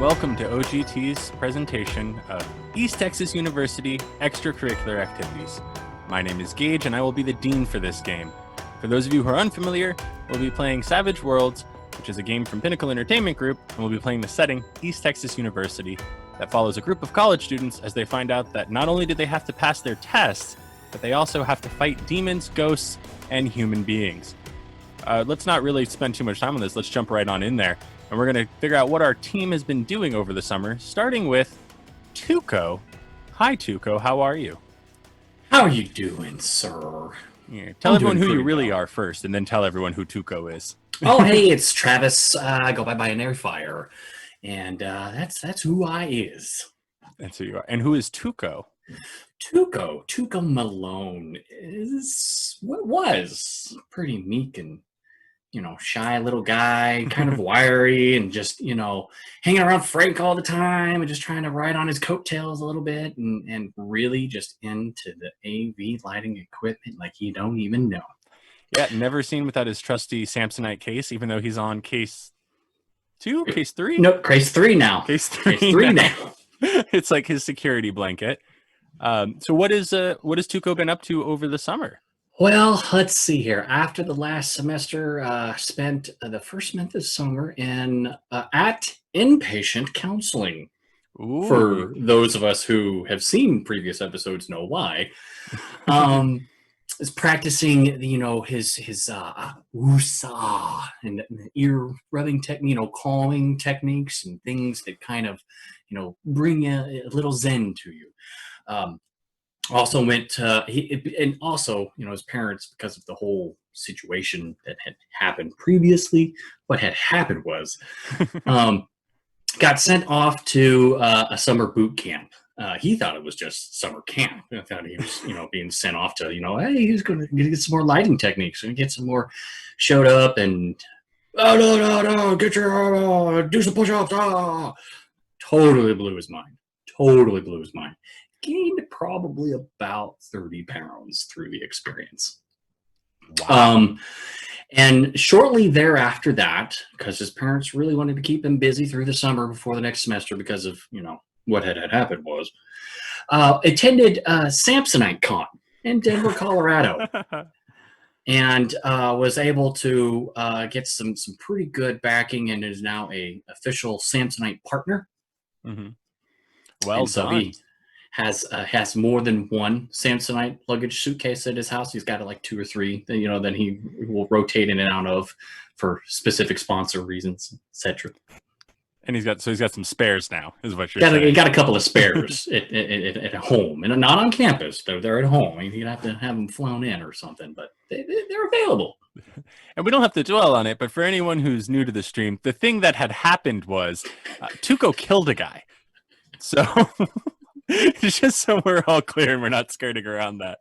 welcome to OGT's presentation of East Texas University Extracurricular Activities. My name is Gage, and I will be the dean for this game. For those of you who are unfamiliar, we'll be playing Savage Worlds, which is a game from Pinnacle Entertainment Group, and we'll be playing the setting East Texas University that follows a group of college students as they find out that not only do they have to pass their tests, but they also have to fight demons, ghosts, and human beings. Let's not really spend too much time on this. Let's jump right on in there. And we're going to figure out what our team has been doing over the summer, starting with Tuco. Hi, Tuco. How are you? How are you doing, sir? Yeah, tell everyone who you really are first, and then tell everyone who Tuco is. Oh, hey, it's Travis. I go by Binary Fire, and that's who I is. That's who you are. And who is Tuco? Tuco Malone was pretty meek and shy little guy, kind of wiry, and just hanging around Frank all the time and just trying to ride on his coattails a little bit, and really just into the AV lighting equipment like you don't even know. Yeah, never seen without his trusty Samsonite case, even though he's on case 2, case 3? Nope, case 3 now. Case 3 now. It's like his security blanket. So what is Tuco been up to over the summer? Well, let's see here. After the last semester, spent the first month of summer at inpatient counseling. Ooh. For those of us who have seen previous episodes know why. Is practicing, his woosah and ear rubbing calming techniques and things that kind of, bring a little zen to you. Also went to, his parents, because of the whole situation that had happened previously, what had happened was, got sent off to a summer boot camp. He thought it was just summer camp. I thought he was, being sent off to, hey, he's going to get some more lighting techniques and get some more, showed up and, no, get your, do some push-ups, Totally blew his mind. Gained probably about 30 pounds through the experience. Wow. And shortly thereafter that, because his parents really wanted to keep him busy through the summer before the next semester because of, what had happened was, attended Samsonite Con in Denver, Colorado. And was able to get some pretty good backing and is now a official Samsonite partner. Mm-hmm. Well so done. He has more than one Samsonite luggage suitcase at his house. He's got like 2 or 3, then he will rotate in and out of for specific sponsor reasons, etc. And he's got some spares now, is what you're saying. He got a couple of spares at home, and not on campus. They're at home. You'd have to have them flown in or something, but they're available. And we don't have to dwell on it, but for anyone who's new to the stream, the thing that had happened was Tuco killed a guy. So just so we're all clear and we're not skirting around that.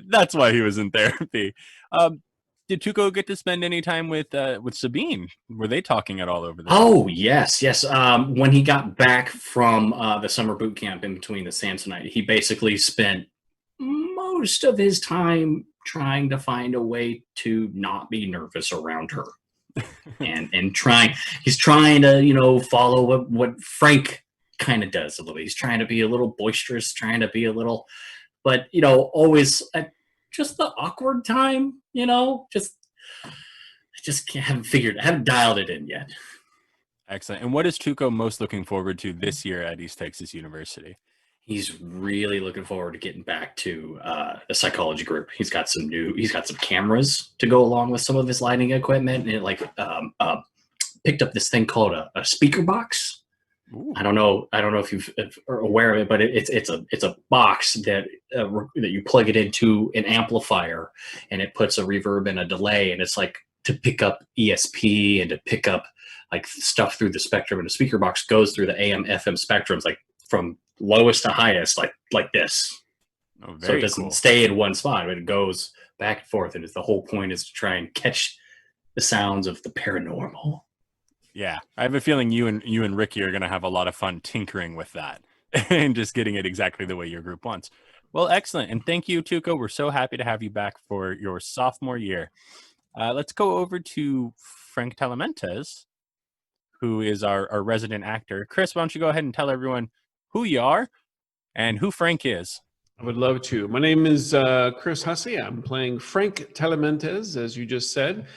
That's why he was in therapy. Did Tuco get to spend any time with Sabine? Were they talking at all over there? Oh, yes. When he got back from the summer boot camp in between the Samsonite, he basically spent most of his time trying to find a way to not be nervous around her. and he's trying to, follow what Frank kind of does a little bit. He's trying to be a little boisterous, trying to be a little, but always at just the awkward time, just haven't dialed it in yet. Excellent. And what is Tuco most looking forward to this year at East Texas University? He's really looking forward to getting back to the psychology group. He's got some cameras to go along with some of his lighting equipment, and picked up this thing called a speaker box. Ooh. I don't know if you are aware of it, but it's a box that you plug it into an amplifier, and it puts a reverb and a delay, and it's like to pick up ESP and to pick up like stuff through the spectrum. And the speaker box goes through the AM FM spectrums, like from lowest to highest, like this. Oh, so it doesn't stay in one spot, but it goes back and forth, and the whole point is to try and catch the sounds of the paranormal. Yeah, I have a feeling you and Ricky are going to have a lot of fun tinkering with that and just getting it exactly the way your group wants. Well, excellent. And thank you, Tuco. We're so happy to have you back for your sophomore year. Let's go over to Frank Talamantes, who is our resident actor. Chris, why don't you go ahead and tell everyone who you are and who Frank is? I would love to. My name is Chris Hussey. I'm playing Frank Talamantes, as you just said.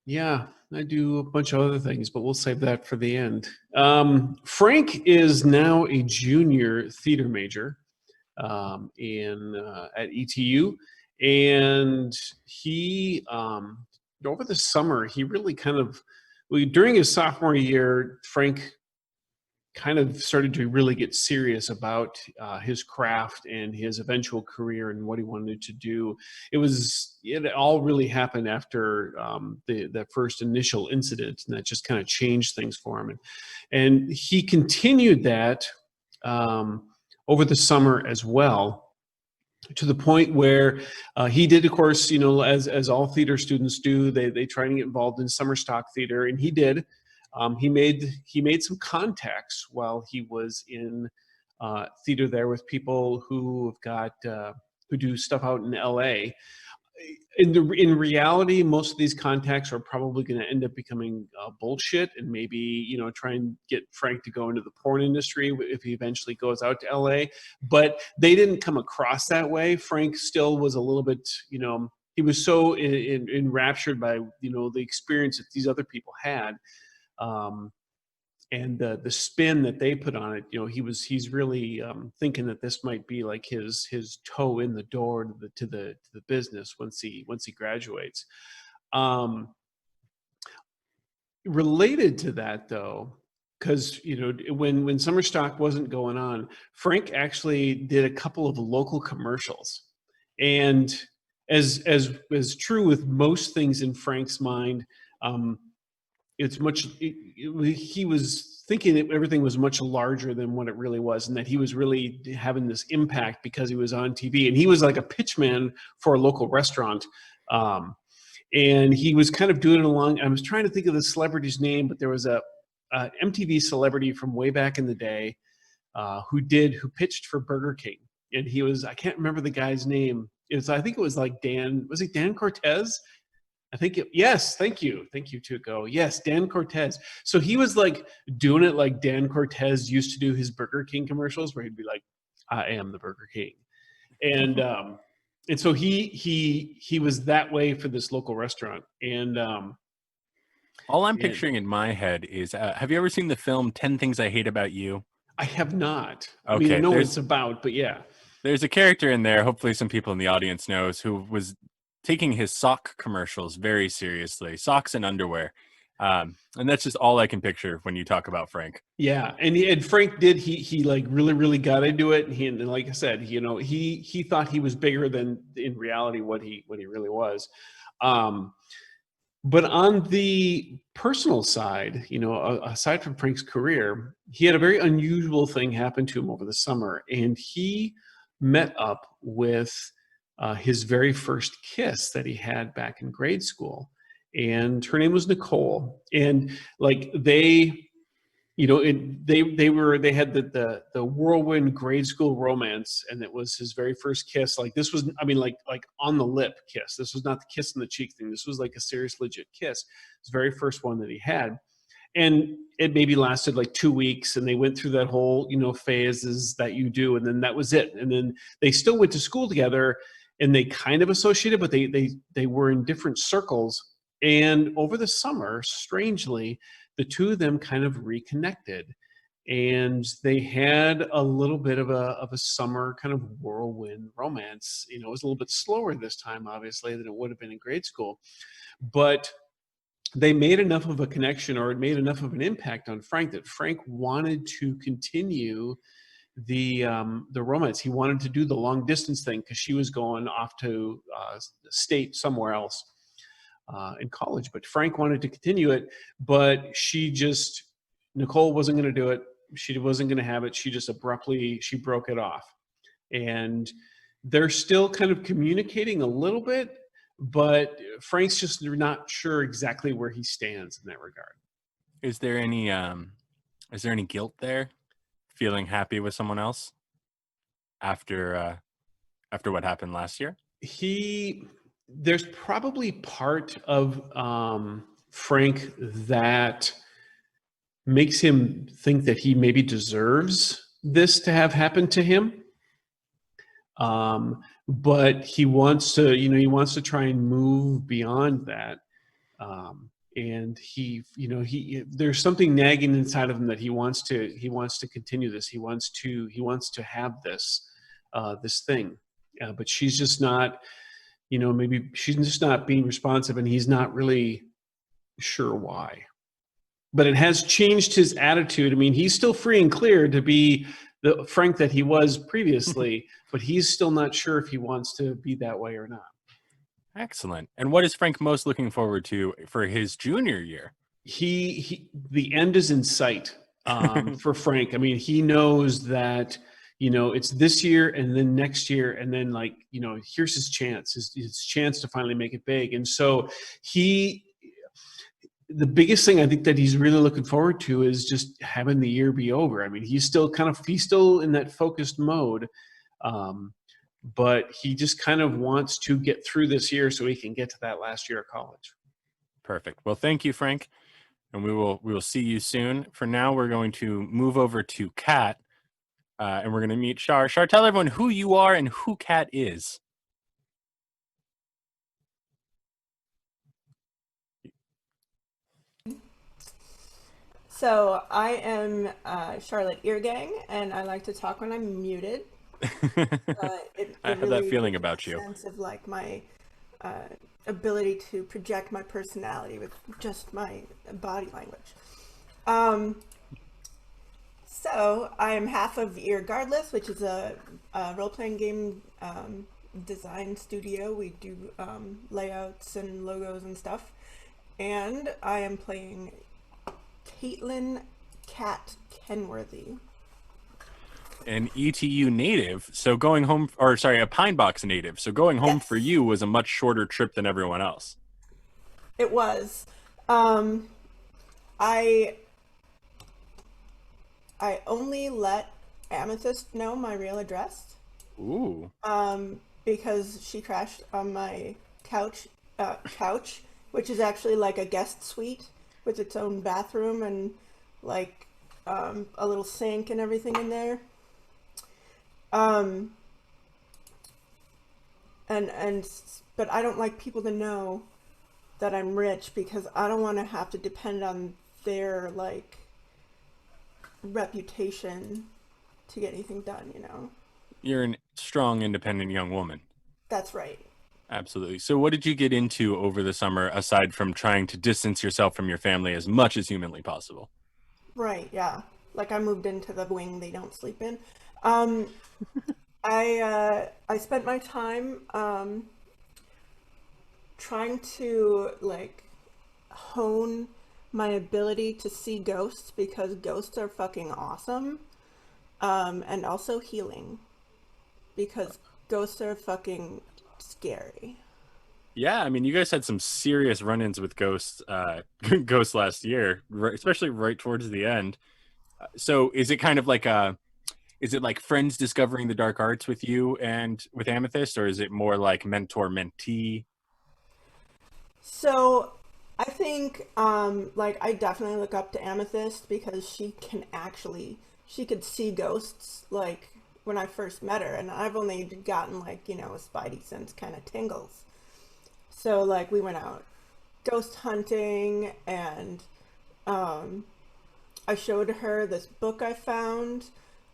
Yeah, I do a bunch of other things, but we'll save that for the end. Frank is now a junior theater major at ETU, and he over the summer he really during his sophomore year, Frank kind of started to really get serious about his craft and his eventual career and what he wanted to do. It all really happened after the first initial incident, and that just kind of changed things for him. And he continued that over the summer as well, to the point where he did, of course, as all theater students do, they try and get involved in summer stock theater, and he did. He made some contacts while he was in theater there with people who do stuff out in LA. In reality, most of these contacts are probably going to end up becoming bullshit, and maybe try and get Frank to go into the porn industry if he eventually goes out to LA. But they didn't come across that way. Frank still was a little bit, he was so enraptured by the experience that these other people had. And the spin that they put on it, he's really thinking that this might be like his toe in the door to the business once he graduates. Related to that, though, because when summer stock wasn't going on, Frank actually did a couple of local commercials, and as true with most things in Frank's mind, he was thinking that everything was much larger than what it really was, and that he was really having this impact because he was on TV, and he was like a pitchman for a local restaurant. And he was kind of doing it along. I was trying to think of the celebrity's name, but there was a MTV celebrity from way back in the day who pitched for Burger King, and I can't remember the guy's name. I think it was like Dan. Was it Dan Cortez? Yes, thank you, Tuco. Yes, Dan Cortez. So he was like doing it like Dan Cortez used to do his Burger King commercials, where he'd be like, "I am the Burger King," and so he was that way for this local restaurant. And all I'm picturing in my head is, have you ever seen the film 10 Things I Hate About You? I have not. Okay, I mean, I know what it's about, but yeah. There's a character in there, hopefully some people in the audience knows, who was taking his sock commercials very seriously, socks and underwear. And that's just all I can picture when you talk about Frank. Yeah, and Frank did he like really, really got into it, and like I said, he thought he was bigger than in reality what he really was. But on the personal side, aside from Frank's career, he had a very unusual thing happen to him over the summer, and he met up with his very first kiss that he had back in grade school, and her name was Nicole. And like they had the whirlwind grade school romance, and it was his very first kiss. Like this was, I mean, like on the lip kiss. This was not the kiss on the cheek thing. This was like a serious, legit kiss. His very first one that he had. And it maybe lasted like 2 weeks, and they went through that whole, phases that you do, and then that was it. And then they still went to school together, and they kind of associated, but they were in different circles. And over the summer, strangely, the two of them kind of reconnected, and they had a little bit of a summer kind of whirlwind romance. It was a little bit slower this time, obviously, than it would have been in grade school, but they made enough of a connection, or it made enough of an impact on Frank, that Frank wanted to continue the romance. He wanted to do the long distance thing because she was going off to state somewhere else in college, but Frank wanted to continue it, but Nicole wasn't going to do it. She wasn't going to have it. She just abruptly broke it off, and they're still kind of communicating a little bit, but Frank's just not sure exactly where he stands in that regard. Is there any guilt there? Feeling happy with someone else after what happened last year? There's probably part of Frank that makes him think that he maybe deserves this to have happened to him. But he wants to, he wants to try and move beyond that. And there's something nagging inside of him that he wants to continue this. He wants to have this thing. But she's just not, maybe she's just not being responsive, and he's not really sure why. But it has changed his attitude. I mean, he's still free and clear to be the Frank that he was previously, but he's still not sure if he wants to be that way or not. Excellent. And what is Frank most looking forward to for his junior year? The end is in sight for Frank. I mean, he knows that, it's this year and then next year, and then here's his chance, his chance to finally make it big. And so the biggest thing I think that he's really looking forward to is just having the year be over. I mean, he's still in that focused mode. But he just kind of wants to get through this year so he can get to that last year of college. Perfect. Well, thank you, Frank. And we will see you soon. For now, we're going to move over to Kat, and we're going to meet Char. Char, tell everyone who you are and who Kat is. So I am Charlotte Eargang, and I like to talk when I'm muted. I have that feeling about you. Sense of my ability to project my personality with just my body language. So I am half of Irregardless, which is a role-playing game design studio. We do layouts and logos and stuff. And I am playing Kat Kenworthy. An ETU native, so going home, a Pine Box native. So going home for you was a much shorter trip than everyone else. It was. I only let Amythest know my real address. Ooh. Because she crashed on my couch, which is actually like a guest suite with its own bathroom and a little sink and everything in there. But I don't like people to know that I'm rich because I don't want to have to depend on their reputation to get anything done, You're a strong, independent young woman. That's right. Absolutely. So what did you get into over the summer aside from trying to distance yourself from your family as much as humanly possible? Right, yeah. I moved into the wing they don't sleep in. I spent my time trying to hone my ability to see ghosts because ghosts are fucking awesome, and also healing because ghosts are fucking scary. Yeah, I mean, you guys had some serious run-ins with ghosts last year, especially right towards the end. So is it kind of is it like friends discovering the dark arts with you and with Amythest, or is it more like mentor-mentee? So I think I definitely look up to Amythest because she could see ghosts when I first met her, and I've only gotten a spidey sense kind of tingles. So we went out ghost hunting, and I showed her this book I found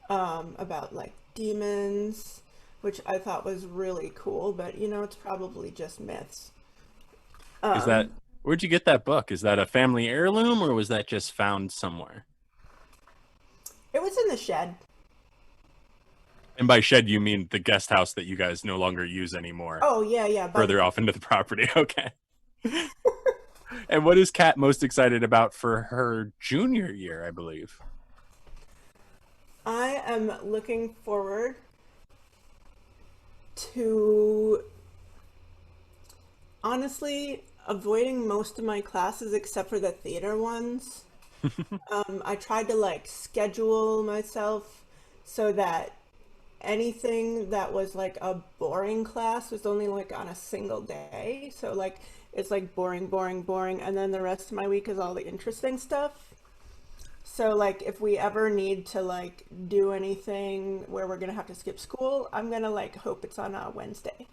about demons, which I thought was really cool, but it's probably just myths. Where'd you get that book? Is that a family heirloom, or was that just found somewhere? It was in the shed. And by shed, you mean the guest house that you guys no longer use anymore? Oh, yeah. Further off into the property. Okay. And what is Kat most excited about for her junior year, I believe? I am looking forward to, honestly, avoiding most of my classes except for the theater ones. I tried to schedule myself so that anything that was like a boring class was only like on a single day. So like it's like boring, boring, boring, and then the rest of my week is all the interesting stuff. So like if we ever need to like do anything where we're gonna have to skip school, I'm gonna like hope it's on a Wednesday.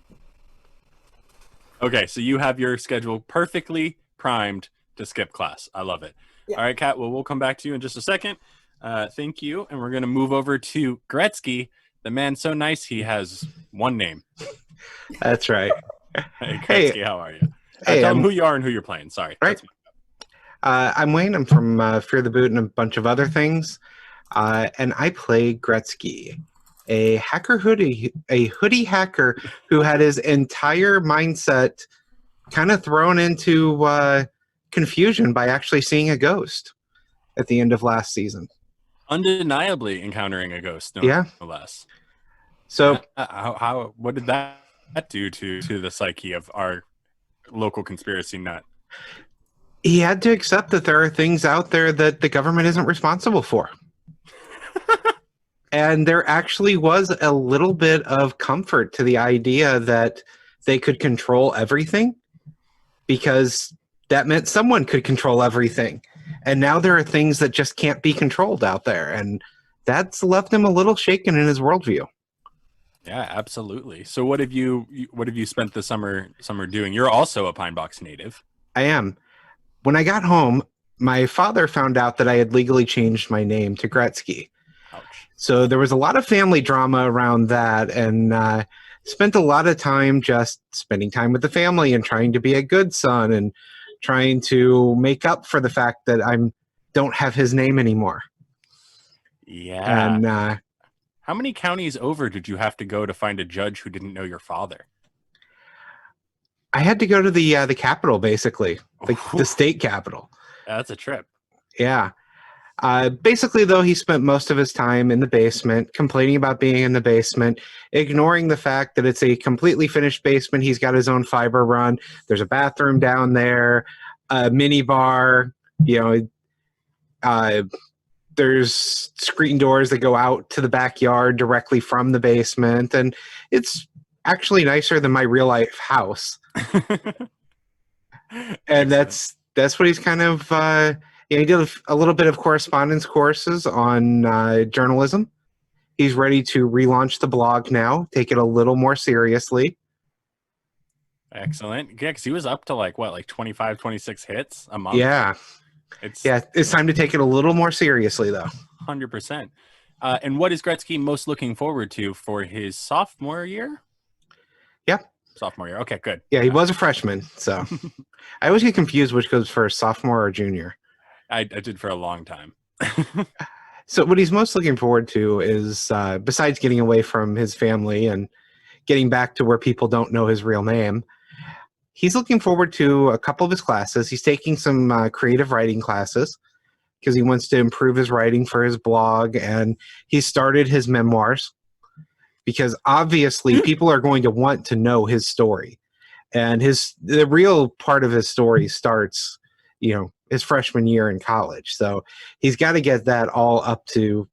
Okay, so you have your schedule perfectly primed to skip class. I love it. Yeah. All right, Kat, well, we'll come back to you in just a second. Thank you. And we're going to move over to Gretsky, the man so nice he has one name. That's right. Hey, Hey, Gretsky, how are you? hey, Tell them I'm who you are and who you're playing. Sorry. right. That's me. I'm Wayne. I'm from Fear the Boot and a bunch of other things, and I play Gretsky, a hoodie hacker who had his entire mindset kind of thrown into confusion by actually seeing a ghost at the end of last season. Undeniably encountering a ghost, no Yeah. less. So What did that do to the psyche of our local conspiracy nut? he had to accept that there are things out there that the government isn't responsible for. And there actually was a little bit of comfort to the idea that they could control everything, because that meant someone could control everything. And now there are things that just can't be controlled out there. And that's left him a little shaken in his worldview. Yeah, absolutely. So what have you spent the summer doing? You're also a Pine Box native. I am. When I got home, my father found out that I had legally changed my name to Gretsky. Ouch. So there was a lot of family drama around that, and spent a lot of time just spending time with the family and trying to be a good son and trying to make up for the fact that I don't have his name anymore. Yeah. And how many counties over did you have to go to find a judge who didn't know your father? I had to go to the capital, basically, the state capital. That's a trip. Yeah. Basically, though, he spent most of his time in the basement, complaining about being in the basement, ignoring the fact that it's a completely finished basement. He's got his own fiber run. There's a bathroom down there, a mini bar, there's screen doors that go out to the backyard directly from the basement. And it's actually nicer than my real life house. And that's what he's kind of... he did a little bit of correspondence courses on journalism. He's ready to relaunch the blog now, take it a little more seriously. Excellent. Yeah, because he was up to like 25, 26 hits a month? Yeah. It's time to take it a little more seriously, though. 100%. And what is Gretsky most looking forward to for his sophomore year? Yeah. Sophomore year. Okay, good. Yeah, he was a freshman, so I always get confused which goes for sophomore or junior. I did for a long time. So what he's most looking forward to is, besides getting away from his family and getting back to where people don't know his real name, he's looking forward to a couple of his classes. He's taking some creative writing classes because he wants to improve his writing for his blog, and he started his memoirs because obviously people are going to want to know his story. And the real part of his story starts, his freshman year in college. So he's got to get that all up to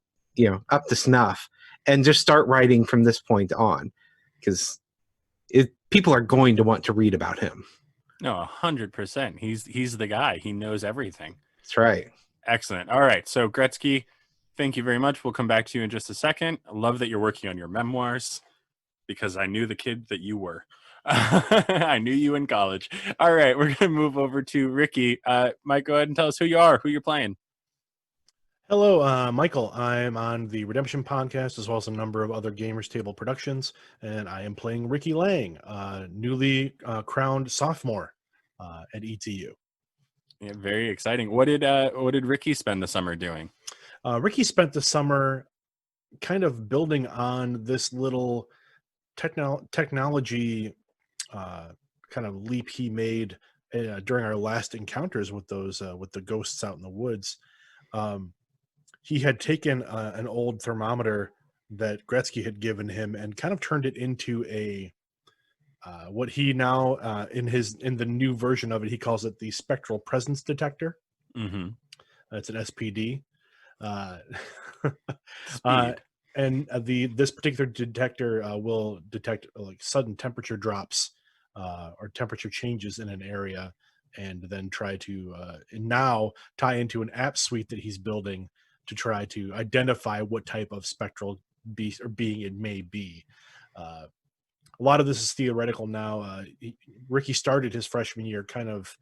snuff and just start writing from this point on, because people are going to want to read about him. No, 100%. He's the guy. He knows everything. That's right. Excellent. All right. So Gretsky, thank you very much. We'll come back to you in just a second. I love that you're working on your memoirs, because I knew the kid that you were. I knew you in college. All right. We're going to move over to Ricky. Mike, go ahead and tell us who you are, who you're playing. Hello, Michael. I'm on the Redemption podcast as well as a number of other Gamers Table productions, and I am playing Ricky Lang, newly crowned sophomore at ETU. Yeah, very exciting. What did Ricky spend the summer doing? Ricky spent the summer kind of building on this little technology kind of leap he made during our last encounters with the ghosts out in the woods. He had taken an old thermometer that Gretsky had given him and kind of turned it into a what he now in the new version of it, he calls it the spectral presence detector. Mm-hmm. It's an SPD. And this particular detector will detect like sudden temperature drops or temperature changes in an area, and then try to now tie into an app suite that he's building to try to identify what type of spectral beast or being it may be. A lot of this is theoretical now. Ricky started his freshman year kind of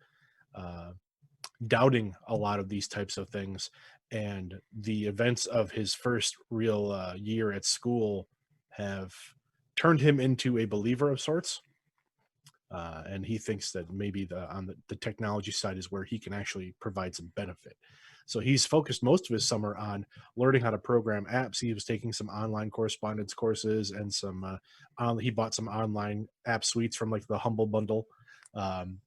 doubting a lot of these types of things, and the events of his first real year at school have turned him into a believer of sorts. And he thinks that maybe the technology side is where he can actually provide some benefit. So he's focused most of his summer on learning how to program apps. He was taking some online correspondence courses and he bought some online app suites from like the Humble Bundle, and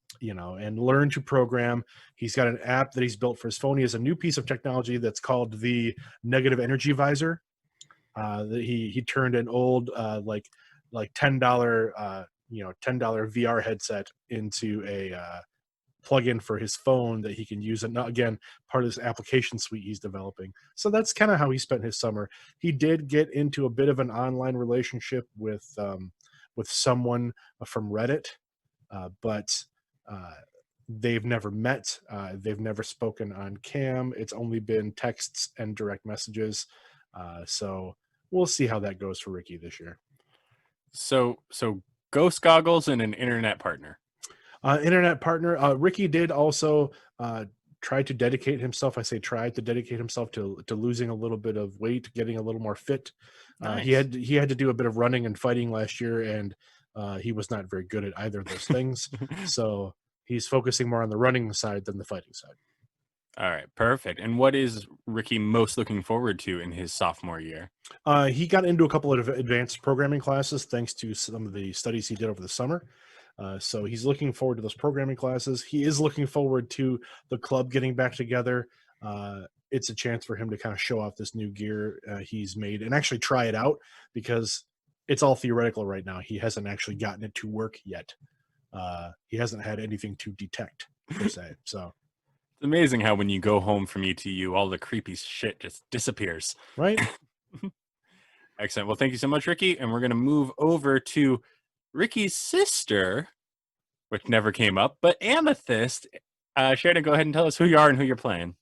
learned to program. He's got an app that he's built for his phone. He has a new piece of technology that's called the Negative Energy Visor. That he turned an old like $10 $10 VR headset into a plug-in for his phone that he can use. And again, part of this application suite he's developing. So that's kind of how he spent his summer. He did get into a bit of an online relationship with someone from Reddit, but they've never met. They've never spoken on cam. It's only been texts and direct messages. So we'll see how that goes for Ricky this year. So ghost goggles and an internet partner. Internet partner. Ricky did also try to dedicate himself. I say tried to dedicate himself to losing a little bit of weight, getting a little more fit. Nice. He had to do a bit of running and fighting last year, and he was not very good at either of those things. So he's focusing more on the running side than the fighting side. All right, perfect. And what is Ricky most looking forward to in his sophomore year? He got into a couple of advanced programming classes thanks to some of the studies he did over the summer. So he's looking forward to those programming classes. He is looking forward to the club getting back together. It's a chance for him to kind of show off this new gear he's made and actually try it out, because it's all theoretical right now. He hasn't actually gotten it to work yet. He hasn't had anything to detect per se. So it's amazing how when you go home from ETU, all the creepy shit just disappears. Right. Excellent. Well, thank you so much, Ricky. And we're going to move over to Ricky's sister, which never came up, but Amythest. Shannon, go ahead and tell us who you are and who you're playing.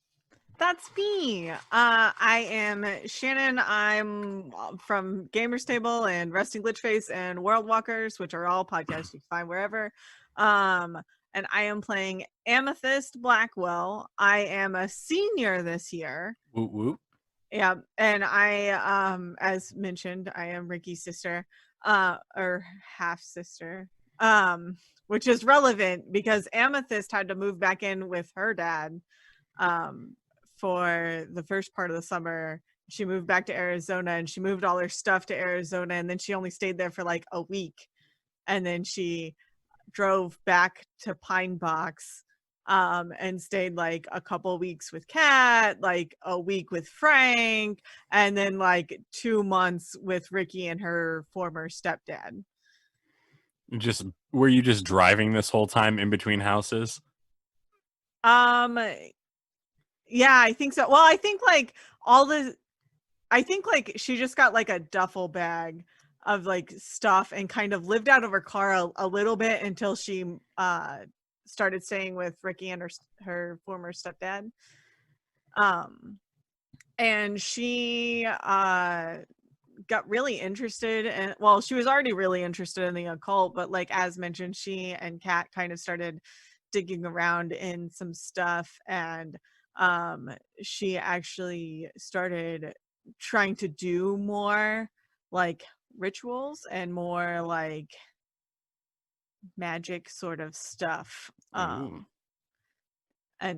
That's me. I am Shannon. I'm from Gamers Table and Resting Glitch Face and World Walkers, which are all podcasts you can find wherever. And I am playing Amythest Blackwell. I am a senior this year. Whoop, whoop. Yeah, and I, as mentioned, I am Ricky's sister, or half sister, which is relevant because Amythest had to move back in with her dad, for the first part of the summer. She moved back to Arizona, and she moved all her stuff to Arizona, and then she only stayed there for like a week, and then she drove back to Pine Box. And stayed like a couple weeks with Kat, like a week with Frank, and then like 2 months with Ricky and her former stepdad. Were you just driving this whole time in between houses? Yeah, I think so. Well, I think like she just got like a duffel bag of like stuff and kind of lived out of her car a little bit until she started staying with Ricky and her former stepdad. And she got really interested in, well, she was already really interested in the occult, but like as mentioned, she and Kat kind of started digging around in some stuff, and she actually started trying to do more like rituals and more like magic sort of stuff, and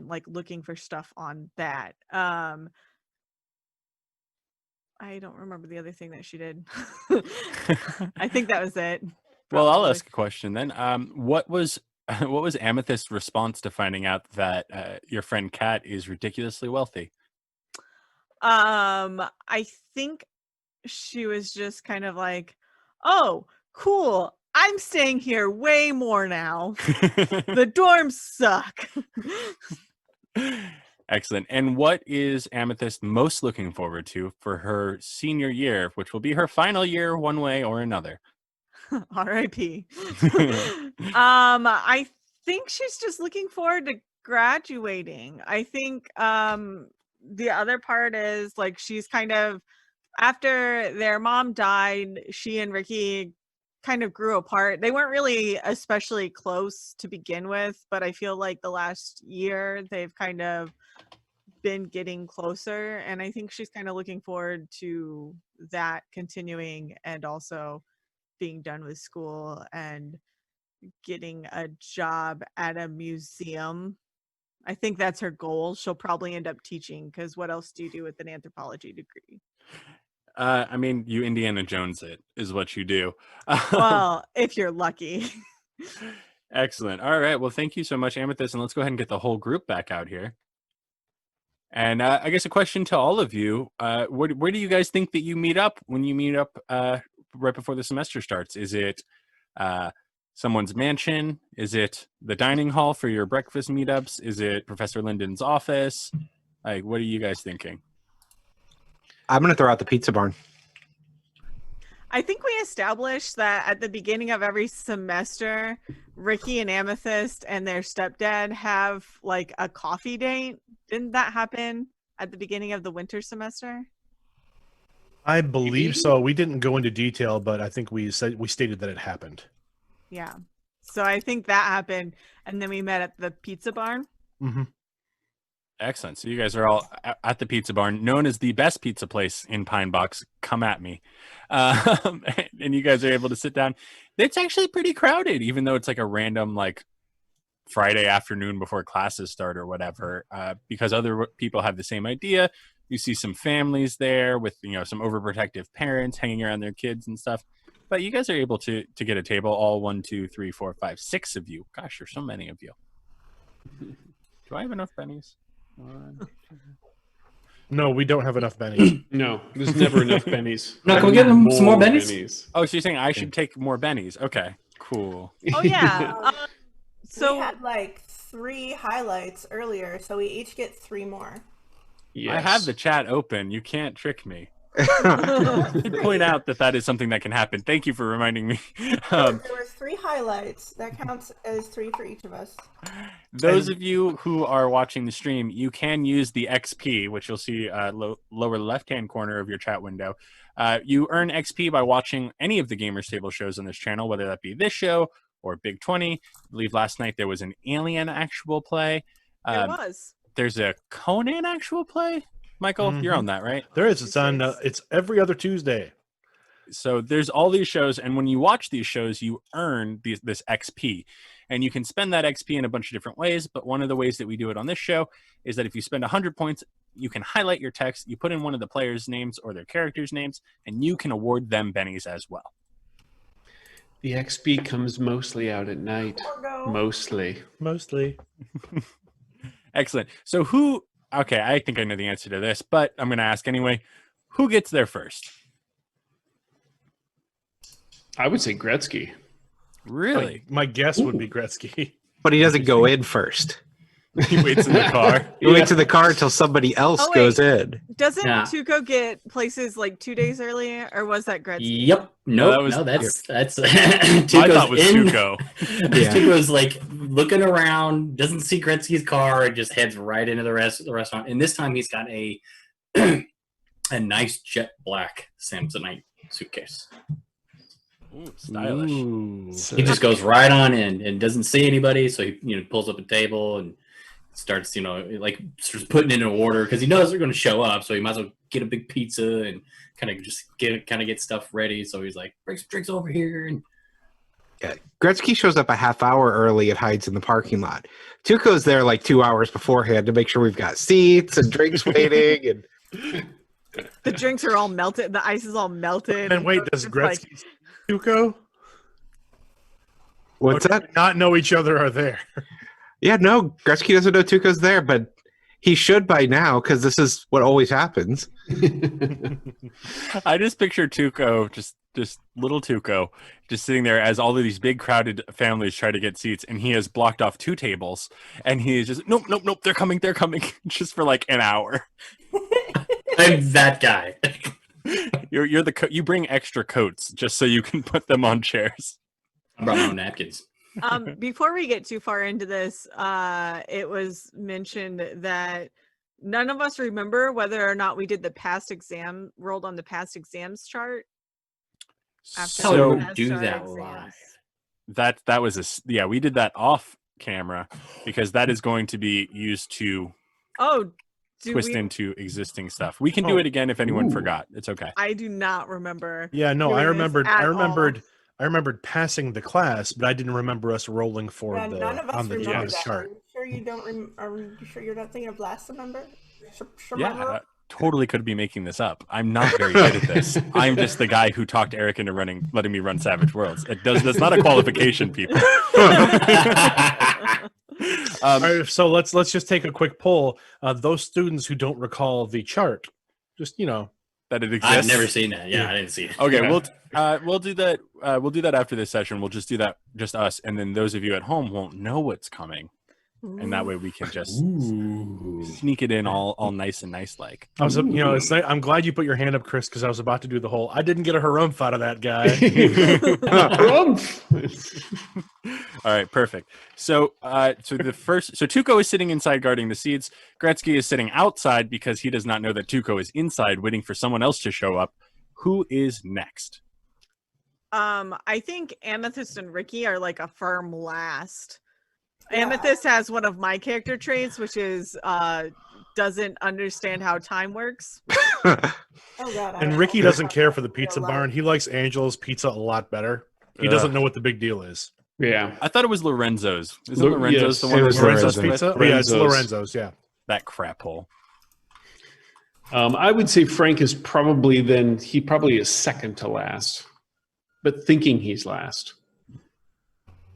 like looking for stuff on that. I don't remember the other thing that she did. I think that was it. Well, I'll probably. ask a question then. What was Amythest's response to finding out that your friend Kat is ridiculously wealthy? I think she was just kind of like, oh, cool. I'm staying here way more now. The dorms suck. Excellent. And what is Amethyst most looking forward to for her senior year, which will be her final year one way or another? R.I.P. I think she's just looking forward to graduating. I think the other part is like she's kind of, after their mom died, she and Ricky kind of grew apart. They weren't really especially close to begin with, but I feel like the last year they've kind of been getting closer, and I think she's kind of looking forward to that continuing, and also being done with school and getting a job at a museum. I think that's her goal. She'll probably end up teaching, because what else do you do with an anthropology degree? I mean, you Indiana Jones it is what you do. Well, if you're lucky. Excellent. All right. Well, thank you so much, Amethyst, and let's go ahead and get the whole group back out here. And I guess a question to all of you: where do you guys think that you meet up when you meet up right before the semester starts? Is it someone's mansion? Is it the dining hall for your breakfast meetups? Is it Professor Linden's office? Like, what are you guys thinking? I'm going to throw out the pizza barn. I think we established that at the beginning of every semester, Ricky and Amethyst and their stepdad have like a coffee date. Didn't that happen at the beginning of the winter semester? I believe so. We didn't go into detail, but I think we stated that it happened. Yeah. So I think that happened, and then we met at the pizza barn. Mm-hmm. Excellent. So you guys are all at the pizza barn, known as the best pizza place in Pine Box. Come at me. And you guys are able to sit down. It's actually pretty crowded, even though it's like a random like Friday afternoon before classes start or whatever, because other people have the same idea. You see some families there with, some overprotective parents hanging around their kids and stuff. But you guys are able to get a table, all 1, 2, 3, 4, 5, 6 of you. Gosh, there's so many of you. Do I have enough bennies? No, we don't have enough bennies. No, there's never enough bennies. No, can we get them some more bennies? Oh, so you're saying I should take more bennies? Okay, cool. Oh yeah. So we had like 3 highlights earlier, so we each get 3 more. Yes. I have the chat open. You can't trick me. I'd point out that is something that can happen. Thank you for reminding me. There were 3 highlights. That counts as 3 for each of us. Those of you who are watching the stream, you can use the XP, which you'll see lower left-hand corner of your chat window. You earn XP by watching any of the Gamers Table shows on this channel, whether that be this show or Big 20. I believe last night there was an Alien actual play. it was. There's a Conan actual play. Michael, you're on that, right? There is. It's on. It's every other Tuesday. So there's all these shows, and when you watch these shows, you earn this XP, and you can spend that XP in a bunch of different ways. But one of the ways that we do it on this show is that if you spend 100 points, you can highlight your text, you put in one of the players' names or their characters' names, and you can award them bennies as well. The XP comes mostly out at night. Mostly. Excellent. So who? Okay, I think I know the answer to this, but I'm going to ask anyway. Who gets there first? I would say Gretsky. Really? My guess would be Gretsky. But he doesn't go in first. He waits in the car. He waits in the car until somebody else goes in. Doesn't Yeah. Tuco get places like 2 days earlier, or was that Gretzky? Yep. Nope. was- that's I Tuco's thought it was in. Tuco. Yeah. Tuco's like looking around, doesn't see Gretsky's car, and just heads right into the restaurant. And this time he's got a a nice jet black Samsonite suitcase. Ooh, stylish. Ooh. He just goes right on in and doesn't see anybody, so he pulls up a table and starts starts putting in an order because he knows they're going to show up, so he might as well get a big pizza and kind of get stuff ready. So he's like, bring some drinks over here. And Yeah. Gretsky shows up a half hour early and hides in the parking lot. Tuco's there like 2 hours beforehand to make sure we've got seats and drinks waiting. And The drinks are all melted. The ice is all melted. And wait, does It's Gretsky see Tuco? what's Or do that? they not know each other are there? Yeah, no, Gretsky doesn't know Tuco's there, but he should by now because this is what always happens. I just picture Tuco just just little Tuco, just sitting there as all of these big crowded families try to get seats, and he has blocked off 2 tables, and he is just nope, they're coming, just for like an hour. I'm that guy. You're you bring extra coats just so you can put them on chairs. I brought my own napkins. Before we get too far into this, it was mentioned that none of us remember whether or not we did the past exam, rolled on the past exams chart. After So the we past do chart that exams. live. That was yeah, we did that off camera because that is going to be used to Oh, twist into existing stuff. We can do Oh. it again if anyone Ooh. forgot. It's okay. I do not remember. Yeah, no, doing I this remembered. at I all. remembered passing the class, but I didn't remember us rolling for Yeah, the none of us on the remember that. Are chart. you sure you don't? Are you sure you're not thinking of last November? Yeah, totally could be making this up. I'm not very good at this. I'm just the guy who talked Eric into letting me run Savage Worlds. That's not a qualification, people. All right, so let's just take a quick poll. Those students who don't recall the chart, just that it exists. I've never seen that. Yeah, I didn't see it. Okay, we'll do that. We'll do that after this session. We'll just do that, just us, and then those of you at home won't know what's coming, and that way we can just sneak it in all nice and nice like. I was, I'm glad you put your hand up, Chris, because I was about to do the whole. I didn't get a harumph out of that guy. All right, perfect. So Tuco is sitting inside guarding the seats. Gretsky is sitting outside because he does not know that Tuco is inside waiting for someone else to show up. Who is next? I think Amythest and Ricky are like a firm last. Yeah. Amythest has one of my character traits, which is doesn't understand how time works. Oh God, And Ricky doesn't care for the pizza barn. He likes Angelo's pizza a lot crap. He doesn't know what the big deal is. Yeah. I thought it was Lorenzo's. Isn't Lorenzo's yes, the one it that was Lorenzo's Lorenzo's pizza? with? Oh, yeah, it's Lorenzo's. Lorenzo's, yeah. That crap hole. I would say Frank is probably is second to last, but thinking he's last.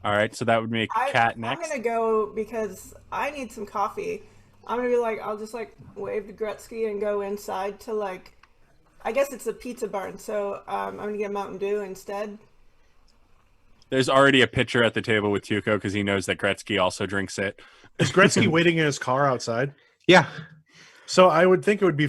All right, so that would make Kat next. I'm gonna go because I need some coffee. I'm gonna be like, I'll just like wave to Gretsky and go inside to like, I guess it's a pizza barn, so I'm gonna get a Mountain Dew instead. There's already a pitcher at the table with Tuco because he knows that Gretsky also drinks it. Is Gretsky waiting in his car outside? Yeah. So I would think it would be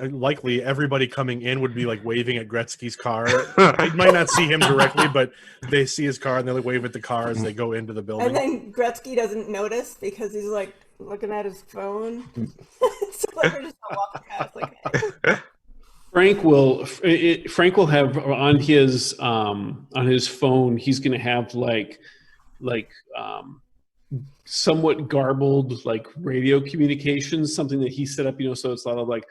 likely everybody coming in would be like waving at Gretzky's car. They might not see him directly, but they see his car and they like wave at the car as they go into the building. And then Gretsky doesn't notice because he's like looking at his phone. So like we're just walking past like, hey. Frank will have on his phone. He's going to have like somewhat garbled like radio communications, something that he set up, so it's a lot of like,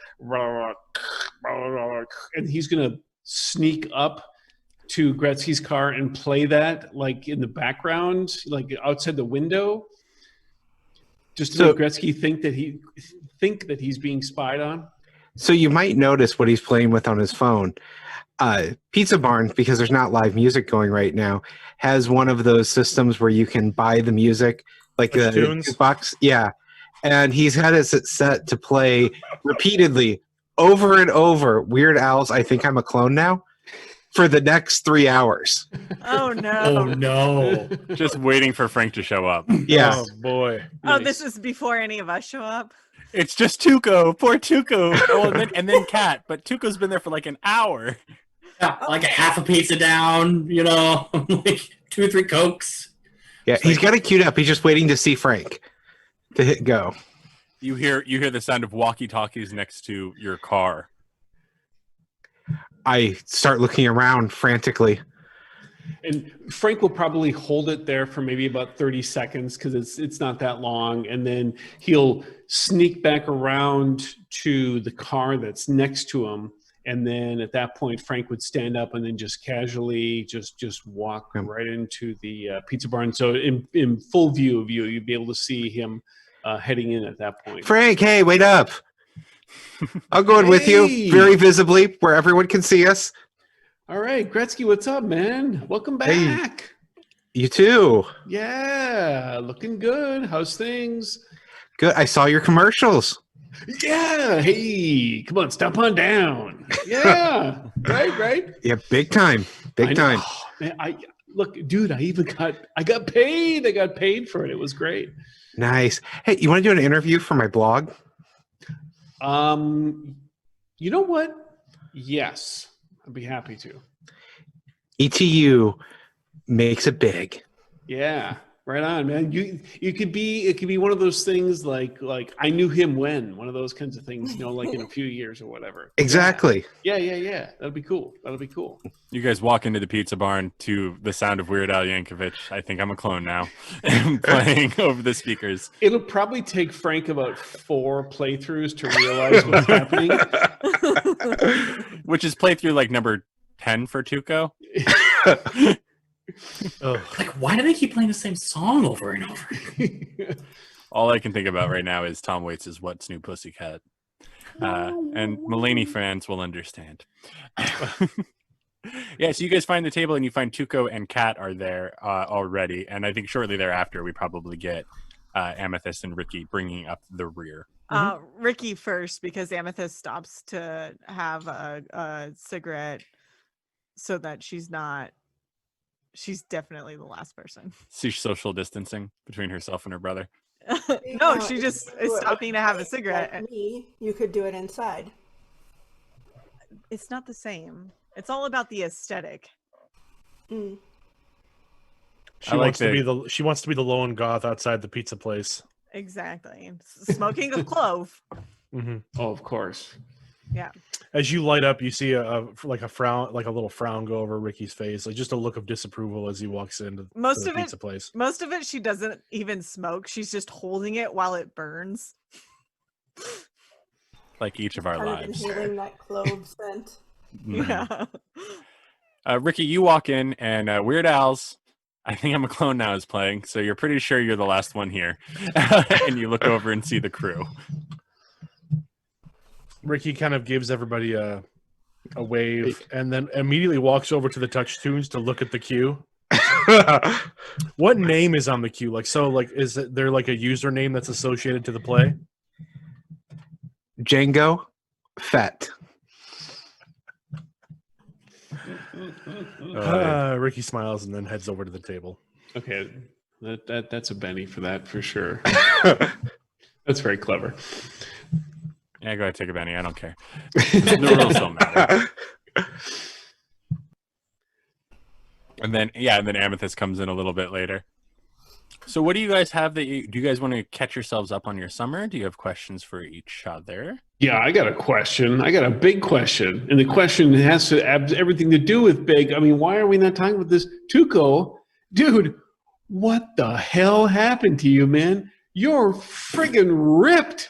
and he's going to sneak up to Gretzky's car and play that like in the background, like outside the window, just to make Gretsky think that he's being spied on. So you might notice what he's playing with on his phone. Pizza Barn, because there's not live music going right now, has one of those systems where you can buy the music, like the jukebox. Yeah. And he's had it set to play repeatedly over and over Weird Al's I Think I'm a Clone Now for the next 3 hours. Oh no. Oh no. Just waiting for Frank to show up. Yeah. Oh boy. Oh, this is before any of us show up. It's just Tuco. Poor Tuco. Oh, and then Kat. But Tuco's been there for like an hour. Yeah, like a half a pizza down, like 2 or 3 Cokes. Yeah, he's got it queued up. He's just waiting to see Frank to hit go. You hear the sound of walkie-talkies next to your car. I start looking around frantically. And Frank will probably hold it there for maybe about 30 seconds because it's not that long. And then he'll sneak back around to the car that's next to him. And then at that point, Frank would stand up and then just casually just walk right into the pizza barn. So in full view of you, you'd be able to see him heading in at that point. Frank, hey, wait up. I'll go in with you very visibly where everyone can see us. All right, Gretsky, what's up, man? Welcome back. Hey, you too. Yeah, looking good. How's things? Good. I saw your commercials. Yeah, hey, come on, step on down. Yeah, right. Yeah, big time. Big I know. time. Oh, man, I look, dude. I got paid. I got paid for it. It was great. Nice. Hey, you want to do an interview for my blog? You know what? Yes, I'd be happy to. ETU makes it big. Yeah, right on, man. You could be. It could be one of those things like I knew him when, one of those kinds of things. You know, like in a few years or whatever. Exactly. Yeah. That'd be cool. You guys walk into the pizza barn to the sound of Weird Al Yankovic. I think I'm a clone now, playing over the speakers. It'll probably take Frank about 4 playthroughs to realize what's happening. Which is playthrough like number 10 for Tuco. Like, why do they keep playing the same song over and over? All I can think about right now is Tom Waits' What's New Pussycat. And Mulaney fans will understand. Yeah, so you guys find the table and you find Tuco and Kat are there already. And I think shortly thereafter, we probably get Amythest and Ricky bringing up the rear. Ricky first, because Amythest stops to have a cigarette so that she's definitely the last person. She's social distancing between herself and her brother. No, she just is stopping to have a cigarette. Like me, you could do it inside. It's not the same. It's all about the aesthetic. Mm. She wants to be the lone goth outside the pizza place. Exactly. Smoking a clove. Mm-hmm. Oh, of course. Yeah. As you light up, you see a frown, like a little frown go over Ricky's face, like just a look of disapproval as he walks into the pizza place. Most of it, she doesn't even smoke. She's just holding it while it burns. Like each of our lives. Inhaling that clove scent. Yeah. Ricky, you walk in and Weird Al's I think I'm a Clone Now is playing, so you're pretty sure you're the last one here. And you look over and see the crew. Ricky kind of gives everybody a wave and then immediately walks over to the touch tunes to look at the queue. What name is on the queue? Is there like a username that's associated to the play? Django Fett. Ricky smiles and then heads over to the table. Okay, that's a Benny for that for sure. That's very clever. Yeah, go ahead, take a Benny. I don't care. The rules don't matter. And then Amythest comes in a little bit later. So what do you guys have do you guys want to catch yourselves up on your summer? Do you have questions for each other? Yeah, I got a question. I got a big question. And the question has to have everything to do with big. I mean, why are we not talking about this? Tuco, dude, what the hell happened to you, man? You're friggin' ripped.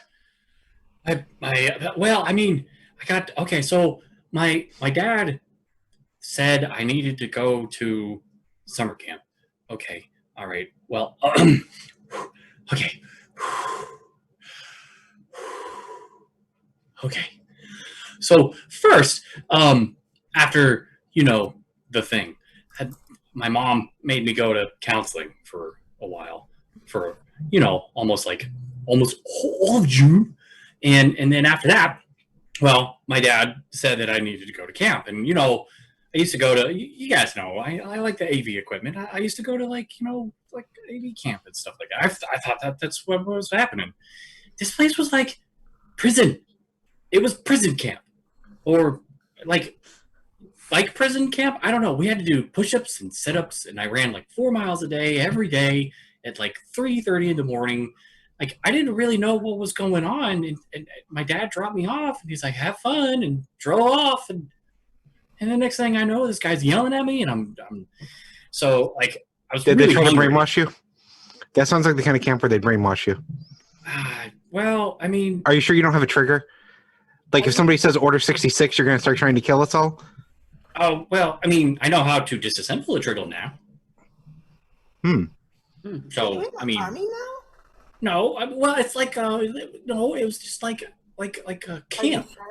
So my dad said I needed to go to summer camp. Okay. All right. Well, okay. Okay. So first, after, the thing, my mom made me go to counseling for a while for, almost all of June. And then after that, well, my dad said that I needed to go to camp. And, I used to go to, you guys know, I like the AV equipment. I used to go to like AV camp and stuff like that. I thought that's what was happening. This place was like prison. It was prison camp or like prison camp. I don't know. We had to do push-ups and sit-ups and I ran like 4 miles a day, every day at like 3:30 in the morning. Like I didn't really know what was going on. And my dad dropped me off and he's like, have fun, and drove off. And the next thing I know, this guy's yelling at me, and I'm so like I was. Did really they try hungry. to brainwash you? That sounds like the kind of camp where they brainwash you. Well, I mean, are you sure you don't have a trigger? Like if somebody says Order 66, you're going to start trying to kill us all? Oh well, I mean, I know how to disassemble a turtle now. So I mean, army now? No, well, it's like no, it was just like a camp. Sure?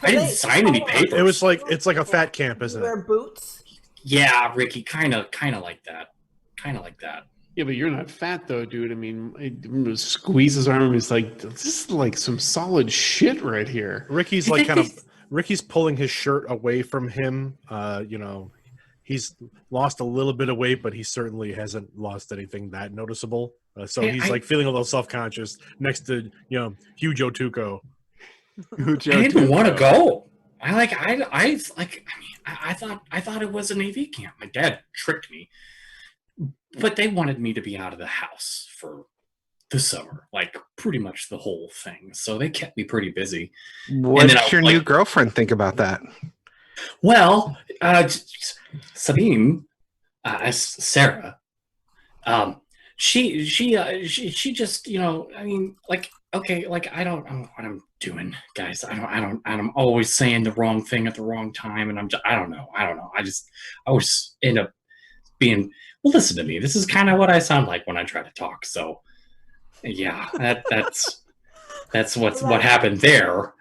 I didn't sign any papers. It's like a fat camp, isn't Wear it? boots. Yeah, Ricky, kind of like that. Yeah, but you're not fat though, dude. I mean, it squeeze his arm. He's like, this is like some solid shit right here. Ricky's like Ricky's pulling his shirt away from him. He's lost a little bit of weight, but he certainly hasn't lost anything that noticeable. So he's like feeling a little self-conscious next to huge Tuco. I didn't want to go. I thought it was a Navy camp. My dad tricked me, but they wanted me to be out of the house for the summer, like pretty much the whole thing. So they kept me pretty busy. What does your new girlfriend think about that? Well, Sabine, Sarah, she just, I mean, like, okay, like I don't know what I'm doing, guys. I'm always saying the wrong thing at the wrong time, and I don't know. I always end up being. Well, listen to me. This is kind of what I sound like when I try to talk. So, yeah, that's what happened there.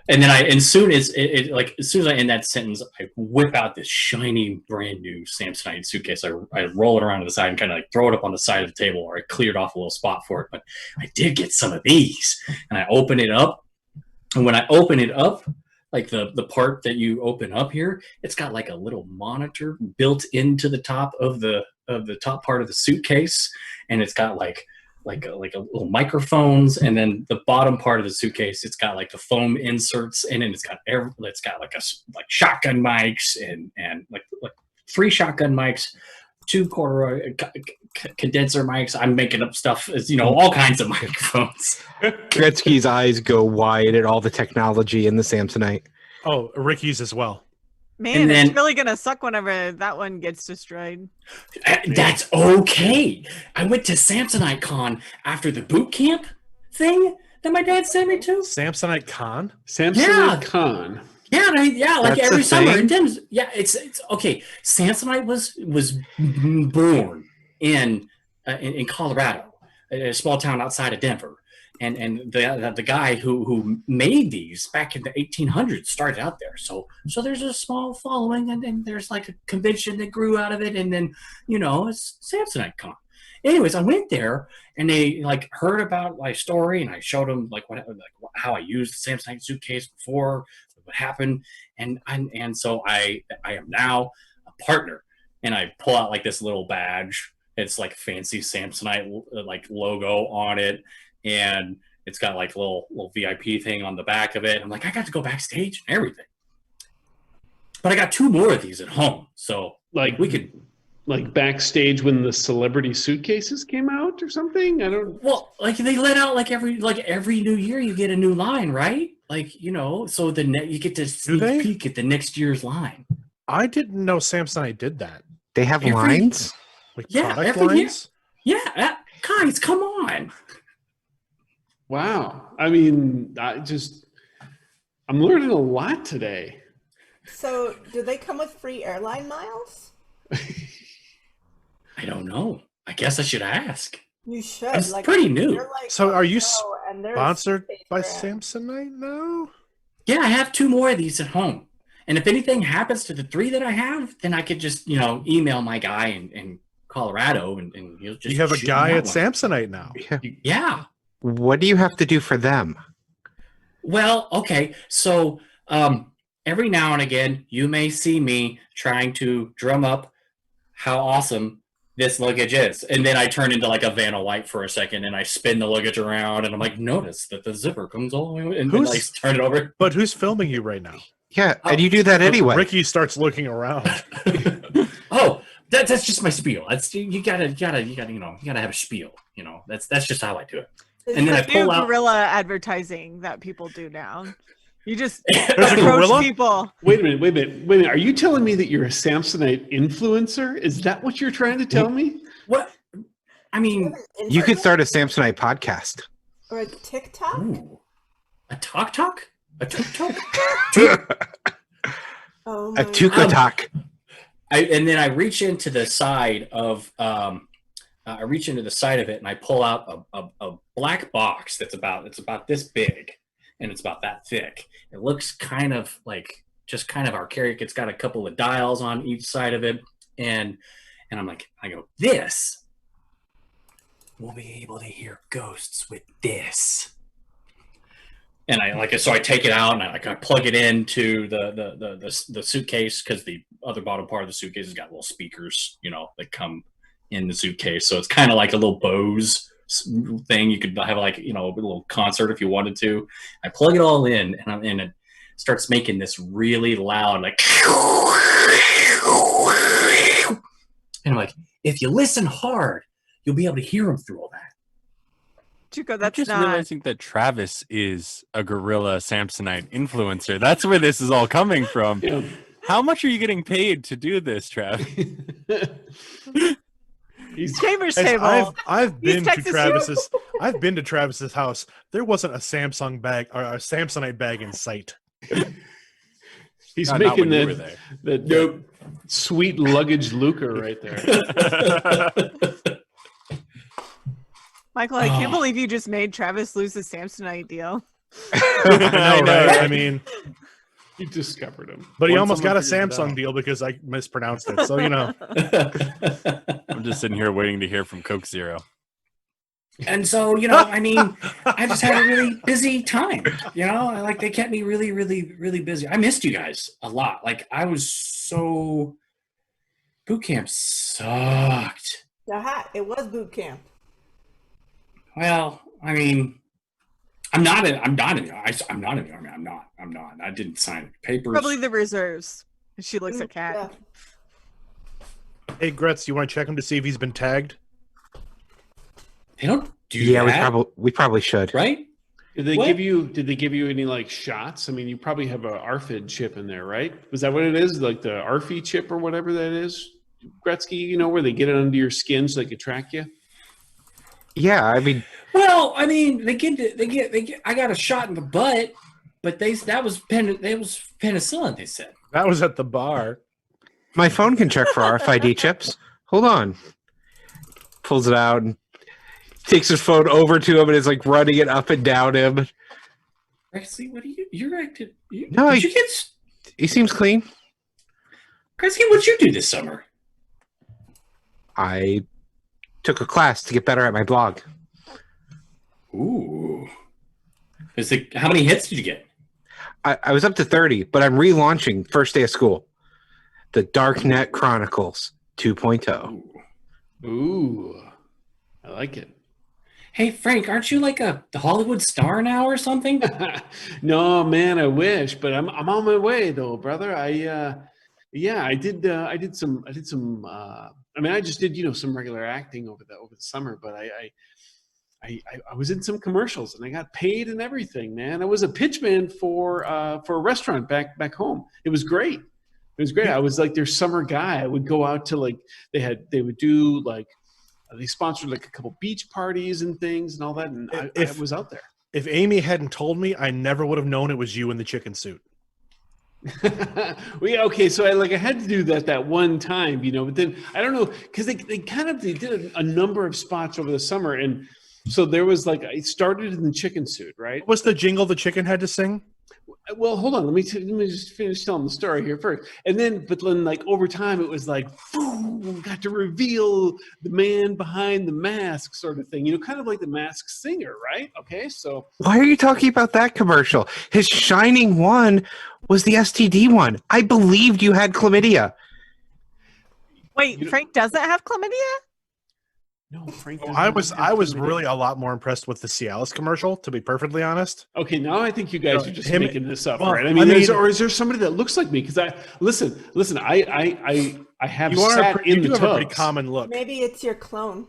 And then as soon as I end that sentence, I whip out this shiny, brand new Samsonite suitcase. I roll it around to the side and kind of like throw it up on the side of the table, or I cleared off a little spot for it. But I did get some of these, and I open it up. And when I open it up, like the part that you open up here, it's got like a little monitor built into the top of the top part of the suitcase, and it's got like a little microphones, and then the bottom part of the suitcase, it's got like the foam inserts in it. It's got like shotgun mics and like 3 shotgun mics, 2 corduroy condenser mics. I'm making up stuff, all kinds of microphones. Gretsky's eyes go wide at all the technology in the Samsonite. Oh, Ricky's as well. Man, it's really gonna suck whenever that one gets destroyed. That's okay. I went to Samsonite Con after the boot camp thing that my dad sent me to. Samsonite Con? Samsonite Con. Yeah, like That's every summer in thing? Denver. Yeah, it's okay. Samsonite was born in Colorado, a small town outside of Denver. And the guy who made these back in the 1800s started out there. So there's a small following, and then there's like a convention that grew out of it, and then it's Samsonite Con. Anyways, I went there, and they like heard about my story, and I showed them how I used the Samsonite suitcase before, what happened, and so I am now a partner, and I pull out like this little badge. It's like fancy Samsonite like logo on it. And it's got like a little VIP thing on the back of it. I'm like, I got to go backstage and everything. But I got 2 more of these at home. So Like we could like backstage when the celebrity suitcases came out or something. I don't. Well, like they let out like every new year you get a new line, right? Like so you get to sneak peek at the next year's line. I didn't know Samsonite did that. They have lines? Like Yeah, product every lines? year. Yeah, guys, come on. Wow. I mean, I'm learning a lot today. So, do they come with free airline miles? I don't know. I guess I should ask. You should. It's pretty new. they're like So are you and they're sponsored by brand. Samsonite now? Yeah, I have 2 more of these at home. And if anything happens to the 3 that I have, then I could just, email my guy in Colorado and he'll just. You have a shoot guy me at that one. Samsonite now. Yeah. What do you have to do for them? Well, okay. So every now and again, you may see me trying to drum up how awesome this luggage is. And then I turn into like a Vanna White for a second and I spin the luggage around and I'm like, notice that the zipper comes all the way and then I turn it over. But who's filming you right now? Yeah, and you do that anyway. Ricky starts looking around. Oh, that's just my spiel. That's you gotta have a spiel. That's just how I do it. And then I New pull out. guerrilla advertising that people do now. You just There's a approach gorilla? people. Wait a minute. Are you telling me that you're a Samsonite influencer? Is that what you're trying to tell me? What? I mean, You could start a Samsonite podcast. or a TikTok. ooh, a talk? A tuk-tuk? Oh A my Tuco talk. And then I reach into the side of it and I pull out a black box it's about this big and it's about that thick. It looks kind of like just kind of archaic. It's got a couple of dials on each side of it, and I'm like, I go, this we'll be able to hear ghosts with this. And I take it out and I plug it into the suitcase, because the other bottom part of the suitcase has got little speakers, that come in the suitcase. So it's kind of like a little Bose thing. You could have like, a little concert if you wanted to. I plug it all in, and it starts making this really loud, like, and I'm like, if you listen hard, you'll be able to hear them through all that. Tuco, I'm that's just not. realizing that Travis is a gorilla Samsonite influencer. That's where this is all coming from. Yeah. How much are you getting paid to do this, Trav? Chambers Guys, table. I've been to Texas, you- Travis's. I've been to Travis's house. There wasn't a Samsung bag or a Samsonite bag in sight. He's Not making when you were there. that sweet luggage Luca right there. Michael, I can't believe you just made Travis lose the Samsonite deal. I know, right? I mean, You discovered him. but he Once almost got a someone figured it Samsung out. deal because I mispronounced it. So I'm just sitting here waiting to hear from Coke Zero. And so, I just had a really busy time. Like they kept me really, really, really busy. I missed you guys a lot. Like boot camp sucked. It was boot camp. Well, I'm not in the army. I'm not. I didn't sign papers. Probably the reserves. She looks at Kat. Yeah. hey, Gretz, you want to check him to see if he's been tagged? They don't do Yeah, that. we probably should. Right? Did they What? give you any like shots? I mean, you probably have a ARFID chip in there, right? Was that what it is? Like the ARFI chip or whatever that is? Gretzky, where they get it under your skin so they can track you? Yeah, I mean, Well, they get. I got a shot in the butt, but that was penicillin. They said. That was at the bar. my phone can check for RFID chips. Hold on. Pulls it out and takes his phone over to him and is like running it up and down him. Gretzky, what are you? You're acting. No, Did you get? He seems clean. Gretzky, what'd you do this summer? I took a class to get better at my blog. Ooh. How many hits did you get? I was up to 30, but I'm relaunching first day of school. The Darknet Chronicles 2.0. Ooh, I like it. Hey, Frank, aren't you like the Hollywood star now or something? No, man, I wish, but I'm on my way though, brother. I did some. I just did some regular acting over the summer, but I was in some commercials and I got paid and everything, man. I was a pitchman for a restaurant back home. It was great. It was great. I was like their summer guy. I would go out to they would do they sponsored like a couple beach parties and things and all that, and I was out there. If Amy hadn't told me, I never would have known it was you in the chicken suit. Okay, so I had to do that one time, but then I don't know, because they did a number of spots over the summer, and so there was I started in the chicken suit, right? What was the jingle the chicken had to sing? Well, hold on. Let me just finish telling the story here first, and then over time it was boom, got to reveal the man behind the mask, sort of thing. Kind of like the Masked Singer, right? Okay, so Why are you talking about that commercial? His shining one was the STD one. I believed you had chlamydia. Wait, Frank doesn't have chlamydia? no, Frank. I doesn't have was chlamydia. really a lot more impressed with the Cialis commercial, to be perfectly honest. Okay, now I think you guys No, are just him- making this up, well, right? I mean- Is there somebody that looks like me? Because listen. I have You sat in do the have a pretty tubs. common look. Maybe it's your clone.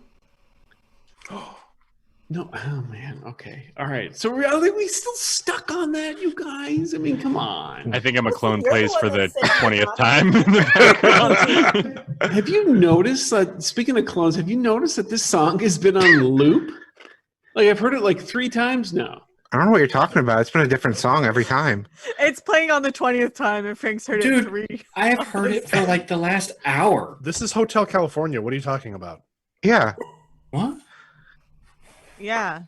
No, oh man. Okay, all right. So are we still stuck on that, you guys? I mean, come on. I think I'm a clone You're the plays one for the that's sitting 20th on time in the background. Have you noticed? Speaking of clones, have you noticed that this song has been on loop? I've heard it 3 times now. I don't know what you're talking about. It's been a different song every time. It's playing on the 20th time, and Frank's heard Dude, it 3. I have heard it for the last hour. This is Hotel California. What are you talking about? Yeah. What? Yeah,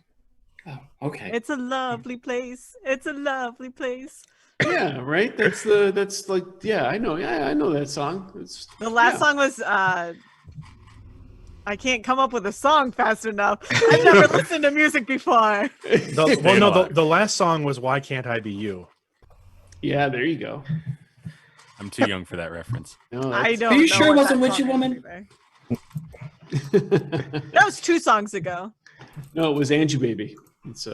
Oh, okay. it's a lovely place. It's a lovely place. Yeah, right. That's I know. Yeah, I know that song. The last Yeah. song was I can't come up with a song fast enough. I've never listened to music before. The last song was "Why Can't I Be You." Yeah, there you go. I'm too young for that reference. No, I that's- don't. Are you know sure it what wasn't that Witchy song is Woman? either. That was 2 songs ago. No, it was Angie Baby. It's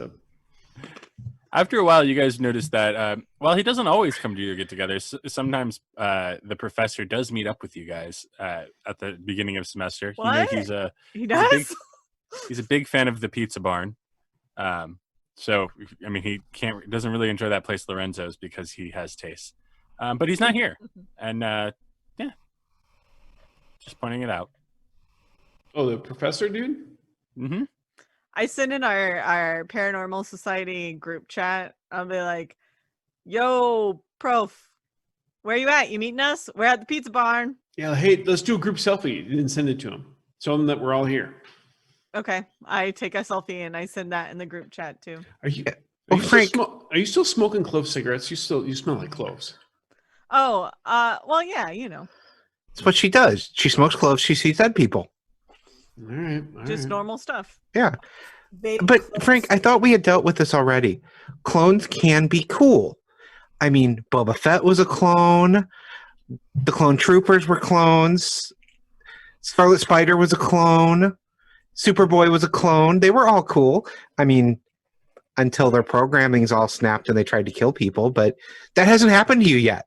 After a while, you guys notice that while he doesn't always come to your get-togethers, sometimes the professor does meet up with you guys at the beginning of semester. You know, What? He does? he's a big fan of the Pizza Barn. So I mean, he doesn't really enjoy that place, Lorenzo's, because he has tastes. But he's not here, and yeah, just pointing it out. oh, the professor dude. Mm-hmm. I send in our Paranormal Society group chat. I'll be like, yo, prof, where you at? You meeting us? We're at the Pizza Barn. Yeah, hey, let's do a group selfie. You didn't send it to him. Show him that we're all here. Okay. I take a selfie and I send that in the group chat too. Are you? Well, Frank- Are you still smoking clove cigarettes? You smell like cloves. Oh, well, yeah, you know, That's what she does. She smokes cloves. She sees dead people. All right. just normal stuff. Yeah. Vape But cloves. Frank, I thought we had dealt with this already. Clones can be cool. I mean, Boba Fett was a clone. The clone troopers were clones. Scarlet Spider was a clone. Superboy was a clone. They were all cool. I mean, until their programming's all snapped and they tried to kill people, but that hasn't happened to you yet.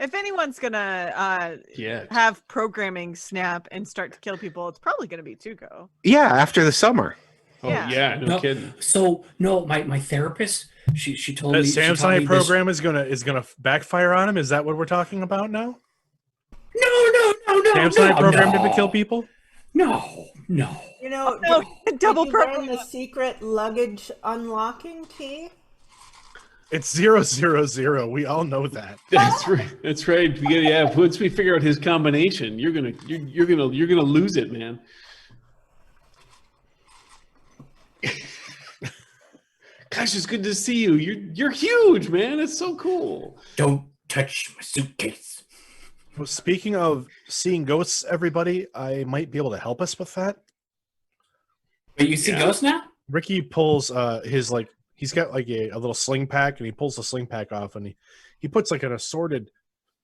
If anyone's gonna Yeah. have programming snap and start to kill people, it's probably gonna be Tuco. Yeah, after the summer. Oh Yeah. yeah. No kidding. So no, my therapist, she told That me she taught Samsonite me program is gonna backfire on him. Is that what we're talking about now? No. Samsonite program no. to kill people. No. You know, No, double did you learn program. the secret luggage unlocking key? It's 000. We all know that. That's right. That's right. Yeah. Once we figure out his combination, you're gonna lose it, man. Gosh, it's good to see you. You're huge, man. It's so cool. Don't touch my suitcase. Well, speaking of seeing ghosts, everybody, I might be able to help us with that. Wait, you see Yeah. ghosts now? Ricky pulls his he's got like a little sling pack, and he pulls the sling pack off, and he puts like an assorted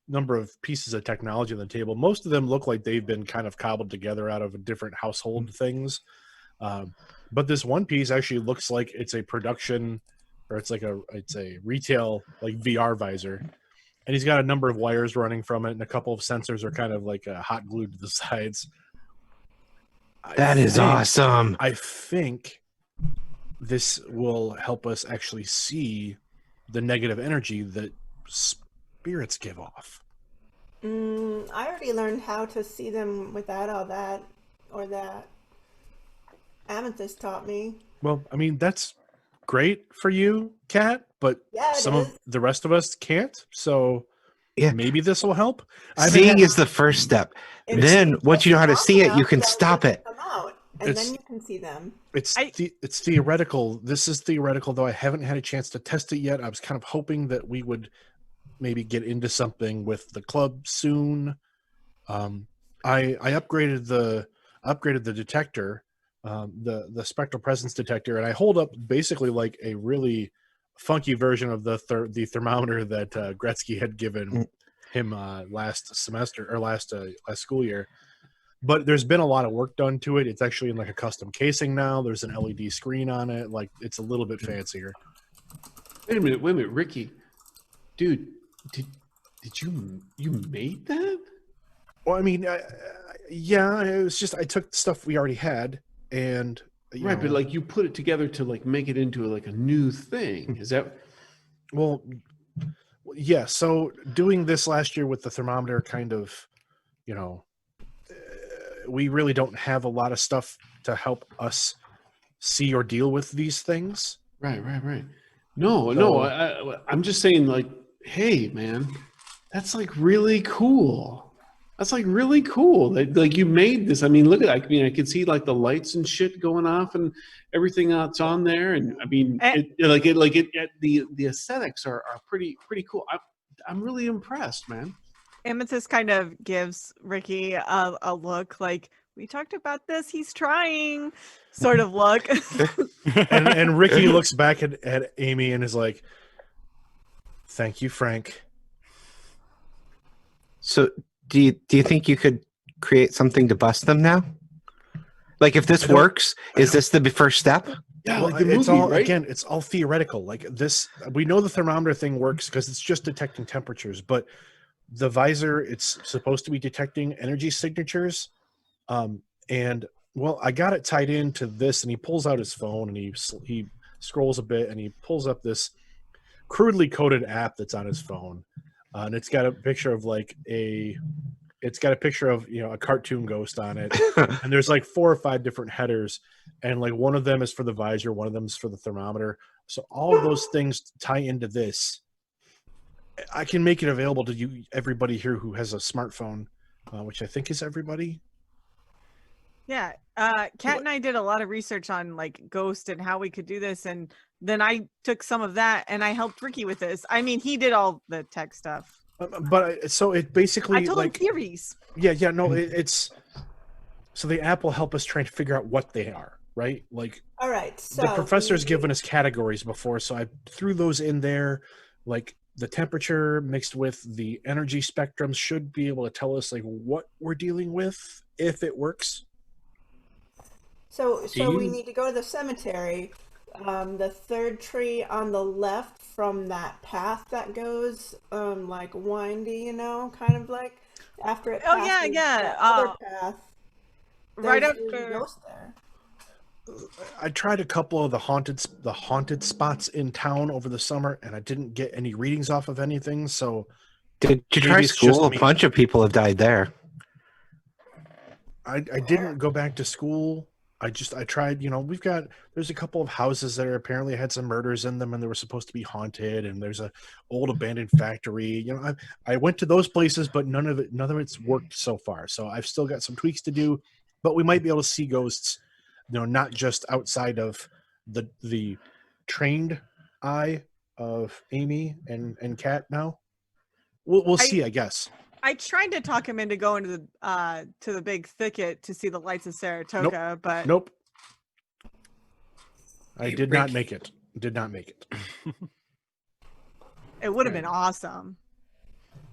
number of pieces of technology on the table. Most of them look like they've been kind of cobbled together out of different household things. But this one piece actually looks like it's a production, or it's a retail like VR visor, and he's got a number of wires running from it, and a couple of sensors are kind of like hot glued to the sides. That is awesome. I think this will help us actually see the negative energy that spirits give off. I already learned how to see them without all that, or that. Amythest taught me. Well, I mean, that's great for you, Kat, but Yeah, it some is. of the rest of us can't. So Yeah. maybe this will help. Seeing is the first step. It's Then, once you know how to just see it, enough you can that stop they it. Come out, and It's- then you can see them. It's theoretical. This is theoretical, though I haven't had a chance to test it yet. I was kind of hoping that we would maybe get into something with the club soon. I upgraded the detector, the spectral presence detector, and I hold up basically like a really funky version of the thermometer that Gretsky had given him last semester or last school year. But there's been a lot of work done to it. It's actually in like a custom casing now. There's an LED screen on it. Like it's a little bit fancier. Wait a minute, Ricky, dude, did you made that? Well, I mean, yeah, it was just I took stuff we already had and Right, but like you put it together to like make it into like a new thing. Is that? well, yeah. So doing this last year with the thermometer, kind of, we really don't have a lot of stuff to help us see or deal with these things. Right. No, I'm just saying, like, hey, man, that's like really cool. That's like really cool. Like you made this. I mean, look at. I mean, I can see like the lights and shit going off and everything that's on there. And I mean, the aesthetics are pretty cool. I'm really impressed, man. Amythest kind of gives Ricky a look like, we talked about this. He's trying, sort of look. And Ricky looks back at Amy and is like, "Thank you, Frank." So do you think you could create something to bust them now? Like if this works, is this the first step? Yeah, Well, like the movie, it's all right? again, it's all theoretical. Like this, we know the thermometer thing works because it's just detecting temperatures, but the visor, it's supposed to be detecting energy signatures. And well, I got it tied into this, and he pulls out his phone and he scrolls a bit and he pulls up this crudely coded app that's on his phone, and it's got a picture of it's got a picture of a cartoon ghost on it, and there's like 4 or 5 different headers, and like one of them is for the visor, one of them is for the thermometer. So all of those things tie into this. I can make it available to everybody here who has a smartphone, which I think is everybody. Yeah, Kat and I did a lot of research on like Ghost and how we could do this, and then I took some of that and I helped Ricky with this. I mean, he did all the tech stuff. So it basically I told him theories. Yeah, no, it's so the app will help us try to figure out what they are, right? Like, All right. So the professor's given us categories before, so I threw those in there. Like the temperature mixed with the energy spectrum should be able to tell us like what we're dealing with if it works. So we you- need to go to the cemetery. The third tree on the left from that path that goes like windy, kind of like after it Oh, yeah, passes yeah, that other path. right there's a after- ghost there. I tried a couple of the haunted spots in town over the summer, and I didn't get any readings off of anything. So Did you Maybe try it's just school? A me. bunch of people have died there. I didn't go back to school. I tried, there's a couple of houses that apparently had some murders in them and they were supposed to be haunted, and there's a old abandoned factory. I went to those places, but none of it's worked so far. So I've still got some tweaks to do, but we might be able to see ghosts, not just outside of the trained eye of Amy and Kat now. We'll see, I guess. I tried to talk him into going to the big thicket to see the lights of Saratoga, but Nope. I Hey, did Rick. not make it. Did not make it. it would have been awesome.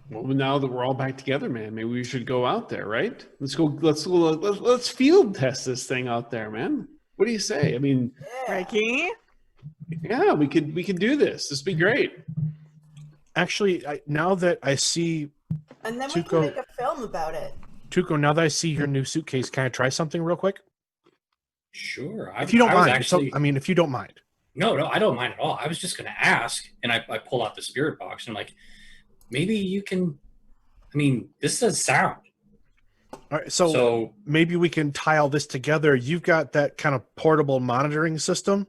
Well, now that we're all back together, man, maybe we should go out there, right? Let's field test this thing out there, man. What do you say? I mean, Ricky, yeah, we could do this. This would be great. Actually, now that I see And then we Tuco- can make a film about it. Tuco, now that I see your new suitcase, can I try something real quick? Sure. If you don't I was mind. actually, If you don't mind. no, I don't mind at all. I was just going to ask, and I pull out the spirit box, and I'm like, maybe you can. I mean, this does sound. All right, so maybe we can tie all this together. You've got that kind of portable monitoring system.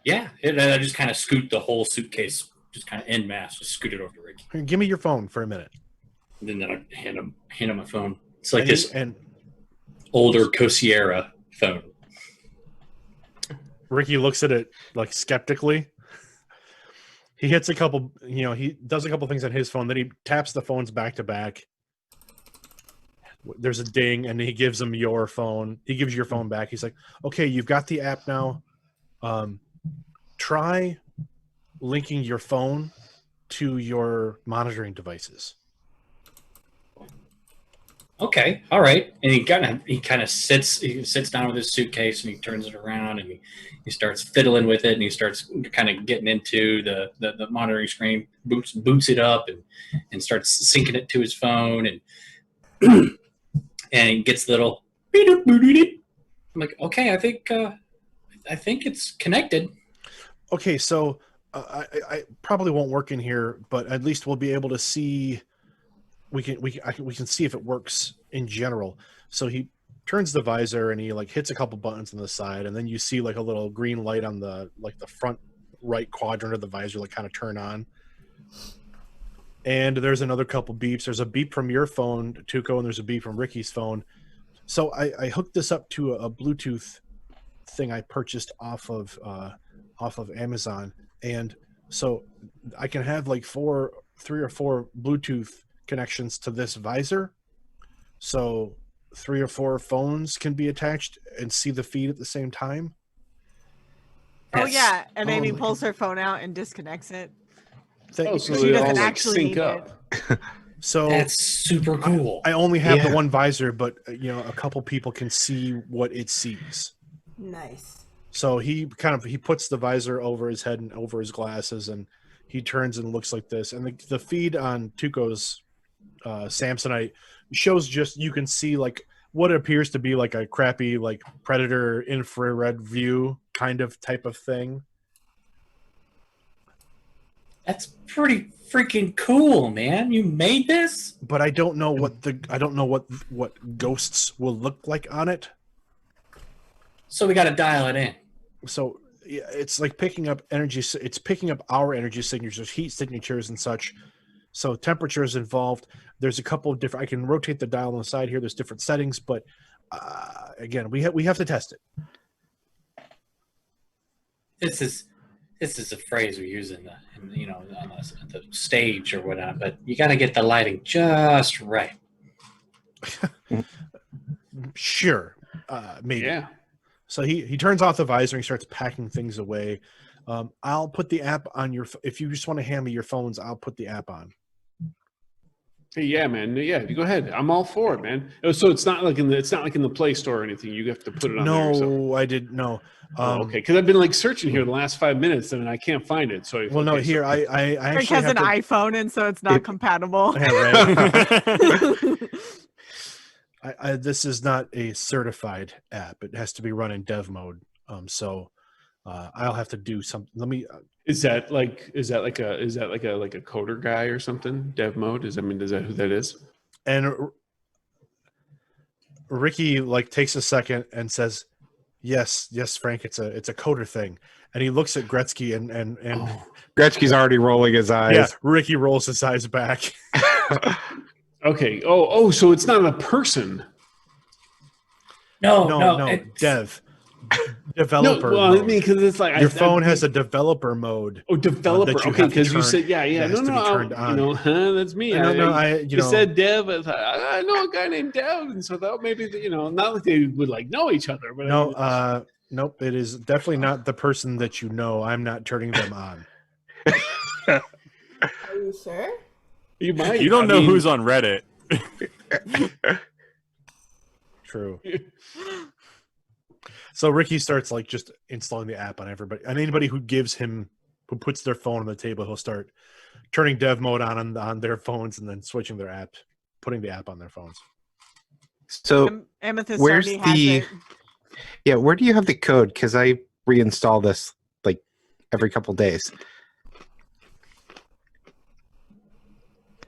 Yeah, I just kind of scoot the whole suitcase, just kind of en masse, just scoot it over to Ricky. Here, give me your phone for a minute. And then I hand him my phone. It's like this And older Cosierra phone. Ricky looks at it like skeptically. He hits a couple, he does a couple things on his phone. Then he taps the phones back to back. There's a ding, and he gives him your phone. He gives you your phone back. He's like, "Okay, you've got the app now. Try linking your phone to your monitoring devices." Okay, all right. And he kind of sits down with his suitcase, and he turns it around, and he starts fiddling with it, and he starts kind of getting into the monitoring screen, boots it up, and starts syncing it to his phone, and and he gets little. I'm like, okay, I think it's connected. Okay, so I probably won't work in here, but at least we'll be able to see. We can see if it works in general. So he turns the visor and he like hits a couple buttons on the side, and then you see like a little green light on the front right quadrant of the visor like kind of turn on. And there's another couple beeps. There's a beep from your phone, Tuco, and there's a beep from Ricky's phone. So I hooked this up to a Bluetooth thing I purchased off of Amazon, and so I can have like 3 or 4 Bluetooth connections to this visor. So 3 or 4 phones can be attached and see the feed at the same time. Oh Yes. yeah, and Oh Amy my pulls her phone out and disconnects it. Oh, so She they doesn't all like actually sync need up. So That's super cool. I only have the Yeah. one visor, but a couple people can see what it sees. Nice. So he puts the visor over his head and over his glasses, and he turns and looks like this. And the feed on Tuco's Samsonite shows just, you can see like what appears to be like a crappy like Predator infrared view kind of type of thing. That's pretty freaking cool, man. You made this? But I don't know what ghosts will look like on it. So we got to dial it in. So yeah, it's like picking up energy. It's picking up our energy signatures, heat signatures, and such. So temperature is involved. There's a couple of different. I can rotate the dial on the side here. There's different settings, but again, we have to test it. This is a phrase we use on the stage or whatnot, but you got to get the lighting just right. Sure, maybe. Yeah. So he turns off the visor and he starts packing things away. I'll put the app on your. If you just want to hand me your phones, I'll put the app on. Hey, yeah, man. Yeah, go ahead. I'm all for it, man. So it's not like in the Play Store or anything. You have to put it on there. No, I didn't know. Okay, because I've been like searching here the last 5 minutes and I can't find it. So Well, no, okay, here I Frank actually has have an to, iPhone, and so it's not compatible. Yeah, right. This is not a certified app. It has to be run in dev mode. So I'll have to do something. Let me. Is that like a coder guy or something? Dev mode? Is that who that is? And Ricky like takes a second and says, "Yes, Frank. It's a coder thing." And he looks at Gretsky and Gretsky's already rolling his eyes. yeah, Ricky rolls his eyes back. Okay. Oh, so it's not a person. No. Dev. Developer. No, well, mode. I mean, because it's like Your phone has a developer mode. Oh, developer. that you Okay, have to because you turn- said yeah. that has to be turned on. That's me. You said Dev. I thought, I know a guy named Dev, and so that maybe not like they would like know each other, but No, nope. It is definitely not the person that you know. I'm not turning them on. Are you sure? you might. You don't I know mean, who's on Reddit. True. So Ricky starts like just installing the app on everybody, and anybody who puts their phone on the table, he'll start turning dev mode on their phones and then switching their app, putting the app on their phones. So Amethyst where's already has the? it. Yeah, where do you have the code? Because I reinstall this like every couple days.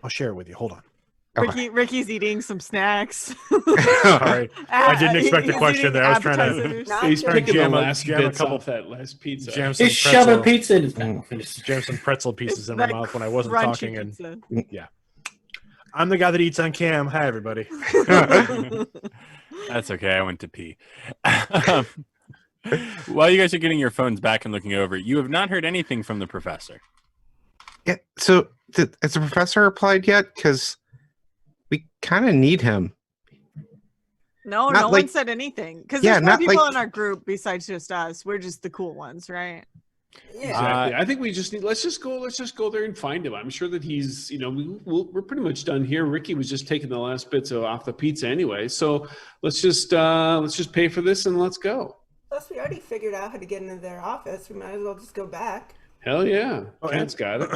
I'll share it with you. Hold on. Okay. Ricky's eating some snacks. Sorry, I didn't expect the He's question eating there. I was trying to appetizers. Not He's sure. picking the jam a- last jam a bits couple- off that last pizza. jam some He's shoving pretzel, pizza in his mouth. jam some pretzel pieces in my That mouth when I wasn't crunchy talking. And pizza. I'm the guy that eats on cam. Hi, everybody. That's okay. I went to pee. While you guys are getting your phones back and looking over, you have not heard anything from the professor. Yeah. So has the professor applied yet? Because we kind of need him. No, Not no like- one said anything. Because Yeah, there's more not people like- in our group besides just us. We're just the cool ones, right? Yeah. Exactly. I think we just need. Let's just go there and find him. I'm sure that he's. We're pretty much done here. Ricky was just taking the last bits off the pizza anyway. So let's just pay for this and let's go. Plus, we already figured out how to get into their office. We might as well just go back. Hell yeah, Oh, Cat's got it.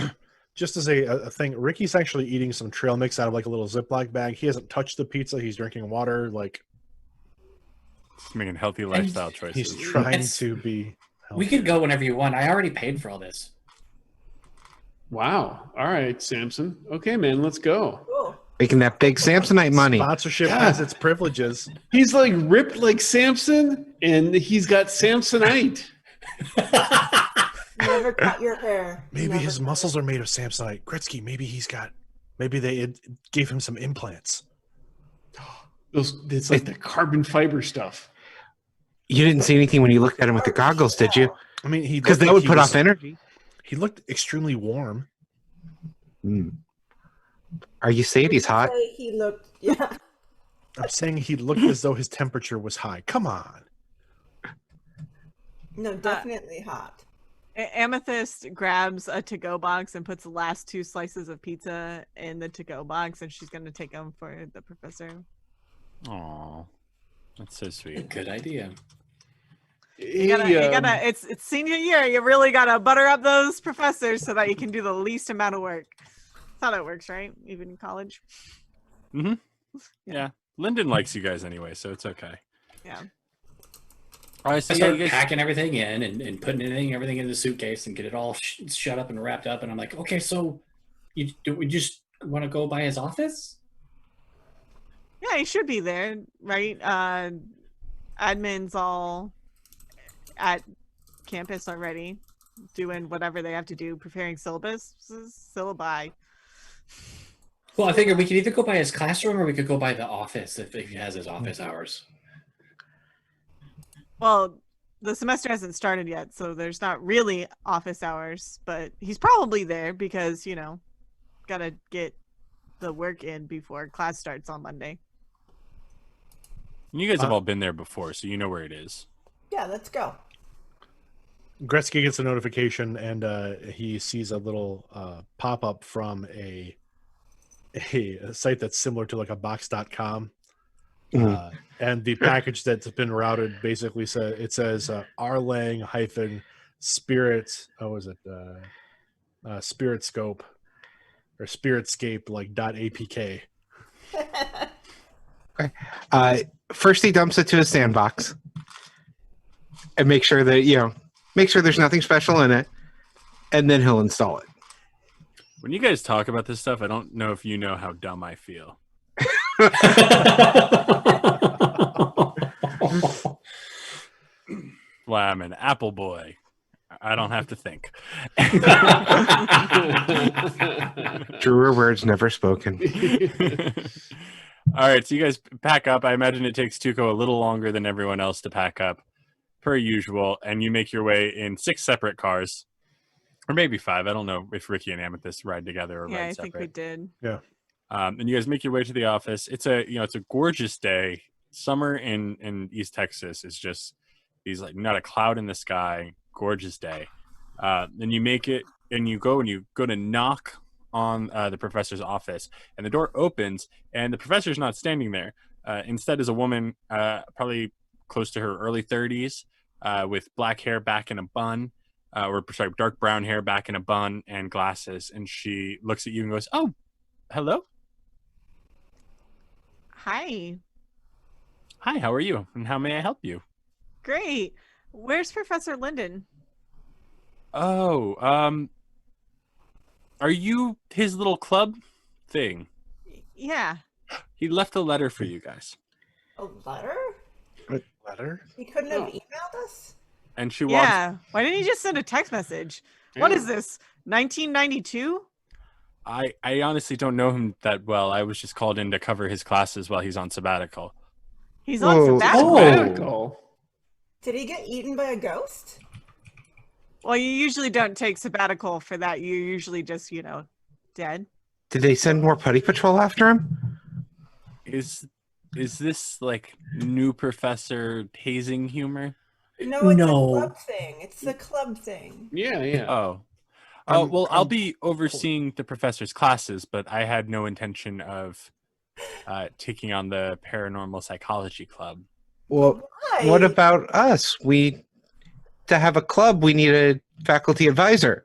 Just as a thing, Ricky's actually eating some trail mix out of like a little Ziploc bag. He hasn't touched the pizza. He's drinking water. Like Making healthy lifestyle he's choices. trying It's- to be. We could go whenever you want. I already paid for all this. Wow. All right, Samson. Okay, man, let's go. Cool. Making that big Samsonite money. Sponsorship Yeah. has its privileges. He's like ripped like Samson, and he's got Samsonite. Never cut your hair. Maybe Never his cut muscles are made of Samsonite. Gretzky, maybe they gave him some implants. It's like the carbon fiber stuff. You didn't see anything when you looked at him with the goggles, did you? I mean, he Because looked that like would he put was- off energy. He looked extremely warm. Mm. Are you saying he's hot? Say he looked. Yeah. I'm saying he looked as though his temperature was high. Come on. No, definitely hot. Amethyst grabs a to-go box and puts the last 2 slices of pizza in the to-go box, and she's going to take them for the professor. Aw, that's so sweet. Good idea. You gotta, it's senior year. You really gotta butter up those professors so that you can do the least amount of work. That's how that works, right? Even in college. Mm-hmm. Yeah. Lyndon likes you guys anyway, so it's okay. Yeah. All right, I so yeah, started you guys. packing everything in and putting everything in the suitcase and get it all shut up and wrapped up. And I'm like, okay, so do we just want to go by his office? Yeah, he should be there, right? Admin's all at campus already, doing whatever they have to do, preparing syllabi. Well, I figured we could either go by his classroom or we could go by the office if he has his office hours. Well, the semester hasn't started yet, so there's not really office hours, but he's probably there because, you know, gotta get the work in before class starts on Monday. You guys have all been there before, so you know where it is. Yeah, let's go. Gretsky gets a notification and he sees a little pop-up from a site that's similar to like a box.com. And the package that's been routed basically says Arlang -spirit. Oh, is it Spirit Scope or Spiritscape like .apk. Okay. First, he dumps it to his sandbox and make sure that there's nothing special in it, and then he'll install it. When you guys talk about this stuff, I don't know if you know how dumb I feel. Well, I'm an Apple boy. I don't have to think. Truer words never spoken. All right, so you guys pack up. I imagine it takes Tuco a little longer than everyone else to pack up, per usual, and you make your way in 6 separate cars, or maybe 5. I don't know if Ricky and Amythest ride together or Yeah, ride I separate. think we did. Yeah. And you guys make your way to the office. It's a gorgeous day. Summer in East Texas is just these like not a cloud in the sky, gorgeous day. And you make it, and you go to knock on the professor's office, and the door opens, and the professor's not standing there. Instead is a woman, probably close to her early 30s, with black hair back in a bun, or sorry, dark brown hair back in a bun and glasses. And she looks at you and goes, "Oh, hello. Hi. Hi, how are you? And how may I help you?" Great. Where's Professor Linden? Oh, are you his little club thing? Yeah. He left a letter for you guys. A letter? Letter? He couldn't have emailed us? And she walks. Yeah. Why didn't he just send a text message? What Yeah. is this? 1992? I honestly don't know him that well. I was just called in to cover his classes while he's on sabbatical. He's on Whoa. sabbatical. Sabbatical. Did he get eaten by a ghost? Well, you usually don't take sabbatical for that. You're usually just, dead. Did they send more Putty Patrol after him? Is this like new professor hazing humor? No, it's No. a club thing. It's the club thing. Yeah. Oh. I'm- Well, I'll I'm- be overseeing the professor's classes, but I had no intention of taking on the paranormal psychology club. Well, Why? what about us? To have a club, we need a faculty advisor.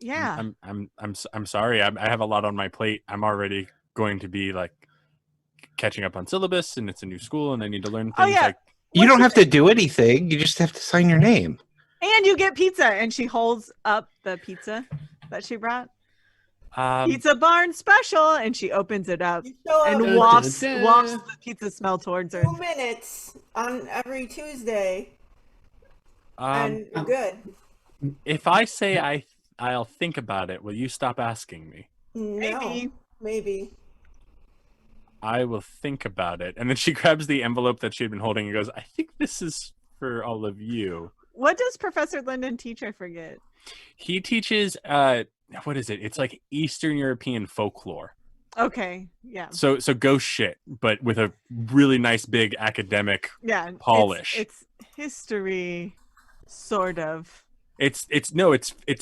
Yeah. I'm sorry. I have a lot on my plate. I'm already going to be like catching up on syllabus, and it's a new school, and I need to learn things. Oh, yeah. Like You don't have to do anything. You just have to sign your name. And you get pizza. And she holds up the pizza that she brought. Pizza Barn special. And she opens it up You show up and Dun, wafts dun, dun. the pizza smell towards her. 2 minutes on every Tuesday, and you're good. if I say I'll think about it, will you stop asking me? No, maybe. I will think about it. And then she grabs the envelope that she had been holding and goes, "I think this is for all of you." What does Professor Linden teach? I forget. He teaches what is it? It's like Eastern European folklore. Okay. Yeah. So ghost shit, but with a really nice big academic Yeah. polish. It's history, sort of. It's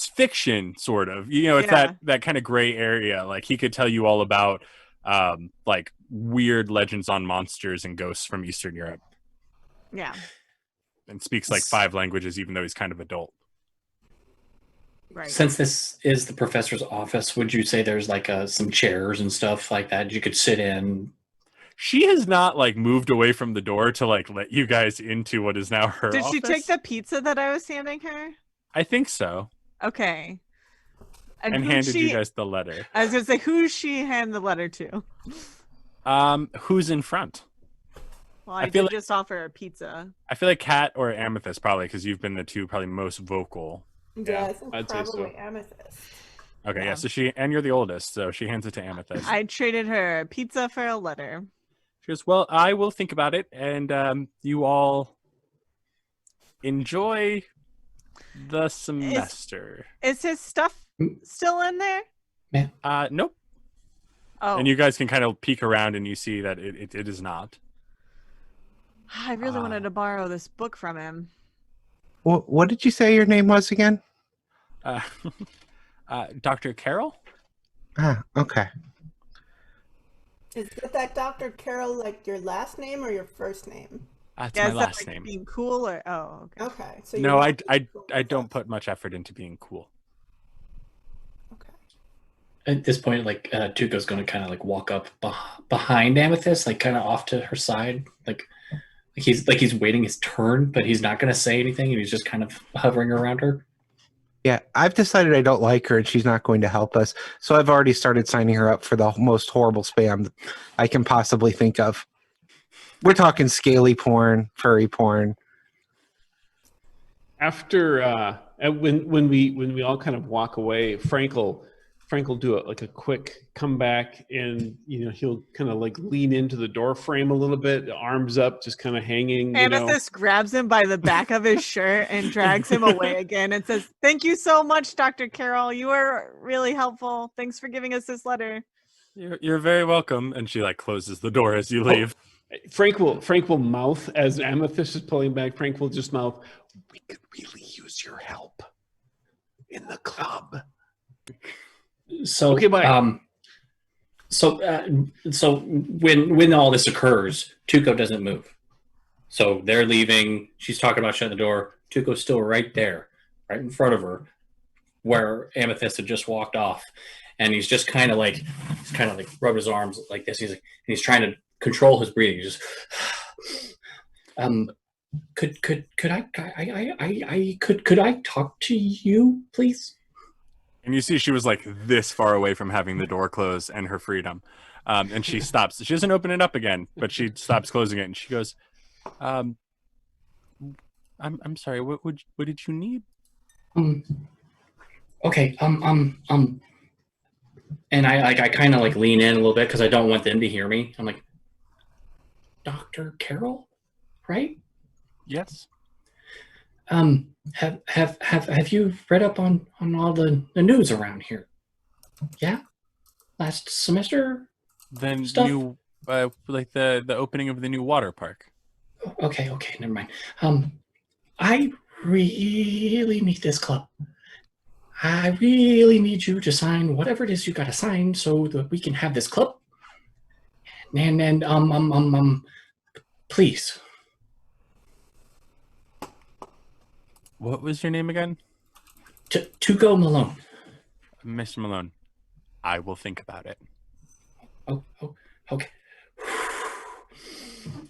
fiction, sort of. You know, it's Yeah. that kind of gray area. Like he could tell you all about like weird legends on monsters and ghosts from Eastern Europe, Yeah. and speaks like 5 languages, even though he's kind of adult. Right. Since this is the professor's office, would you say there's like some chairs and stuff like that you could sit in? She has not like moved away from the door to like let you guys into what is now her Did office. she take the pizza that I was handing her? I think so. Okay. And who'd handed you guys the letter. I was gonna say, who's she hand the letter to? Who's in front? Well, I I feel did like- just offer a pizza. I feel like Kat or Amythest probably, because you've been the two probably most vocal. Yeah, I think I'd say so. probably Amethyst. Okay, yeah. Yeah. So you're the oldest, so she hands it to Amythest. I traded her a pizza for a letter. She goes, well, I will think about it, and you all enjoy the semester. Is his stuff still in there? Nope. Oh, And you guys can kind of peek around, and you see that it is not. I really wanted to borrow this book from him. What did you say your name was again? Dr. Carroll? Ah, okay. Is that Dr. Carroll like your last name or your first name? That's Yeah, my is that last like name. being cool or oh okay. Okay, so No, you're I not being cool with don't us. put much effort into being cool. Okay. At this point, like Tuco's going to kind of like walk up behind Amythest, like kind of off to her side, like he's waiting his turn, but he's not going to say anything, and he's just kind of hovering around her. Yeah, I've decided I don't like her and she's not going to help us. So I've already started signing her up for the most horrible spam that I can possibly think of. We're talking scaly porn, furry porn. After when we all kind of walk away, Frank will do a quick comeback, and he'll kind of like lean into the door frame a little bit, arms up, just kind of hanging. Amethyst grabs him by the back of his shirt and drags him away again and says, "Thank you so much, Dr. Carroll. You were really helpful. Thanks for giving us this letter." You're very welcome. And she like closes the door as you leave. Frank will mouth as Amethyst is pulling back. Frank will just mouth, "We could really use your help in the club." So Okay, bye. So when all this occurs, Tuco doesn't move. So they're leaving. She's talking about shutting the door. Tuco's still right there, right in front of her, where Amythest had just walked off, and he's just kind of like rubbed his arms like this. He's trying to control his breathing. He's just could I talk to you, please? And you see she was like this far away from having the door closed and her freedom. And she stops. She doesn't open it up again, but she stops closing it. And she goes, I'm sorry, what did you need? Okay, and I kind of like lean in a little bit because I don't want them to hear me. I'm like, Dr. Carroll, right? Yes. Have you read up on all the news around here? Yeah, last semester. Then Stuff. you like the opening of the new water park. Okay, never mind. I really need this club. I really need you to sign whatever it is you got to sign so that we can have this club. And please. What was your name again? Tuco Malone. Mr. Malone. I will think about it. Oh, okay.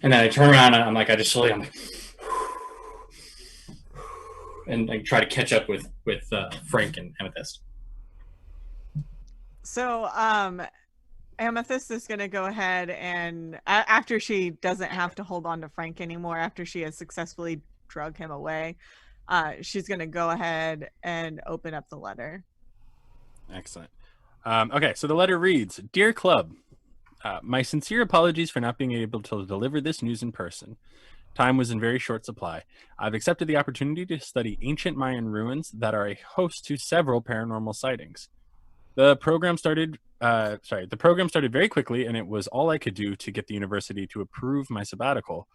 And then I turn around and I'm like, and I try to catch up with Frank and Amythest. So, Amythest is going to go ahead and after she doesn't have to hold on to Frank anymore, after she has successfully drug him away, she's going to go ahead and open up the letter. Excellent. Okay, so the letter reads, Dear Club, my sincere apologies for not being able to deliver this news in person. Time was in very short supply. I've accepted the opportunity to study ancient Mayan ruins that are a host to several paranormal sightings. The program started. The program started very quickly, and it was all I could do to get the university to approve my sabbatical.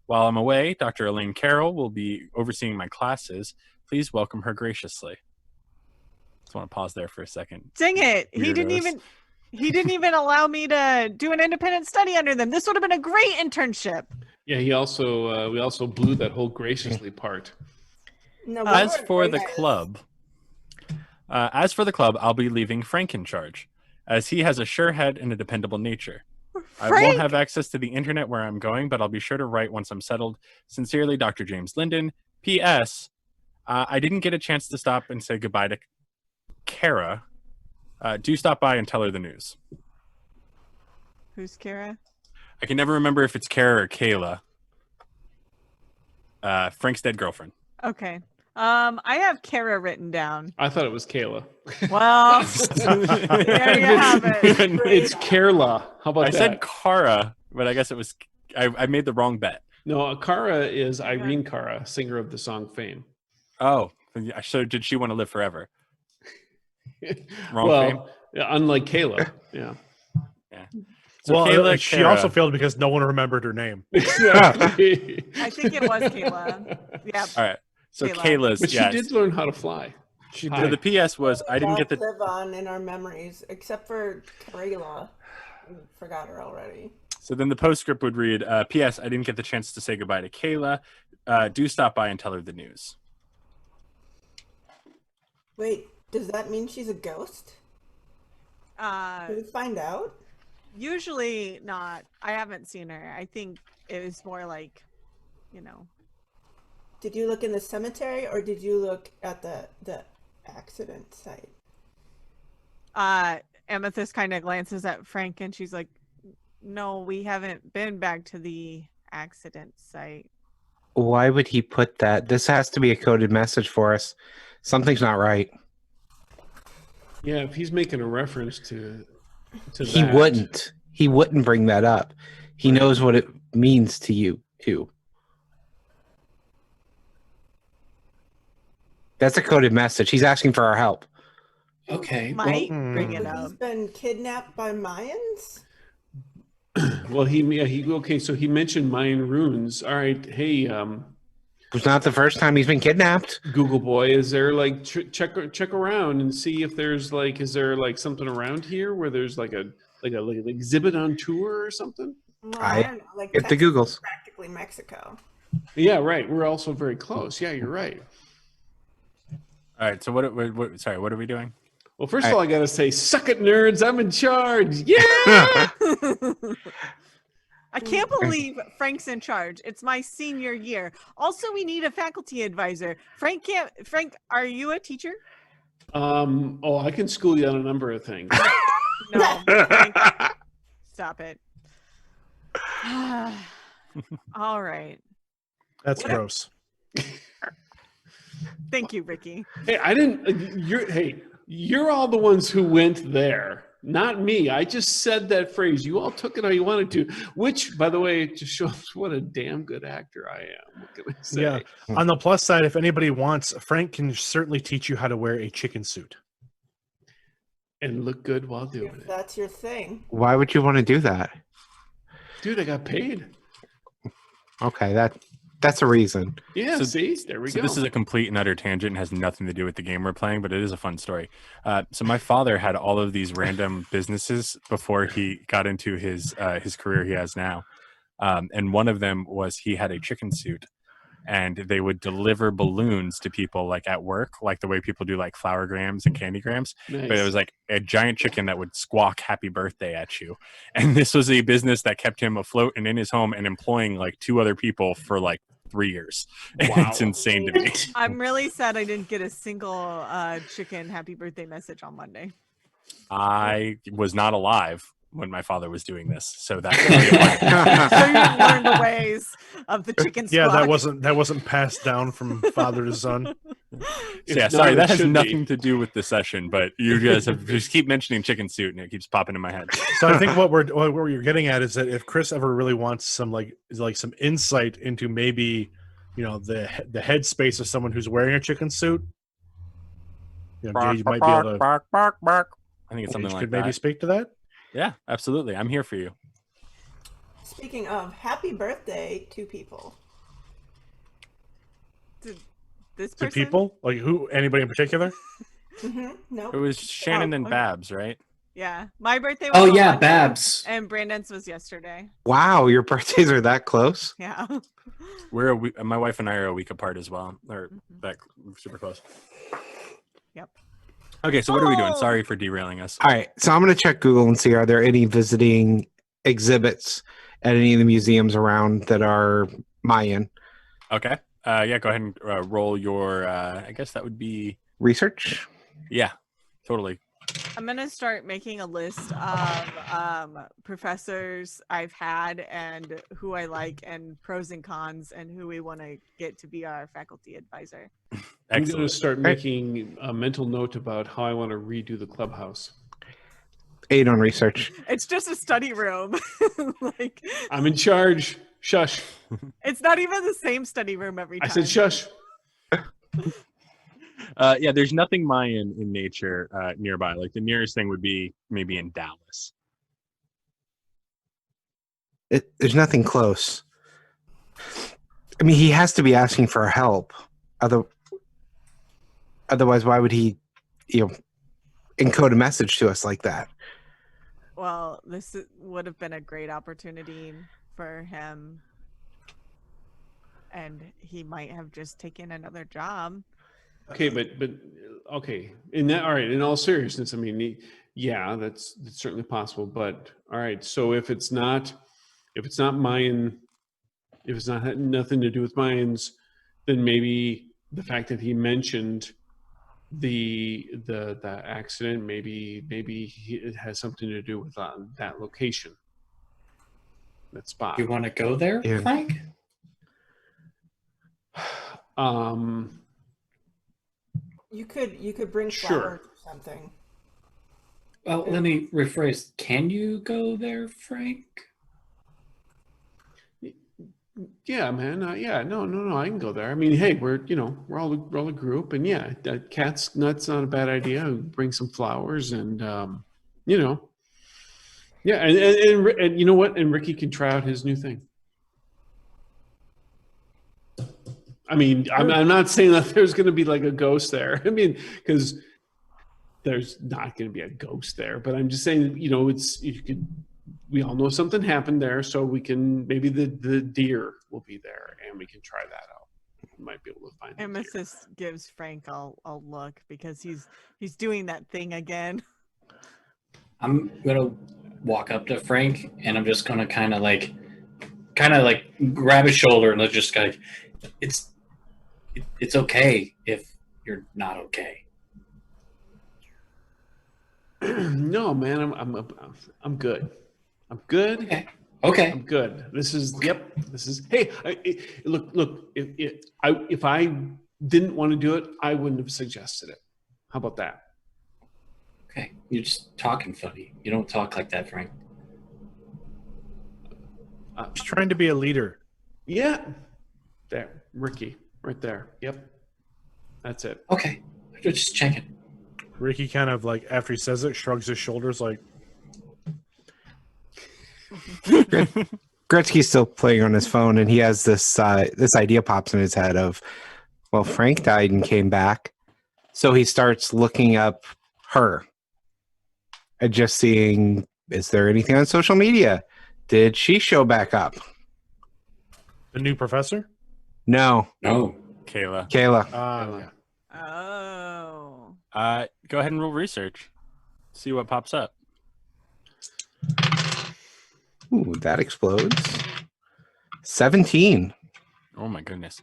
While I'm away, Dr. Elaine Carroll will be overseeing my classes. Please welcome her graciously. Just want to pause there for a second. Dang it! He didn't even allow me to do an independent study under them. This would have been a great internship. Yeah, we also blew that whole graciously part. No, As for the club, I'll be leaving Frank in charge, as he has a sure head and a dependable nature. I won't have access to the internet where I'm going, but I'll be sure to write once I'm settled. Sincerely, Dr. James Linden. P.S. I didn't get a chance to stop and say goodbye to Kara. Do stop by and tell her the news. Who's Kara? I can never remember if it's Kara or Kayla. Frank's dead girlfriend. Okay. I have Kara written down. I thought it was Kayla. Well, there you have it. It's Kerala. How about I that? said Kara, but I guess it was. I made the wrong bet. No, Kara is Irene Cara, singer of the song Fame. Oh, so did she want to live forever? Wrong Fame? Unlike Kayla. Yeah. So well, Kayla, she Kara. also failed because no one remembered her name. Exactly. I think it was Kayla. Yeah. All right. So Kayla. Kayla's. But she yes. did learn how to fly. She Hi. So the PS was I didn't get the. live on in our memories, except for Karela. We forgot her already. So then the postscript would read, P.S. I didn't get the chance to say goodbye to Kayla. Do stop by and tell her the news. Wait, does that mean she's a ghost? Did we find out? Usually not. I haven't seen her. I think it was more like, Did you look in the cemetery or did you look at the accident site? Amythest kind of glances at Frank and she's like, no, we haven't been back to the accident site. Why would he put that? This has to be a coded message for us. Something's not right. Yeah, if he's making a reference to He that. wouldn't. He wouldn't bring that up. He knows what it means to you, too. That's a coded message. He's asking for our help. Okay. Might bring it He's up. been kidnapped by Mayans? Well, so he mentioned Mayan runes. All right. Hey, It's not the first time he's been kidnapped. Google boy, is there like check around and see if there's like, is there like something around here where there's like an exhibit on tour or something? Well, I don't know. Like get the Texas is Googles. practically Mexico. Yeah, right. We're also very close. Yeah, you're right. All right. So what are we doing? Well, first of all, I got to say, suck it, nerds. I'm in charge. Yeah. I can't believe Frank's in charge. It's my senior year. Also, we need a faculty advisor. Frank, are you a teacher? I can school you on a number of things. No. Frank, stop it. All right. That's gross. Thank you, Ricky. Hey, you're all the ones who went there, not me. I just said that phrase. You all took it how you wanted to, which, by the way, just shows what a damn good actor I am. What can I say? Yeah. On the plus side, if anybody wants, Frank can certainly teach you how to wear a chicken suit. And look good while doing If it. that's your thing. Why would you want to do that? Dude, I got paid. Okay, that's a reason. Yeah, So- see? There we go. This is a complete and utter tangent and has nothing to do with the game we're playing, but it is a fun story. So my father had all of these random businesses before he got into his career he has now. And one of them was he had a chicken suit, and they would deliver balloons to people like at work, like the way people do like flower grams and candy grams. Nice. But it was like a giant chicken that would squawk happy birthday at you. And this was a business that kept him afloat and in his home and employing like 2 other people for like 3 years. Wow. It's insane to me. I'm really sad I didn't get a single chicken happy birthday message on Monday. I was not alive when my father was doing this, so that So you didn't learn the ways of the chicken squawk. Yeah, that wasn't passed down from father to son. yeah. It's Sorry, not, that it has should be. nothing to do with the session, but you guys have just keep mentioning chicken suit, and it keeps popping in my head. So I think what you're getting at is that if Chris ever really wants some some insight into maybe the headspace of someone who's wearing a chicken suit, Gage might be able to. Bark, bark, bark. I think it's Gage something like could maybe that. speak to that. Yeah, absolutely. I'm here for you. Speaking of, happy birthday to people. To this To person? people, like who? Anybody in particular? No. It was Shannon and okay. Babs, right? Yeah. My birthday was Oh on yeah, Monday, Babs. and Brandon's was yesterday. Wow, your birthdays are that close. Yeah. We're my wife and I are a week apart as well, or that super close. Yep. Okay, so what are we doing? Oh! Sorry for derailing us. All right, so I'm going to check Google and see are there any visiting exhibits at any of the museums around that are Mayan. Okay. Yeah, go ahead and roll your. I guess that would be. Research? Yeah, totally. I'm gonna start making a list of professors I've had and who I like and pros and cons and who we want to get to be our faculty advisor. I'm going to Excellent. start making a mental note about how I want to redo the clubhouse. 8 on research. It's just a study room. Like I'm in charge. Shush. it's not even the same study room every I time. said shush. Yeah, there's nothing Mayan in nature nearby. Like the nearest thing would be maybe in Dallas. There's nothing close. I mean, he has to be asking for help. Otherwise, why would he, encode a message to us like that? Well, would have been a great opportunity for him, and he might have just taken another job. Okay, but okay. All right. In all seriousness, I mean, yeah, that's certainly possible. But all right. So if it's not Mayan, if it's not had nothing to do with Mayans, then maybe the fact that he mentioned the accident, maybe it has something to do with that location, that spot. You want to go there, Yeah. Frank? You could bring Sure. flowers or something. Well, let me rephrase. Can you go there, Frank? Yeah, man. Yeah, no. I can go there. I mean, hey, we're all a group, and yeah, cat's nuts not a bad idea. Bring some flowers, and yeah, and you know what? And Ricky can try out his new thing. I mean, I'm not saying that there's going to be like a ghost there. I mean, because there's not going to be a ghost there, but I'm just saying, we all know something happened there, so we can, maybe the deer will be there and we can try that out. We might be able to find the deer. Amythest gives Frank a look because he's doing that thing again. I'm gonna walk up to Frank and I'm just gonna kind of like grab his shoulder and let's just like, it's okay if you're not okay. No, man, I'm good. I'm good. Okay. I'm good. This is hey, look, if I didn't want to do it, I wouldn't have suggested it. How about that? Okay. You're just talking funny. You don't talk like that, Frank. He's trying to be a leader. Yeah. There. Ricky. Right there. Yep. That's it. Okay. Just checking. Ricky kind of like, after he says it, shrugs his shoulders like, Gretsky's still playing on his phone, and he has this idea pops in his head of, well, Frank died and came back. So he starts looking up her and just seeing, is there anything on social media? Did she show back up? the new professor? No. No. Kayla. Kayla. Oh. Go ahead and roll research. See what pops up. Ooh, that explodes. 17. Oh my goodness.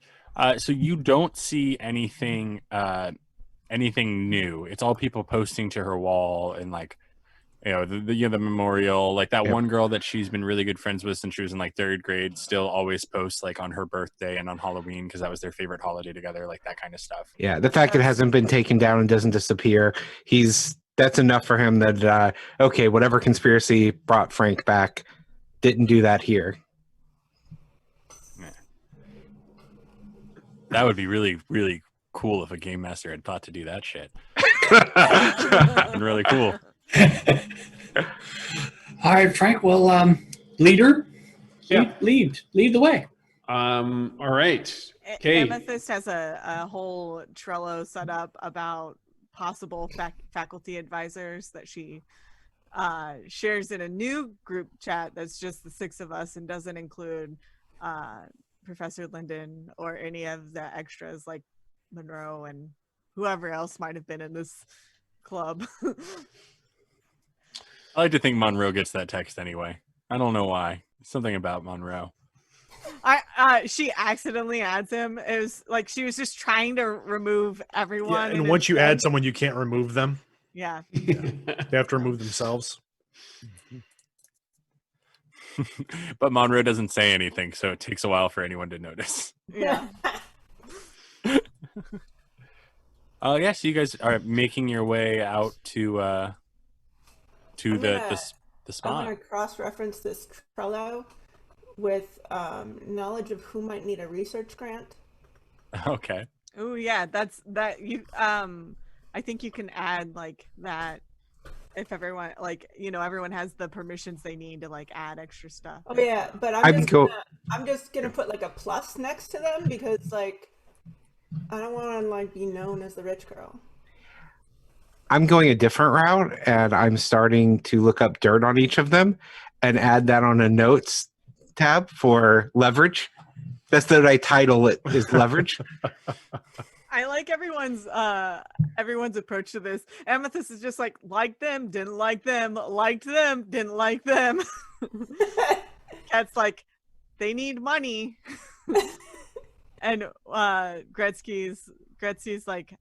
So you don't see anything new. It's all people posting to her wall and like, the memorial, like that one girl that she's been really good friends with since she was in like 3rd grade still always posts like on her birthday and on Halloween because that was their favorite holiday together, like that kind of stuff. Yeah, the fact it hasn't been taken down and doesn't disappear, that's enough for him that, okay, whatever conspiracy brought Frank back didn't do that here. Yeah. That would be really, really cool if a game master had thought to do that shit. And really cool. All right, Frank. Well, leader, Yeah. lead the way. All right. Okay. Amythest has a whole Trello set up about possible faculty advisors that she shares in a new group chat that's just the 6 of us and doesn't include Professor Linden or any of the extras like Monroe and whoever else might have been in this club. I like to think Monroe gets that text anyway. I don't know why. Something about Monroe. She accidentally adds him. It was like she was just trying to remove everyone. Yeah, and once you add someone, you can't remove them. Yeah. They have to remove themselves. But Monroe doesn't say anything, so it takes a while for anyone to notice. Yeah. Yeah, so you guys are making your way out to the I'm spot. gonna cross-reference this Trello with knowledge of who might need a research grant. Okay. Oh yeah, that's that you I think you can add like that if everyone like everyone has the permissions they need to like add extra stuff. Oh yeah, but I'm just gonna put like a plus next to them because like I don't want to like be known as the rich girl. I'm going a different route, and I'm starting to look up dirt on each of them and add that on a notes tab for leverage. That's the right title. It is leverage. I like everyone's approach to this. Amythest is just like them, didn't like them, liked them, didn't like them. Kat's like, they need money. And Gretsky's like,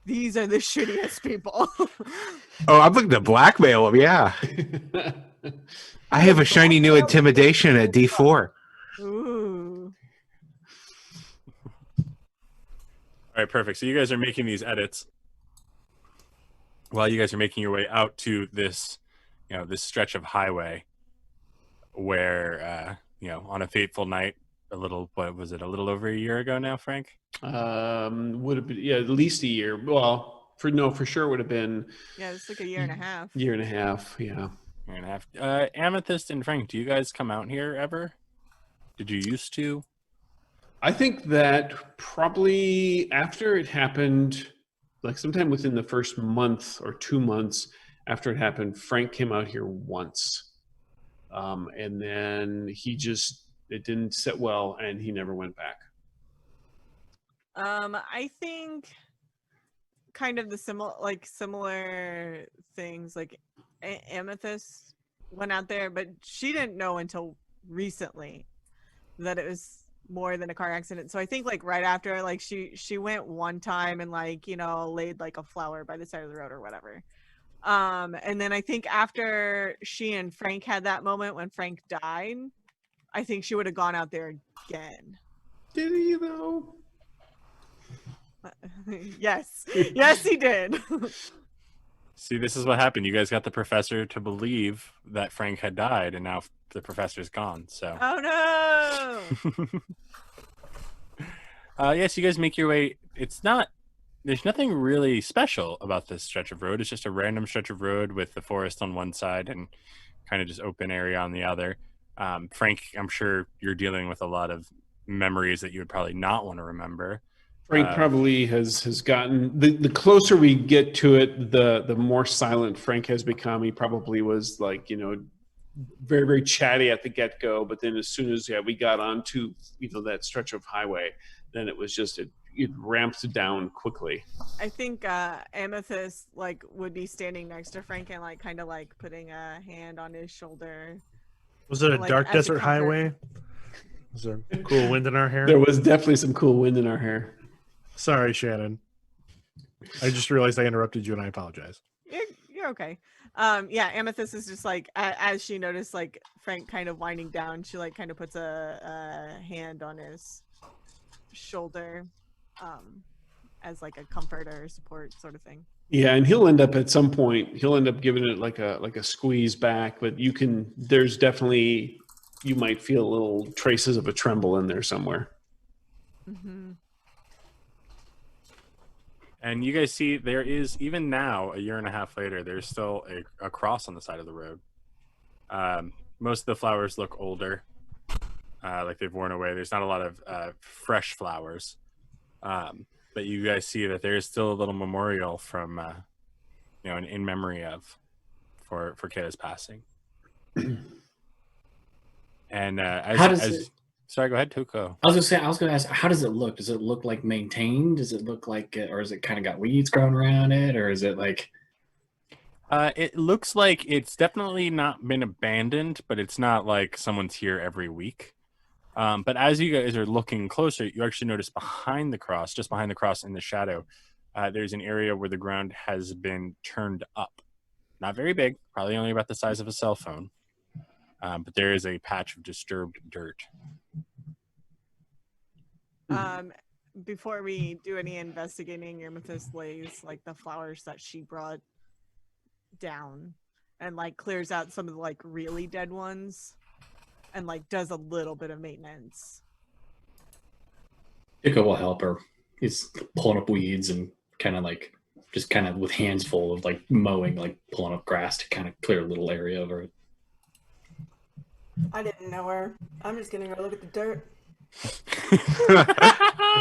these are the shittiest people. Oh, I'm looking to blackmail them. Yeah, I have a shiny new intimidation at D4. Ooh. All right, perfect. So you guys are making these edits while you guys are making your way out to this, this stretch of highway where, on a fateful night, a little over a year ago now, Frank? Would have been at least a year. Well, for sure would have been. Yeah, it's like a year and a half. Year and a half, yeah. Year and a half. Amythest and Frank, do you guys come out here ever? Did you used to? I think that probably after it happened, like sometime within the first month or 2 months after it happened, Frank came out here once. And then it didn't sit well and he never went back. I think kind of the similar things like Amythest went out there, but she didn't know until recently that it was more than a car accident. So I think like right after, like she went one time and like laid like a flower by the side of the road or whatever. And then I think after she and Frank had that moment when Frank died, I think she would have gone out there again. Did he though? Yes, he did. See, this is what happened. You guys got the professor to believe that Frank had died, and now the professor's gone. So. Oh no! Yes, you guys make your way. There's nothing really special about this stretch of road. It's just a random stretch of road with the forest on one side and kind of just open area on the other. Frank, I'm sure you're dealing with a lot of memories that you would probably not want to remember. Frank probably has gotten the closer we get to it, the more silent Frank has become. He probably was like, very, very chatty at the get-go, but then as soon as we got onto that stretch of highway, then it was just it ramped down quickly. I think Amythest like would be standing next to Frank and like kind of like putting a hand on his shoulder. Was it a like, dark as a desert comfort. highway? Was there cool wind in our hair? There was definitely some cool wind in our hair. Sorry, Shannon. I just realized I interrupted you, and I apologize. You're okay. Yeah, Amythest is just like as she noticed like Frank kind of winding down, she like kind of puts a hand on his shoulder, as like a comfort or support sort of thing. Yeah, and he'll end up at some point. He'll end up giving it like a squeeze back, but there's definitely you might feel little traces of a tremble in there somewhere. Mm-hmm. And you guys see there is, even now, a year and a half later, there's still a cross on the side of the road. Most of the flowers look older, like they've worn away. There's not a lot of fresh flowers. But you guys see that there is still a little memorial from, in memory of, for Kayla's passing. And sorry, go ahead, Tuco. I was gonna ask, how does it look? Does it look like maintained? Does it look like, or is it kind of got weeds growing around it, or is it like? It looks like it's definitely not been abandoned, but it's not like someone's here every week. But as you guys are looking closer, you actually notice behind the cross, just behind the cross in the shadow, there's an area where the ground has been turned up. Not very big, probably only about the size of a cell phone. But there is a patch of disturbed dirt. Before we do any investigating, Amythest lays like the flowers that she brought down and like clears out some of the like really dead ones and like does a little bit of maintenance. Tuco will help her. He's pulling up weeds and kind of with hands full of like mowing, like pulling up grass to kind of clear a little area over it. I didn't know her. I'm just gonna go look at the dirt.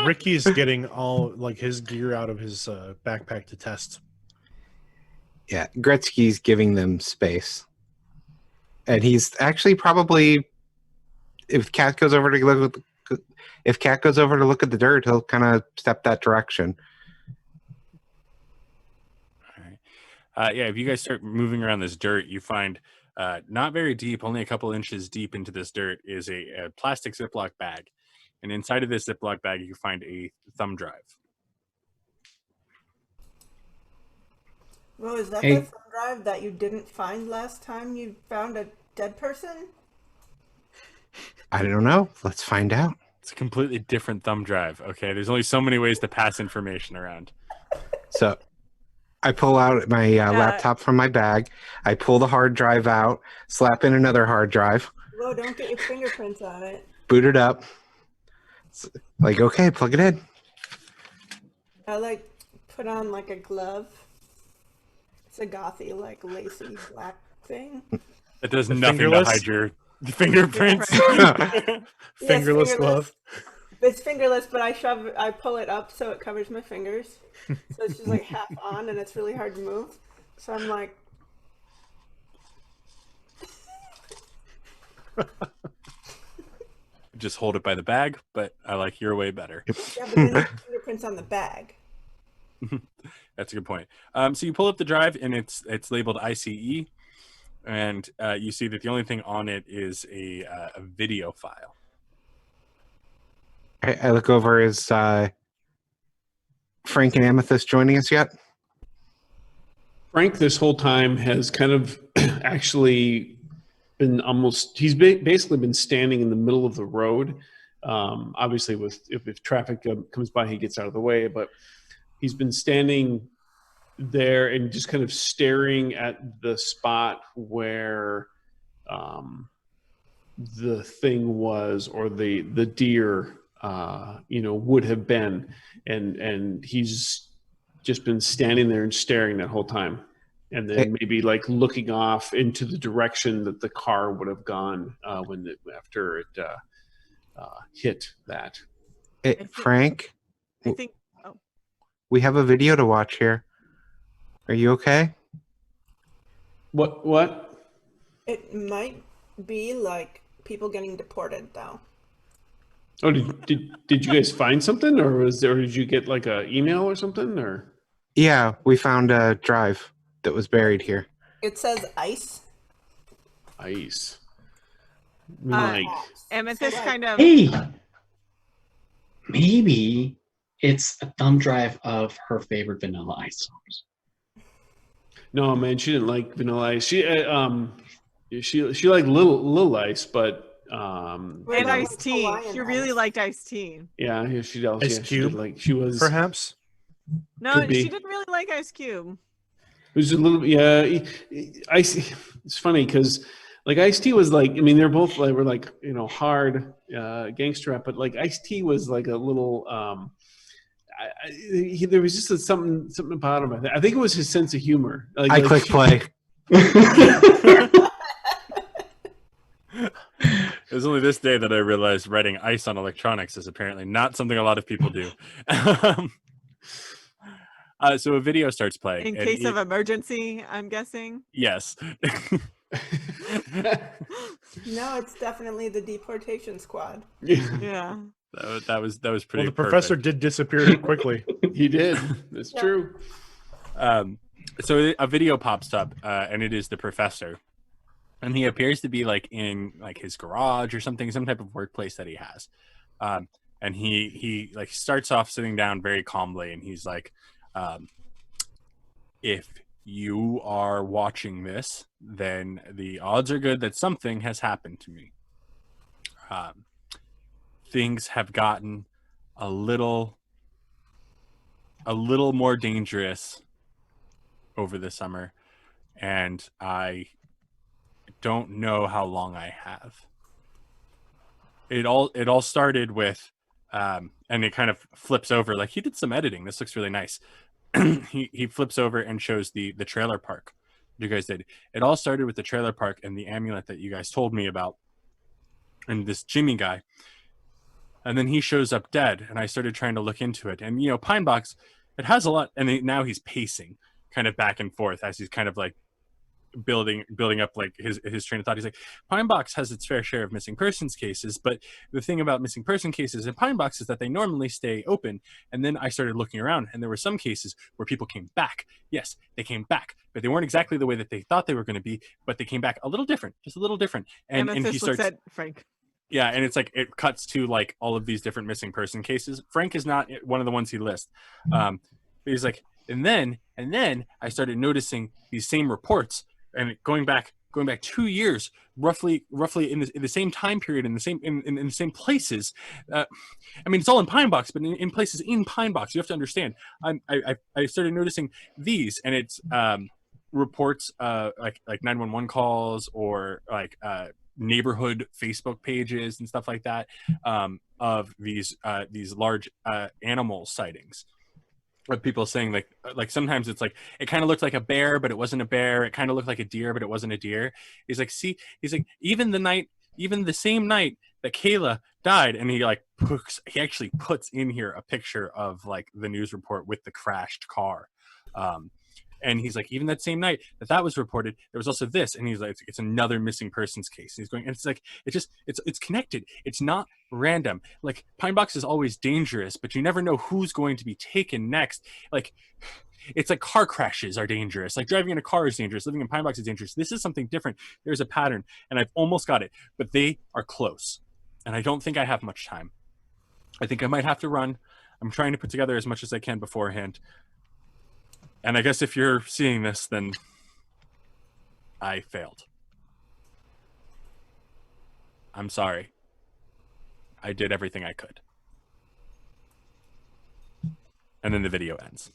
Ricky's getting all like his gear out of his backpack to test. Yeah, Gretsky's giving them space. And he's actually probably, if Kat goes over to look at the dirt, he'll kind of step that direction. All right. If you guys start moving around this dirt, you find not very deep, only a couple inches deep into this dirt is a plastic Ziploc bag. And inside of this Ziploc bag, you find a thumb drive. Well, is that the thumb drive that you didn't find last time you found a dead person? I don't know. Let's find out. It's a completely different thumb drive. Okay, there's only so many ways to pass information around. So I pull out my laptop from my bag. I pull the hard drive out, slap in another hard drive. Whoa, don't get your fingerprints on it. Boot it up. It's like, okay, plug it in. I like put on like a glove. It's a gothy, like lacy black thing. It does nothing to hide your fingerprints. Fingerless glove. It's fingerless, but I pull it up so it covers my fingers. So it's just like half on and it's really hard to move. So I'm like, just hold it by the bag, but I like your way better. yeah, but then fingerprints on the bag. That's a good point. So you pull up the drive and it's labeled ICE, and you see that the only thing on it is a video file. I look over. Is Frank and Amythest joining us yet? Frank, this whole time, has kind of actually been he's basically been standing in the middle of the road. Obviously, if traffic comes by, he gets out of the way, but he's been standing there and just kind of staring at the spot where the thing was, or the deer would have been, and he's just been standing there and staring that whole time, and then maybe like looking off into the direction that the car would have gone after it hit that. Frank, I think. Oh, we have a video to watch here. Are you okay? What? It might be like people getting deported, though. Oh, did you guys find something, or did you get like a email or something, or? Yeah, we found a drive that was buried here. It says ICE. ICE. Amythest kind of. Hey, maybe it's a thumb drive of her favorite Vanilla Ice songs. No, man, she didn't like Vanilla Ice. She liked Lil Ice, but And Iced Tea. She really liked Iced Tea. Yeah, she does. Ice Cube, she was perhaps. No, she didn't really like Ice Cube. It was a little, yeah. It's funny because like Ice-T was like, I mean, they're both like, were like, hard gangster rap, but like Ice-T was like a little there was just something about him. I think it was his sense of humor. I click play. It was only this day that I realized writing ice on electronics is apparently not something a lot of people do. So a video starts playing. In case of emergency, I'm guessing. Yes. No, it's definitely the deportation squad. Yeah. That was pretty. Well, the professor perfect. did disappear quickly. He did. That's true. So a video pops up, and it is the professor, and he appears to be like in like his garage or something, some type of workplace that he has. And he like starts off sitting down very calmly, and he's like, if you are watching this, then the odds are good that something has happened to me. Things have gotten a little more dangerous over the summer, and I don't know how long I have. It all started with and it kind of flips over, like he did some editing. This looks really nice. he flips over and shows the trailer park you guys did. It all started with the trailer park and the amulet that you guys told me about, and this Jimmy guy. And then he shows up dead, and I started trying to look into it. And Pine Box, it has a lot. And now he's pacing kind of back and forth as he's kind of like building up like his train of thought. He's like, Pine Box has its fair share of missing persons cases, but the thing about missing person cases in Pine Box is that they normally stay open. And then I started looking around, and there were some cases where people came back. Yes, they came back, but they weren't exactly the way that they thought they were going to be, but they came back a little different, just a little different. And he starts at Frank. Yeah, and it's like it cuts to like all of these different missing person cases. Frank is not one of the ones he lists. But he's like, and then I started noticing these same reports, and going back 2 years, roughly in the same time period, in the same places. I mean, it's all in Pine Box, but in places in Pine Box, you have to understand. I started noticing these, and it's reports like 911 calls, or like neighborhood Facebook pages and stuff like that, of these large animal sightings. Of people saying like sometimes it's like it kind of looked like a bear, but it wasn't a bear. It kind of looked like a deer, but it wasn't a deer. He's like, even the same night that Kayla died, and he actually puts in here a picture of like the news report with the crashed car. And he's like, even that same night that was reported, there was also this. And he's like, it's another missing persons case. And he's going, and it's like, it's connected. It's not random. Like Pine Box is always dangerous, but you never know who's going to be taken next. Like, it's like car crashes are dangerous. Like driving in a car is dangerous. Living in Pine Box is dangerous. This is something different. There's a pattern, and I've almost got it, but they are close. And I don't think I have much time. I think I might have to run. I'm trying to put together as much as I can beforehand. And I guess if you're seeing this, then I failed. I'm sorry. I did everything I could. And then the video ends.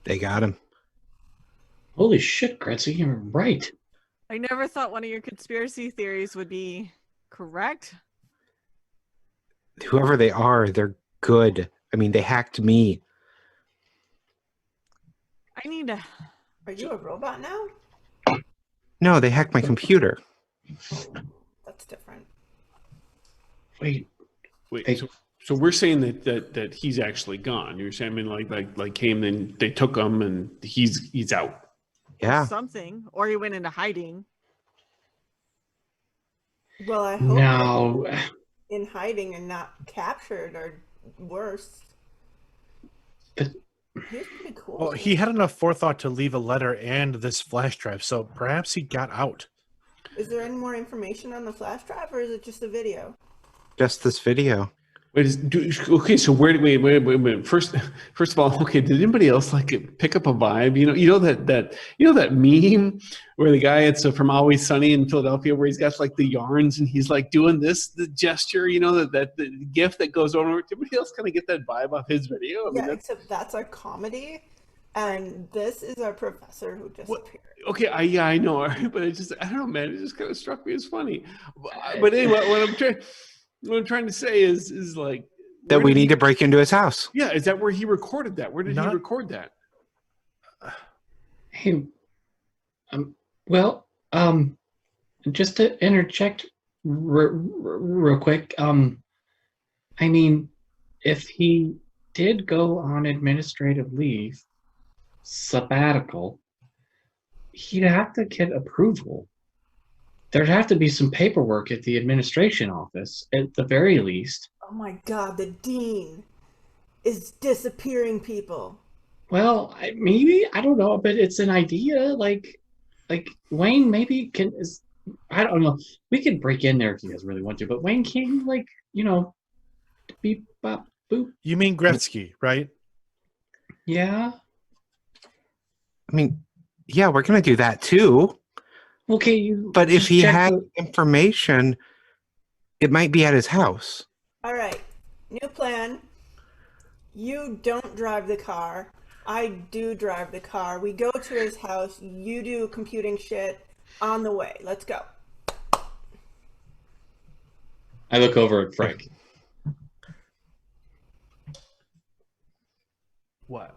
They got him. Holy shit, Gretsky, you're right. I never thought one of your conspiracy theories would be correct. Whoever they are, they're good. I mean, they hacked me. I need to... Are you a robot now? No, they hacked my computer. That's different. Wait. So we're saying that he's actually gone. You're saying, I mean, like came, then they took him, and he's out. Yeah. Something. Or he went into hiding. Well, I hope Now, in hiding and not captured, or worse. but He's pretty cool. Well, he had enough forethought to leave a letter and this flash drive, so perhaps he got out. Is there any more information on the flash drive, or is it just a video? Just this video. Okay, so wait a minute. First of all, okay, did anybody else like pick up a vibe? You know that meme where the guy, it's from Always Sunny in Philadelphia, where he's got like the yarns and he's like doing the gesture, that the gif that goes over. Did anybody else kind of get that vibe off his video? I mean, Yeah, except that's our comedy, and this is our professor who just appeared. Okay, I know, but I don't know, man. It just kind of struck me as funny. But anyway, what I'm trying to say is like that Where we did need he- to break into his house. Yeah, is that where he recorded that? Where did he Not- record that? Hey, um, well, just to interject real quick, I mean, if he did go on administrative leave, sabbatical, he'd have to get approval. There'd have to be some paperwork at the administration office, at the very least. Oh my god, the dean is disappearing people. Well, maybe I don't know, but it's an idea. Like Wayne maybe can. I don't know. We could break in there if you guys really want to, but Wayne can't beep bop boop. You mean Gretsky, right? Yeah. I mean, yeah, we're gonna do that too. Okay, you. But if just he check had the- information, it might be at his house. All right, new plan. You don't drive the car. I do drive the car. We go to his house. You do computing shit. On the way. Let's go. I look over at Frank. What?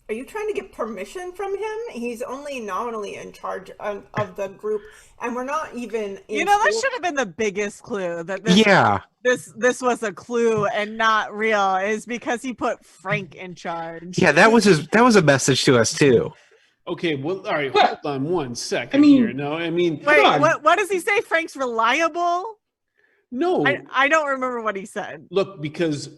Are you trying to get permission from him? He's only nominally in charge of the group, and we're not even. You know, that should have been the biggest clue. That this, Yeah. this was a clue and not real. Is because he put Frank in charge. Yeah, that was a message to us too. Okay, well, all right, What? hold on 1 second I mean- here. No, I mean, Wait, on. what does he say? Frank's reliable? no. I don't remember what he said. Look, because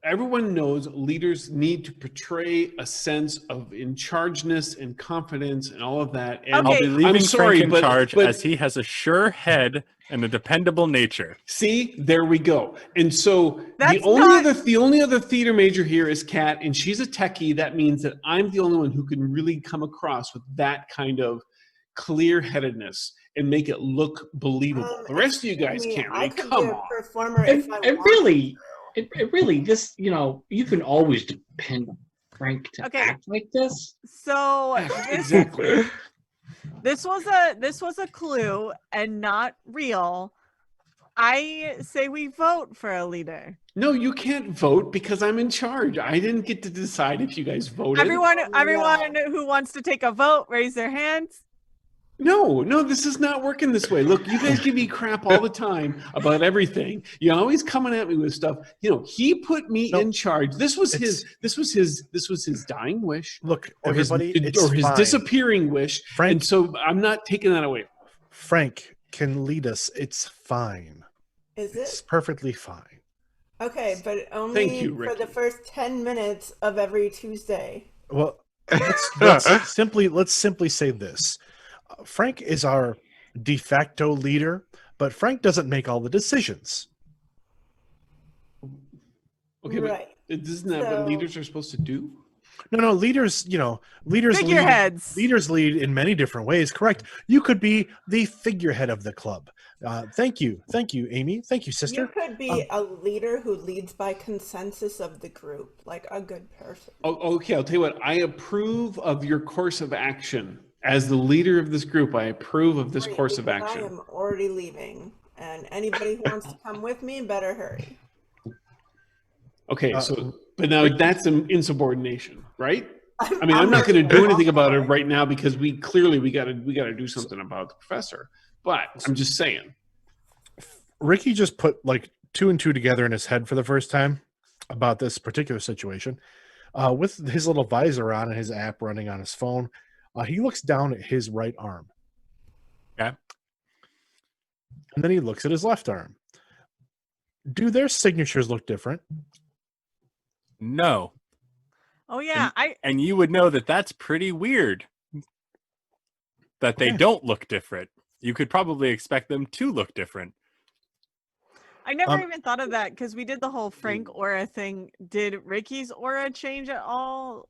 everyone knows leaders need to portray a sense of in chargeness and confidence and all of that. And Okay. I'll be leaving I'm sorry, Frank in but- charge but- as he has a sure head and a dependable nature. see, there we go. And so That's the only other theater major here is Kat, and she's a techie. That means that I'm the only one who can really come across with that kind of clear-headedness and make it look believable. The rest of you guys can't. I Really. could Come be a on. performer It, if I it want. really, it really, this, you can always depend on Frank to Okay. act like this. So Exactly. this was a clue and not real. I say we vote for a leader. No, you can't vote because I'm in charge. I didn't get to decide if you guys voted. Everyone Yeah. who wants to take a vote, raise their hands. No, this is not working this way. Look, you guys give me crap all the time about everything. You're always coming at me with stuff. He put me No, in charge. This was it's- his dying wish. Look, Or his, everybody, it's or his fine. disappearing wish. Frank- And so I'm not taking that away. Frank can lead us. It's fine. Is It's it? perfectly fine. Okay, but only you, for the Ricky. first 10 minutes of every Tuesday. Well, let's simply say this. Frank is our de facto leader, but Frank doesn't make all the decisions. Okay, Right. but isn't that So- what leaders are supposed to do? No, leaders lead, Figureheads. leaders lead in many different ways. Correct. You could be the figurehead of the club. Thank you, Amy. Thank you, You sister. could be a leader who leads by consensus of the group, like a good person. Oh, okay, I'll tell you what. I approve of your course of action. As the leader of this group, I approve of this Great, course of because action. I am already leaving, and anybody who wants to come with me better hurry. Okay, Uh, so but now that's an insubordination, right? I mean, I'm I'm not going to very do anything about it off. right now because we got to do something about the professor. But I'm just saying. Ricky just put like 2 and 2 together in his head for the first time about this particular situation. With his little visor on and his app running on his phone, he looks down at his right arm. Okay. And then he looks at his left arm. Do their signatures look different? No. Oh yeah, And you would know that that's pretty weird that they Okay. don't look different. You could probably expect them to look different. I never Um, even thought of that because we did the whole Frank aura thing. Did Ricky's aura change at all?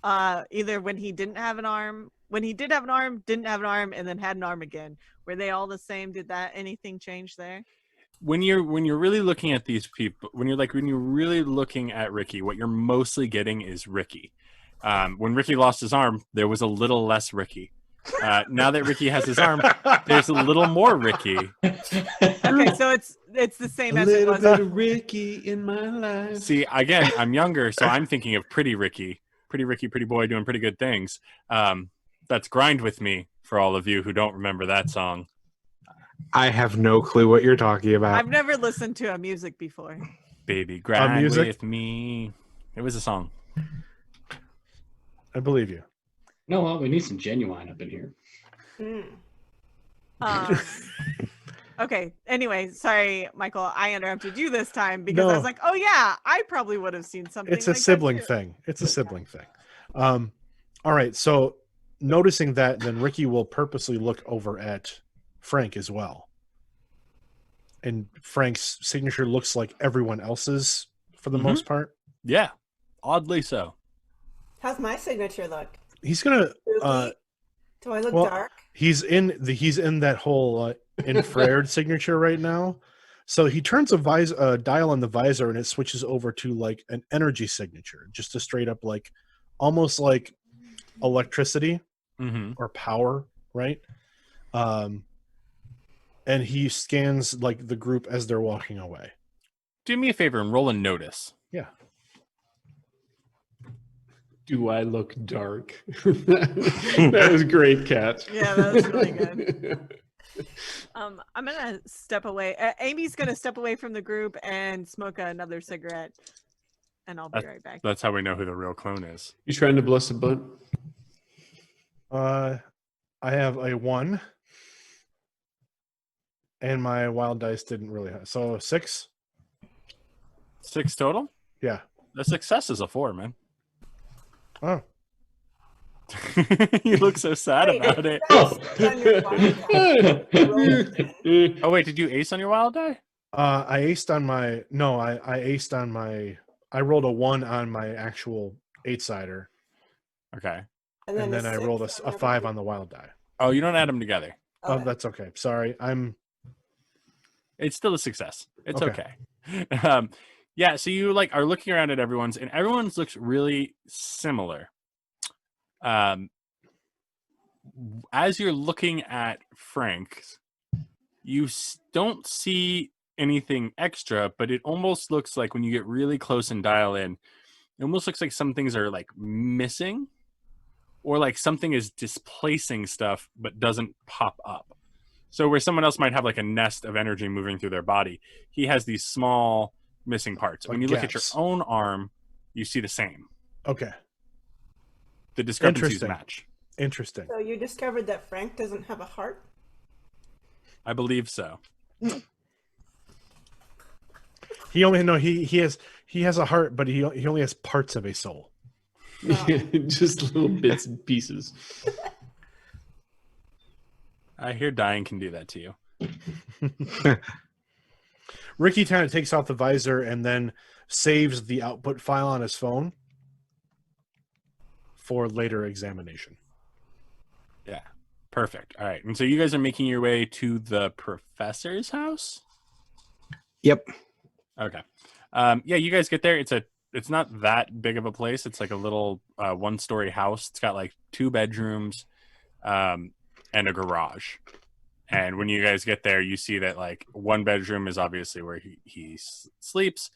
Either when he didn't have an arm, when he did have an arm, didn't have an arm, and then had an arm again. Were they all the same? Did that anything change there? When you're really looking at these people, when you're really looking at Ricky, what you're mostly getting is Ricky. When Ricky lost his arm, there was a little less Ricky. Now that Ricky has his arm, there's a little more Ricky. Okay, so it's the same A as it little was. bit of Ricky in my life. See, again, I'm younger, so I'm thinking of pretty Ricky, pretty boy doing pretty good things. That's Grind With Me for all of you who don't remember that song. I have no clue what you're talking about. I've never listened to a music before. Baby, grind music? with me. It was a song. I believe you. You know what? We need some Genuine up in here. Um, okay. Anyway, sorry, Michael. I interrupted you this time because I was No. like, "Oh yeah, I probably would have seen something." It's a like that sibling too." thing. It's a sibling thing. All right. So noticing that, then Ricky will purposely look over at Frank as well. And Frank's signature looks like everyone else's for the most part. Yeah, oddly so. How's my signature look? He's gonna. Spooky? Do I look well, dark? He's in that whole infrared signature right now. So he turns a dial on the visor and it switches over to like an energy signature, just a straight up like almost like electricity Mm-hmm. or power, right? And he scans like the group as they're walking away. Do me a favor and roll a notice. Yeah. Do I look dark? That was great, Kat. Yeah, that was really good. I'm gonna step away. Amy's gonna step away from the group and smoke another cigarette, and I'll be right back. That's how we know who the real clone is. You trying to bless a butt? I have a 1. And my wild dice didn't really have. So 6? 6 total? Yeah. The success is a 4, man. Oh. You look so sad Wait, about it. on your wild die. Roll. Oh, wait, did you ace on your wild die? I aced on my I aced on my I rolled a 1 on my actual 8-sider. Okay. And then I rolled a 5 on the wild die. Oh, you don't add them together. Oh, that's okay. Sorry. It's still a success. It's Okay. okay. Yeah, so you like are looking around at everyone's, and everyone's looks really similar. As you're looking at Frank's, you don't see anything extra, but it almost looks like when you get really close and dial in, it almost looks like some things are like missing, or like something is displacing stuff but doesn't pop up. So where someone else might have like a nest of energy moving through their body, he has these small missing parts. Like when you look at your gaps. own arm, you see the same. Okay. The discrepancies Interesting. match. Interesting. So you discovered that Frank doesn't have a heart? I believe so. He has a heart, but he only has parts of a soul. Just little bits and pieces. I hear dying can do that to you. Ricky kind of takes off the visor and then saves the output file on his phone for later examination. Yeah. Perfect. All right. And so you guys are making your way to the professor's house? Yep. Okay. Yeah, you guys get there. It's not that big of a place. It's like a little 1-story house. It's got like 2 bedrooms and a garage. And when you guys get there, you see that like 1 bedroom is obviously where he sleeps.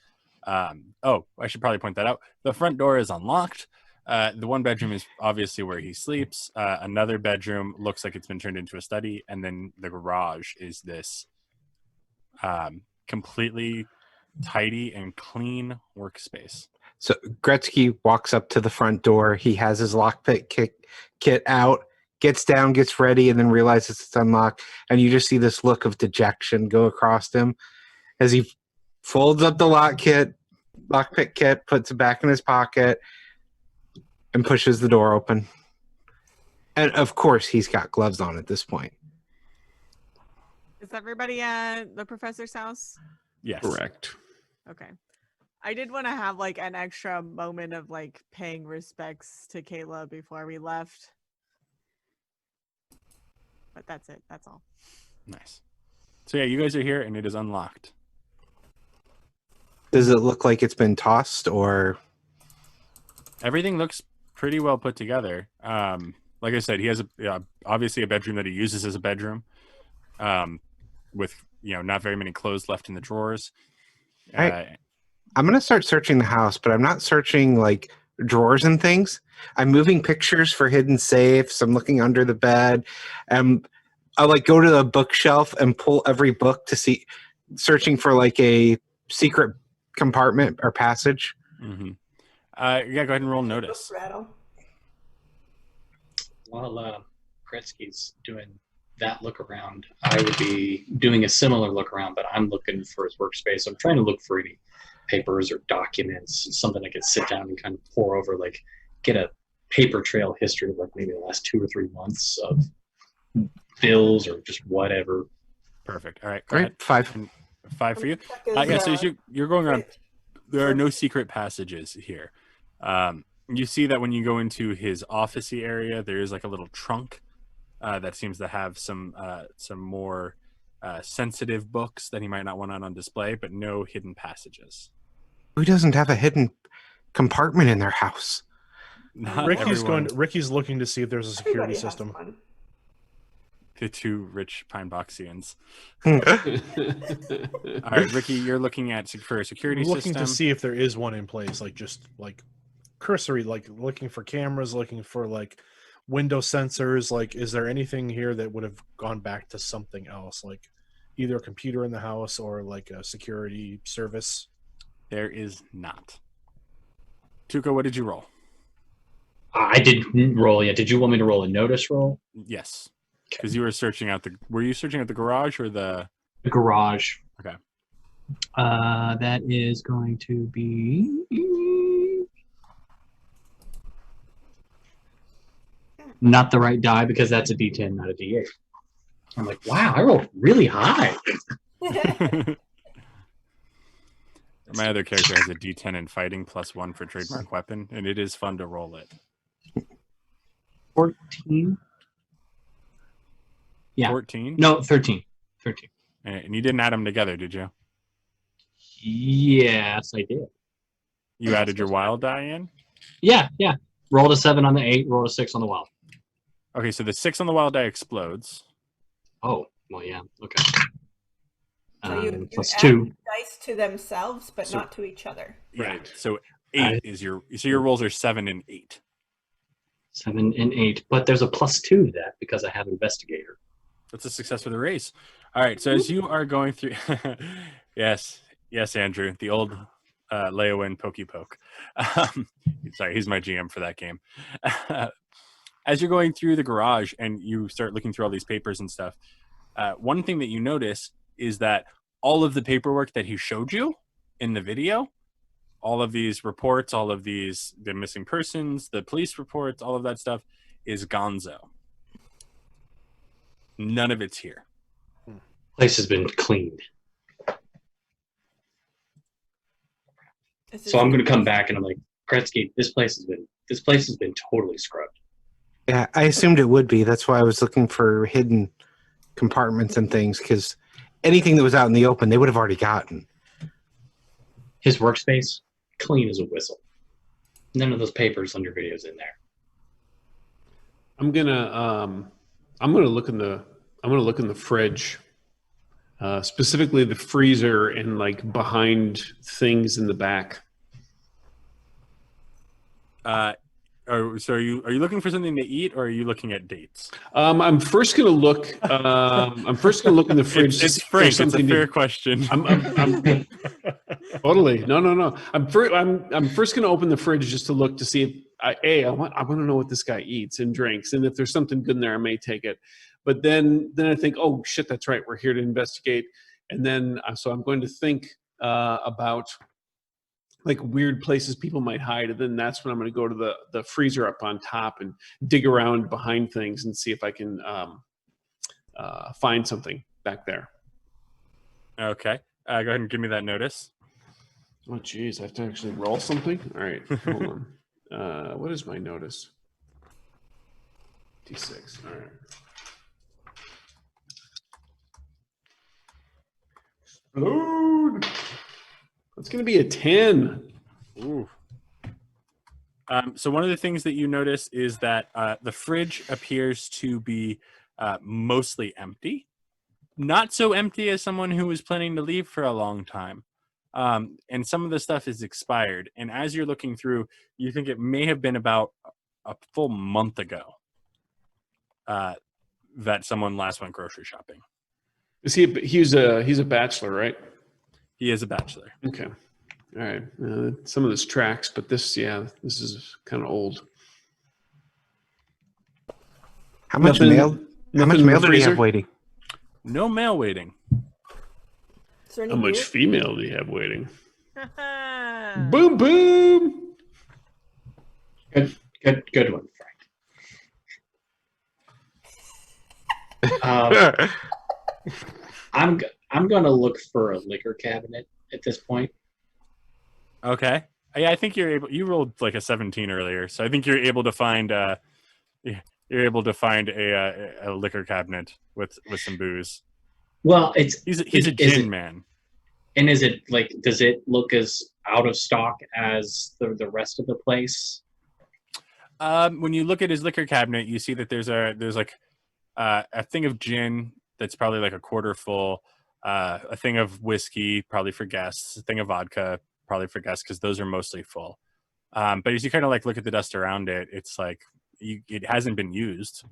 Oh, I should probably point that out. The front door is unlocked. The 1 bedroom is obviously where he sleeps. Another bedroom looks like it's been turned into a study. And then the garage is this completely tidy and clean workspace. So Gretsky walks up to the front door. He has his lockpick kit out, gets down, gets ready, and then realizes it's unlocked. And you just see this look of dejection go across him as he folds up the lockpick kit, puts it back in his pocket, and pushes the door open. And of course, he's got gloves on at this point. Is everybody at the professor's house? Yes. Correct. Okay. I did want to have like an extra moment of like paying respects to Kayla before we left. But that's it. That's all. Nice. So yeah, you guys are here and it is unlocked. Does it look like it's been tossed or? Everything looks pretty well put together. like I said, he has obviously a bedroom that he uses as a bedroom, with not very many clothes left in the drawers. Right. I'm gonna start searching the house, but I'm not searching like drawers and things. I'm moving pictures for hidden safes. I'm looking under the bed. I'll like go to the bookshelf and pull every book to see, searching for like a secret compartment or passage. Mm-hmm. Yeah, go ahead and roll notice. Rattle. While Gretsky's doing that look around, I would be doing a similar look around, but I'm looking for his workspace. I'm trying to look for any papers or documents, something I could sit down and kind of pour over, like get a paper trail history of like maybe the last 2 or 3 months of bills or just whatever. Perfect. All right. All right, 5. And 5 for you. Check his, Yeah. So you're going around. fridge. There are no secret passages here. You see that when you go into his officey area, there is like a little trunk that seems to have some more sensitive books that he might not want on display, but no hidden passages. Who doesn't have a hidden compartment in their house? Not Ricky's everyone. Ricky's looking to see if there's a security Everybody has system. one. The 2 rich Pine Boxians. Hmm. All right, Ricky, you're looking at for a security Looking system. to see if there is one in place, like just like cursory, like looking for cameras, looking for like window sensors. Like, is there anything here that would have gone back to something else, like either a computer in the house or like a security service? There is not. Tuco, what did you roll? I didn't roll yet. Did you want me to roll a notice roll? Yes, because you were searching out the. Were you searching out the garage or the? The garage. Okay. That is going to be not the right die because that's a D10, not a D8. I'm like, wow, I rolled really high. My other character has a D10 in fighting +1 for trademark weapon, and it is fun to roll it. 14. Yeah. 14. No, 13. 13. And you didn't add them together, did you? Yes, I did. You added your wild die in. Yeah. Rolled a 7 on the 8, rolled a 6 on the wild. Okay, so the 6 on the wild die explodes. Oh, well, yeah. Okay. So you Plus add 2. dice to themselves, but So- not to each other. Right. So 8 is your. So your rolls are 7 and 8. 7 and 8. But there's a plus 2 to that because I have investigator. That's a success for the race. All right. So as you are going through, yes, Andrew, the old Leowin Pokey Poke. Sorry, he's my GM for that game. As you're going through the garage and you start looking through all these papers and stuff, one thing that you notice is that all of the paperwork that he showed you in the video, all of these reports, all of the missing persons, the police reports, all of that stuff is gonzo. None of it's here. Place has been cleaned. This is So I'm going to come back and I'm like, Gretsky, this place has been totally scrubbed. Yeah, I assumed it would be. That's why I was looking for hidden compartments and things, because anything that was out in the open, they would have already gotten. His workspace, clean as a whistle. None of those papers under videos in there. I'm gonna look in the fridge, specifically the freezer and like behind things in the back. So are you looking for something to eat, or are you looking at dates? I'm first gonna look. I'm first gonna look in the fridge. It's frank. It's a fair question. I'm totally no. I'm first gonna open the fridge just to look to see if I want to know what this guy eats and drinks, and if there's something good in there, I may take it. But then I think, oh shit, that's right, we're here to investigate. And then so I'm going to think about like weird places people might hide, and then that's when I'm going to go to the freezer up on top and dig around behind things and see if I can find something back there. Okay. Go ahead and give me that notice. Oh, geez, I have to actually roll something? All right, hold on. What is my notice? D6, all right. Explode! That's going to be a 10. Ooh. So one of the things that you notice is that the fridge appears to be mostly empty. Not so empty as someone who was planning to leave for a long time. And some of the stuff is expired. And as you're looking through, you think it may have been about a full month ago that someone last went grocery shopping. Is he's a bachelor, right? He is a bachelor. Okay. All right. Some of this tracks, but this is kind of old. How much Nothing- mail? How much nothing in mail the do we have freezer? waiting? No mail waiting. Is there any How much beer? female do you have waiting? Boom. Boom, boom. Good one, Frank. I'm gonna look for a liquor cabinet at this point. Okay. Yeah, I think you're able. You rolled like a 17 earlier, so I think you're able to find. You're able to find a liquor cabinet with some booze. Well, it's He's a is gin it- man. and is it like, does it look as out of stock as the rest of the place? When you look at his liquor cabinet, you see that there's like a thing of gin that's probably like a quarter full, a thing of whiskey probably for guests, a thing of vodka probably for guests because those are mostly full. But as you kind of like look at the dust around it, it's like it hasn't been used,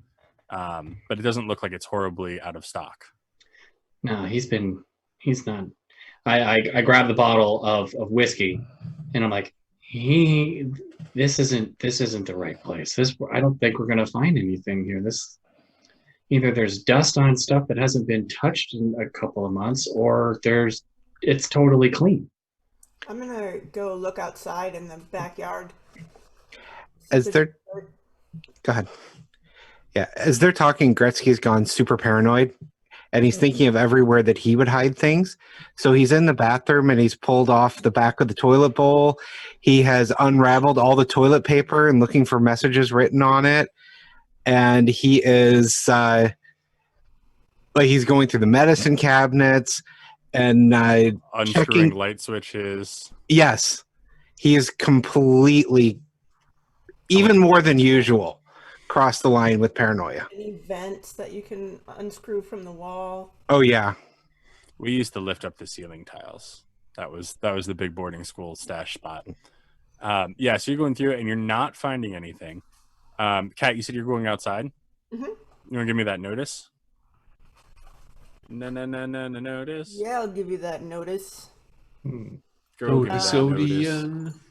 but it doesn't look like it's horribly out of stock. No, he's not. I grab the bottle of whiskey, and I'm like, this isn't the right place. I don't think we're gonna find anything here. Either there's dust on stuff that hasn't been touched in a couple of months, or it's totally clean. I'm gonna go look outside in the backyard. As they're go ahead. Yeah, as they're talking, Gretsky's gone super paranoid, and he's thinking of everywhere that he would hide things. So he's in the bathroom and he's pulled off the back of the toilet bowl. He has unraveled all the toilet paper and looking for messages written on it. And he is like he's going through the medicine cabinets and Unscrewing checking. light switches. Yes, he is completely, even more than usual, crossed the line with paranoia. Any vents that you can unscrew from the wall? Oh yeah. We used to lift up the ceiling tiles. That was the big boarding school stash spot. Yeah, so you're going through it and you're not finding anything. Kat, you said you're going outside. Mhm. You want to give me that notice? No, notice. Yeah, I'll give you that notice. Go Oh, give me the that notice. sodium.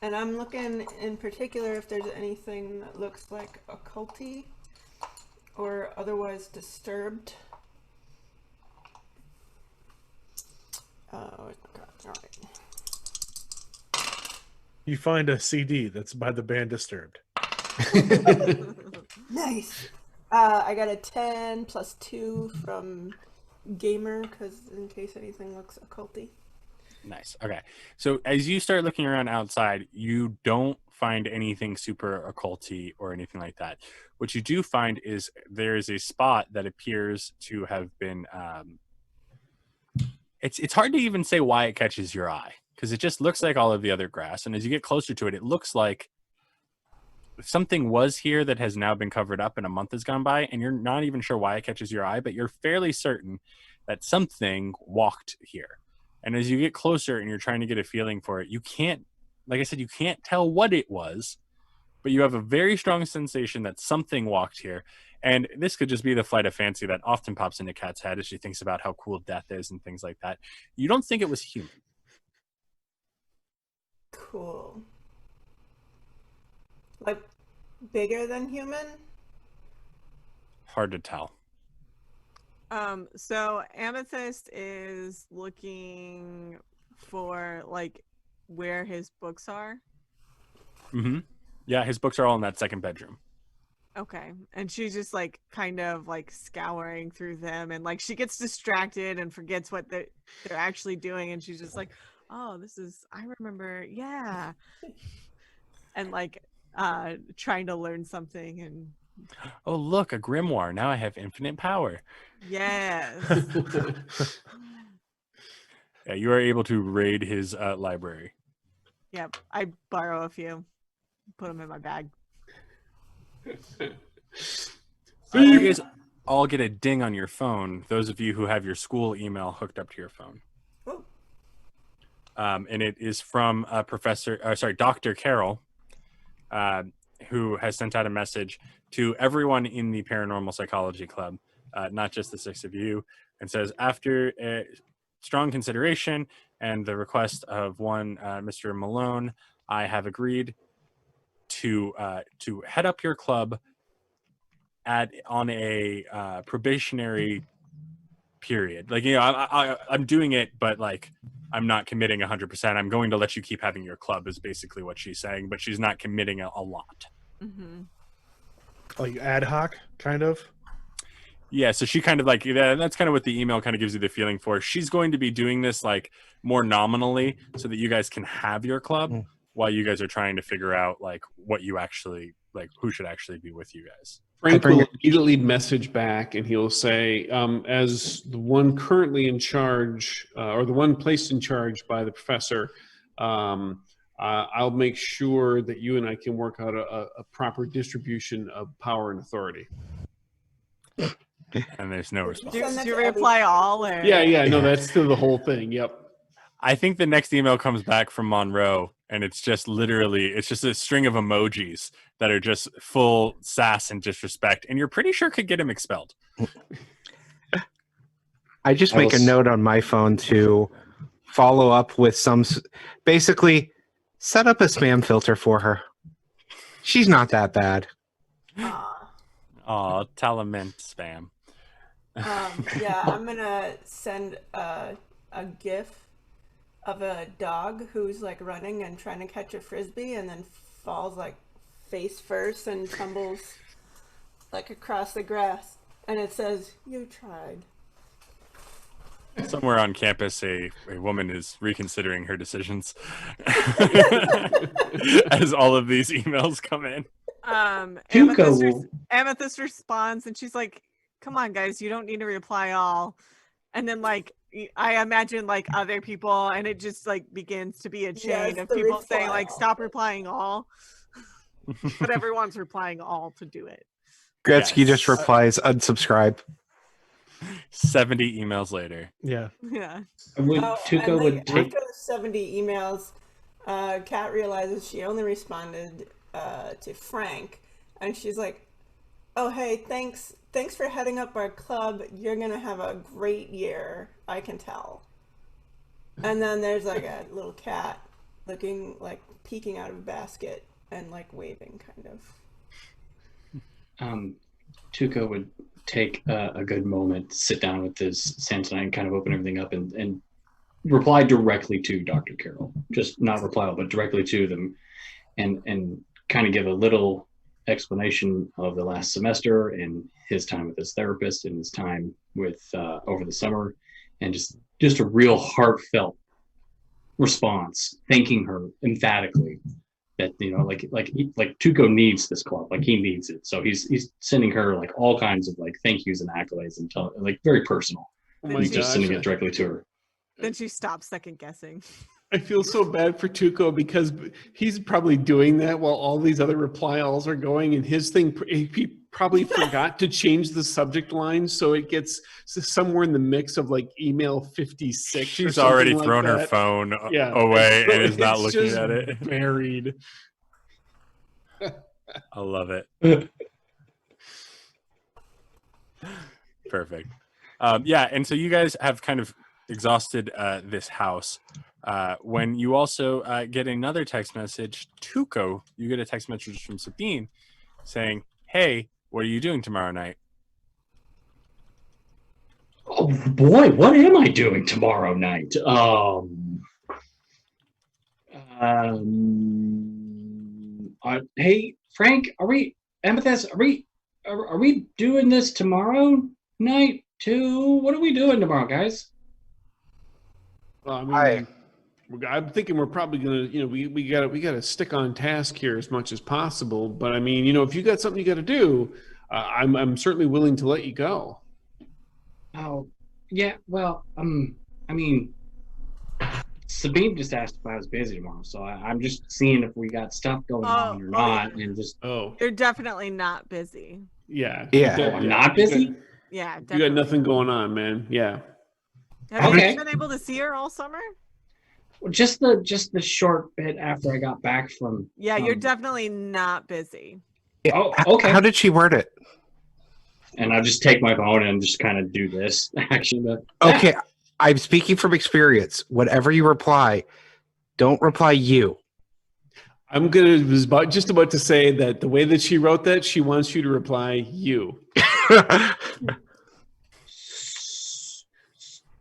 And I'm looking in particular if there's anything that looks like occulty or otherwise disturbed. Where's my cards? All right. You find a CD that's by the band Disturbed. Nice. I got a 10 plus 2 from Gamer because in case anything looks occulty. Nice. Okay. So as you start looking around outside, you don't find anything super occulty or anything like that. What you do find is there is a spot that appears to have been. It's hard to even say why it catches your eye because it just looks like all of the other grass, and as you get closer to it, it looks like something was here that has now been covered up and a month has gone by, and you're not even sure why it catches your eye, but you're fairly certain that something walked here. And as you get closer and you're trying to get a feeling for it, you can't, like I said, you can't tell what it was, but you have a very strong sensation that something walked here. And this could just be the flight of fancy that often pops into Kat's head as she thinks about how cool death is and things like that. You don't think it was human. Cool. Like bigger than human? Hard to tell. So Amythest is looking for like where his books are. Mm-hmm. Yeah, his books are all in that second bedroom. Okay. And she's just like kind of like scouring through them and like she gets distracted and forgets what they're actually doing and she's just like, oh, I remember, yeah. And like trying to learn something and Oh, look, a grimoire. Now I have infinite power. yes. Yeah, you are able to raid his library. Yep. I borrow a few. put them in my bag. You guys all get a ding on your phone. Those of you who have your school email hooked up to your phone. Oh. And it is from Dr. Carroll, who has sent out a message to everyone in the Paranormal Psychology Club, not just the 6 of you, and says, after strong consideration and the request of one Mr. Malone, I have agreed to head up your club on a probationary period. Like, I'm doing it, but like I'm not committing 100%. I'm going to let you keep having your club is basically what she's saying, but she's not committing a lot. Mm-hmm. Like ad hoc, kind of. Yeah, so she kind of like that's kind of what the email kind of gives you the feeling for. She's going to be doing this like more nominally so that you guys can have your club while you guys are trying to figure out like what you actually like, who should actually be with you guys. Frank will immediately message back and he'll say, as the one currently in charge, or the one placed in charge by the professor, I'll make sure that you and I can work out a proper distribution of power and authority. And there's no response. Do you reply all? Or? Yeah, no, that's still the whole thing. Yep. I think the next email comes back from Monroe, and it's just a string of emojis that are just full sass and disrespect, and you're pretty sure could get him expelled. I just make a note on my phone to follow up with basically set up a spam filter for her. She's not that bad. Oh, Talamantes spam. Yeah, I'm gonna send a GIF of a dog who's like running and trying to catch a frisbee and then falls like face first and tumbles like across the grass, and it says, "You tried." Somewhere on campus, a woman is reconsidering her decisions as all of these emails come in. Amythest responds and she's like, "Come on, guys, you don't need to reply all." And then like I imagine like other people, and it just like begins to be a chain of people saying like, "Stop replying all," but everyone's replying all to do it. Gretsky just replies, "Unsubscribe." 70 emails later. Yeah. Tuco would take after the 70 emails. Kat realizes she only responded to Frank, and she's like, "Oh hey, thanks for heading up our club. You're gonna have a great year, I can tell." And then there's like a little cat looking like peeking out of a basket and like waving kind of. Tuco would take a good moment, sit down with his Samsonite and kind of open everything up and reply directly to Dr. Carroll. Just not reply, but directly to them, and kind of give a little explanation of the last semester and his time with his therapist and his time with over the summer, and just a real heartfelt response, thanking her emphatically that, like Tuco needs this club, like he needs it. So he's sending her like all kinds of like thank yous and accolades and like very personal. Oh he's just sending it directly to her. Then she stops second guessing. I feel so bad for Tuco because he's probably doing that while all these other reply alls are going, and his thing, he probably forgot to change the subject line, so it gets somewhere in the mix of like email 56. She's already thrown her phone away and is not looking at it. Buried. I love it. Perfect. Yeah, and so you guys have kind of exhausted this house. When you also get another text message, Tuco, you get a text message from Sabine saying, "Hey, what are you doing tomorrow night?" Oh boy, what am I doing tomorrow night? Hey Frank, Amythest, are we doing this tomorrow night too? What are we doing tomorrow, guys? Well, I mean, I'm thinking we're probably gonna, we gotta stick on task here as much as possible. But I mean, if you got something you got to do, I'm certainly willing to let you go. Oh, yeah. Well, I mean, Sabine just asked if I was busy tomorrow, so I'm just seeing if we got stuff going on or not, and just You're definitely not busy. Yeah. Yeah. Oh, I'm not busy? Yeah, You got definitely. nothing going on, man. Yeah. Have Okay. you been able to see her all summer? Just the short bit after I got back from. Yeah, you're definitely not busy. Oh, okay. How did she word it? And I just take my phone and just kind of do this action. But Okay, I'm speaking from experience. Whatever you reply, don't reply you. Was just about to say that the way that she wrote that, she wants you to reply you.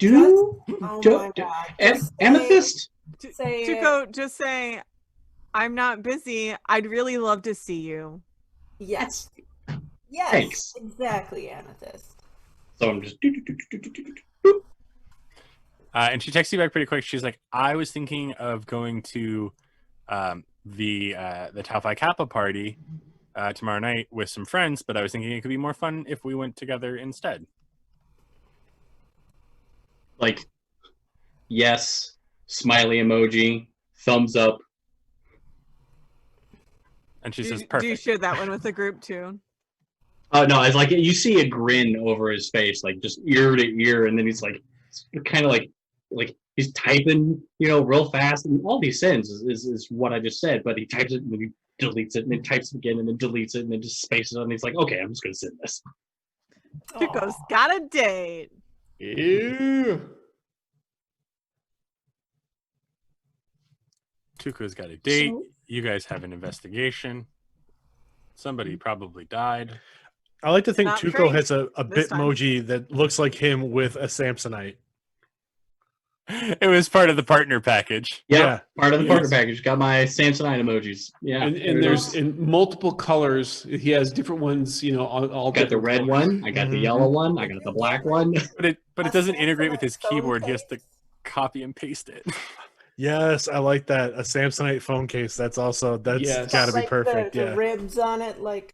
Oh my God. Amethyst? Say Tuco, just say, I'm not busy. I'd really love to see you. yes. Yes. Thanks. Exactly, Amythest. So I'm just. And she texts you back pretty quick. She's like, I was thinking of going to the Tau Phi Kappa party tomorrow night with some friends, but I was thinking it could be more fun if we went together instead. Like, yes, smiley emoji, thumbs up. And she says, Do you perfect. share that one with the group too? Oh no, it's like you see a grin over his face, like just ear to ear, and then he's like, kind of like he's typing, real fast, and all he sends is what I just said, but he types it and then he deletes it, and then types it again, and then deletes it, and then just spaces it, and he's like, okay, I'm just gonna send this. Tuco's got a date. Ew. Tuco's got a date. So- You guys have an investigation. Somebody probably died. I like to think Not Tuco free has a this time. Bitmoji that looks like him with a Samsonite. It was part of the partner package. Yeah. Part of the Yes. partner package. Got my Samsonite emojis. Yeah, And there's in multiple colors. He has different ones, all got the different red colors. one. I got the yellow one. I got the black one. But it doesn't integrate with his Samsonite phone keyboard. He has to case. copy and paste it. Yes, I like that. A Samsonite phone case. That's Yes. got to be Like perfect. The Yeah. ribs on it, like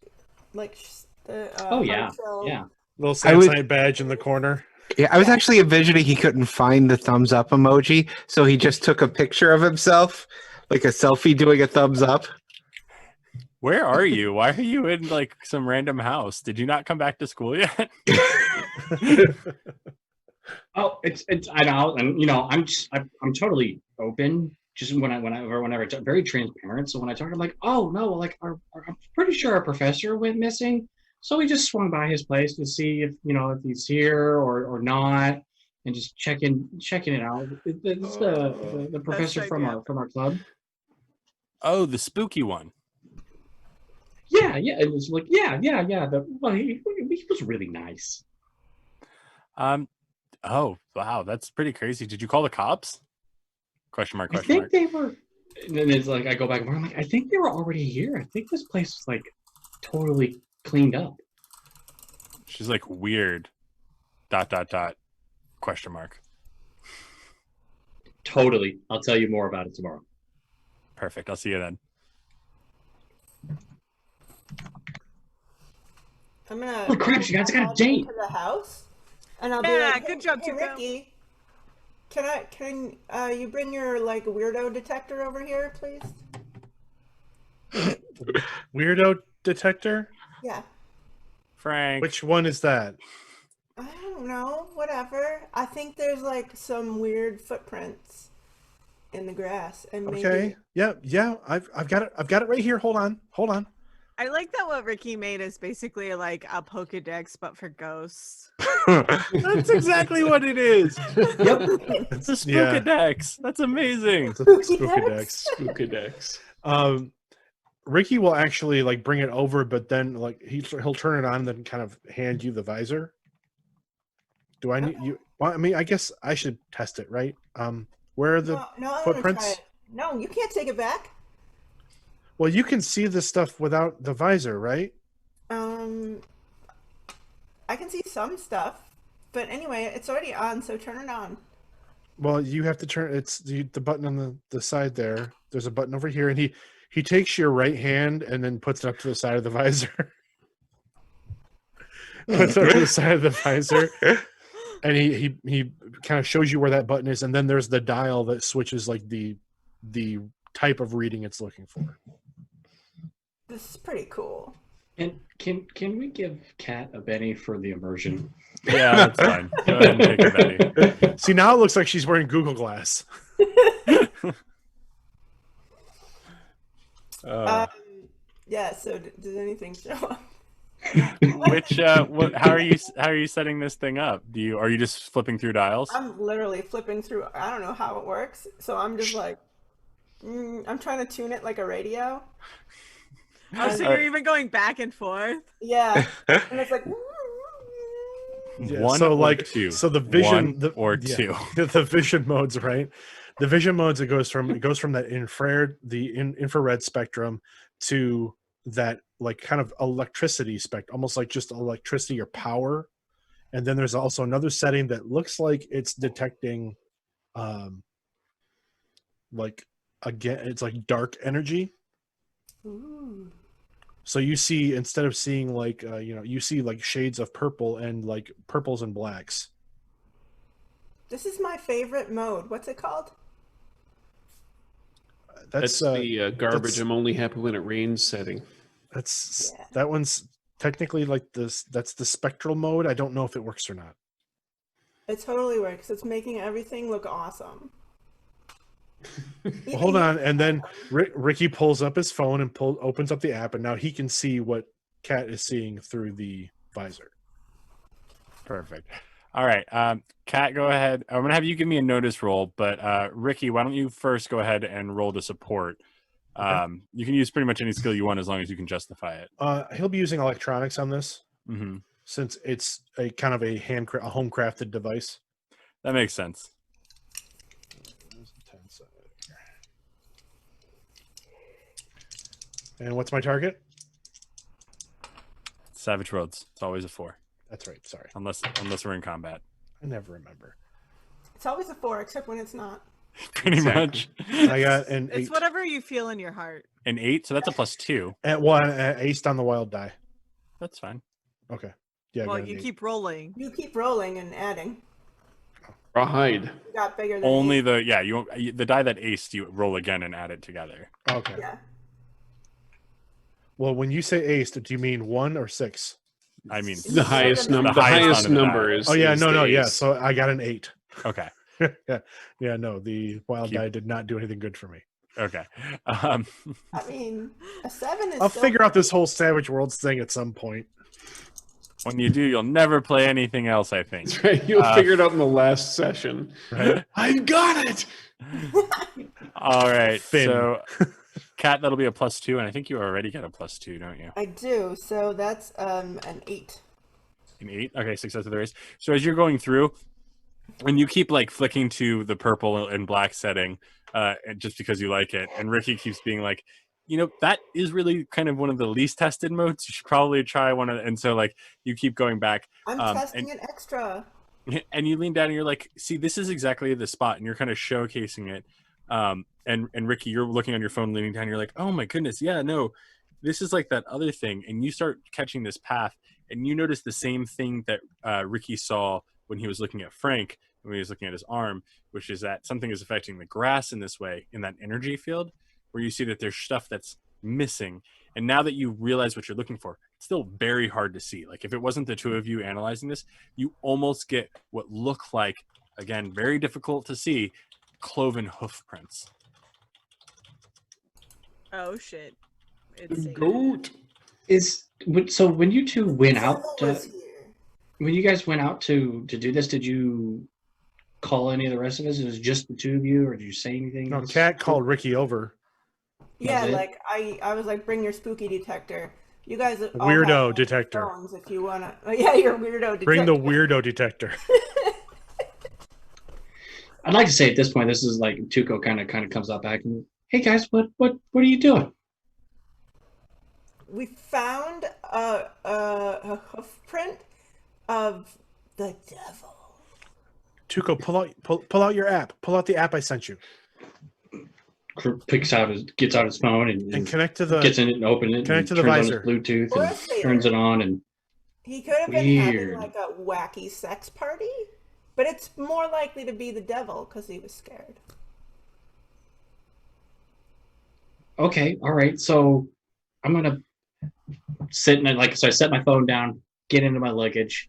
the. Oh yeah, hotel. yeah. Little I would- Samsonite badge in the corner. Yeah, I was actually envisioning he couldn't find the thumbs up emoji, so he just took a picture of himself, like a selfie doing a thumbs up. Where are you? Why are you in like some random house? Did you not come back to school yet? Oh, it's I know, and I'm totally open. Just whenever it's very transparent. So when I talk, I'm like, oh no, like I'm pretty sure our professor went missing. So we just swung by his place to see if if he's here or not, and just checking it out. It's the professor from idea. our club. Oh, the spooky one. Yeah, it was like yeah. He was really nice. Oh, wow, that's pretty crazy. Did you call the cops? Question mark. I think they were. And then it's like I go back and forth. I'm like, I think they were already here. I think this place was like totally cleaned up. She's like, weird. ... Question mark. Totally. I'll tell you more about it tomorrow. Perfect. I'll see you then. I'm gonna. Holy crap, you guys got a date. To the house, and I'll be Yeah, like, good job, hey, Tuco. Ricky, can you bring your like weirdo detector over here, please? Weirdo detector? Yeah. Frank. Which one is that? I don't know. Whatever. I think there's like some weird footprints in the grass, and maybe. Okay. Yeah. I've got it. I've got it right here. Hold on. I like that what Ricky made is basically like a Pokedex, but for ghosts. That's exactly what it is. Yep. It's a Yeah. Spookadex. That's amazing. It's a Spookadex. Spookadex. Ricky will actually like bring it over, but then like he'll turn it on and then kind of hand you the visor. Do I need you? Well, I mean, I guess I should test it, right? Where are the No, I'm gonna footprints? try it. No, you can't take it back. Well, you can see the stuff without the visor, right? I can see some stuff, but anyway, it's already on, so turn it on. Well, you have to turn. It's the button on the side there. There's a button over here, and he takes your right hand and then puts it up to the side of the visor. Puts it up to the side of the visor. and he kind of shows you where that button is, and then there's the dial that switches like the type of reading it's looking for. This is pretty cool. And can we give Kat a Benny for the immersion? Yeah, that's fine. Go ahead and take a Betty. See, now it looks like she's wearing Google Glass. Yeah. So did anything show up? How are you setting this thing up? Are you just flipping through dials? I'm literally flipping through. I don't know how it works. So I'm just like, I'm trying to tune it like a radio. Oh, so you're even going back and forth? Yeah. And it's like. Yeah, One so or like two. So the vision two. The vision modes, right? The vision modes, it goes from that infrared spectrum to that like kind of electricity spectrum, almost like just electricity or power. And then there's also another setting that looks like it's detecting like again, it's like dark energy. Ooh. So you see, instead of seeing like you see like shades of purple and like purples and blacks. This is my favorite mode. What's it called? That's the garbage. I'm only happy when it rains setting. That one's technically like this. That's the spectral mode. I don't know if it works or not. It totally works. It's making everything look awesome. Well, hold on, and then Ricky pulls up his phone and opens up the app, and now he can see what Kat is seeing through the visor. Perfect. All right, Kat, go ahead. I'm gonna have you give me a notice roll, but Ricky, why don't you first go ahead and roll to support? Okay. You can use pretty much any skill you want as long as you can justify it. He'll be using electronics on this, since it's a kind of a home crafted device. That makes sense. And what's my target? Savage Worlds. It's always a 4. That's right. Sorry. Unless we're in combat. I never remember. It's always a 4, except when it's not. Pretty much. I got an 8. It's whatever you feel in your heart. An 8, so that's a +2. At one, aced on the wild die. That's fine. Okay. Yeah. Well, you keep rolling. You keep rolling and adding. Rawhide. You got bigger than Only 8. the die that aced, you roll again and add it together. Okay. Yeah. Well, when you say aced, do you mean 1 or 6? I mean, The highest number. The The highest highest on the number die. is. Oh yeah, is no, the yeah. ace. So I got an 8. okay. Yeah, no, the wild die did not do anything good for me. Okay. I mean, a 7 is. I'll still figure out this whole Savage Worlds thing at some point. When you do, you'll never play anything else, I think. That's right. You'll figure it out in the last session. Right? I've got it. All right. Finn. So, Kat, that'll be a +2, and I think you already got a +2, don't you? I do. So that's an 8. An 8? Okay, success of the race. So as you're going through, and you keep like flicking to the purple and black setting, just because you like it, and Ricky keeps being like, that is really kind of one of the least tested modes. You should probably try one of. And so like you keep going back. I'm testing it extra. And you lean down and you're like, see, this is exactly the spot, and you're kind of showcasing it. And Ricky, you're looking on your phone, leaning down. You're like, oh my goodness, yeah, no, this is like that other thing. And you start catching this path, and you notice the same thing that Ricky saw when he was looking at Frank, when he was looking at his arm, which is that something is affecting the grass in this way, in that energy field, where you see that there's stuff that's missing. And now that you realize what you're looking for, it's still very hard to see. Like if it wasn't the two of you analyzing this, you almost get what look like, again, very difficult to see, cloven hoof prints. Oh shit! It's a Goat. So when you two went out, Someone was here. when you guys went out to do this, did you call any of the rest of us? It was just the two of you, or did you say anything? No, Kat called Ricky over. Yeah, That's it? like I was like, bring your spooky detector. You guys all Weirdo have detector. phones if you wanna. Oh, yeah, your weirdo detector. Bring the weirdo detector. I'd like to say at this point, this is like Tuco kind of comes out back and, hey guys, what are you doing? We found a hoof print of the devil. Tuco, pull out your app. Pull out the app I sent you. Gets out his phone and connect to the gets in it and opens it. connect and to the turns visor. on his Bluetooth Or and a theater. turns it on and He could have been having Weird. like a wacky sex party. But it's more likely to be the devil because he was scared. Okay, all right. So I'm gonna sit in it. So I set my phone down, get into my luggage,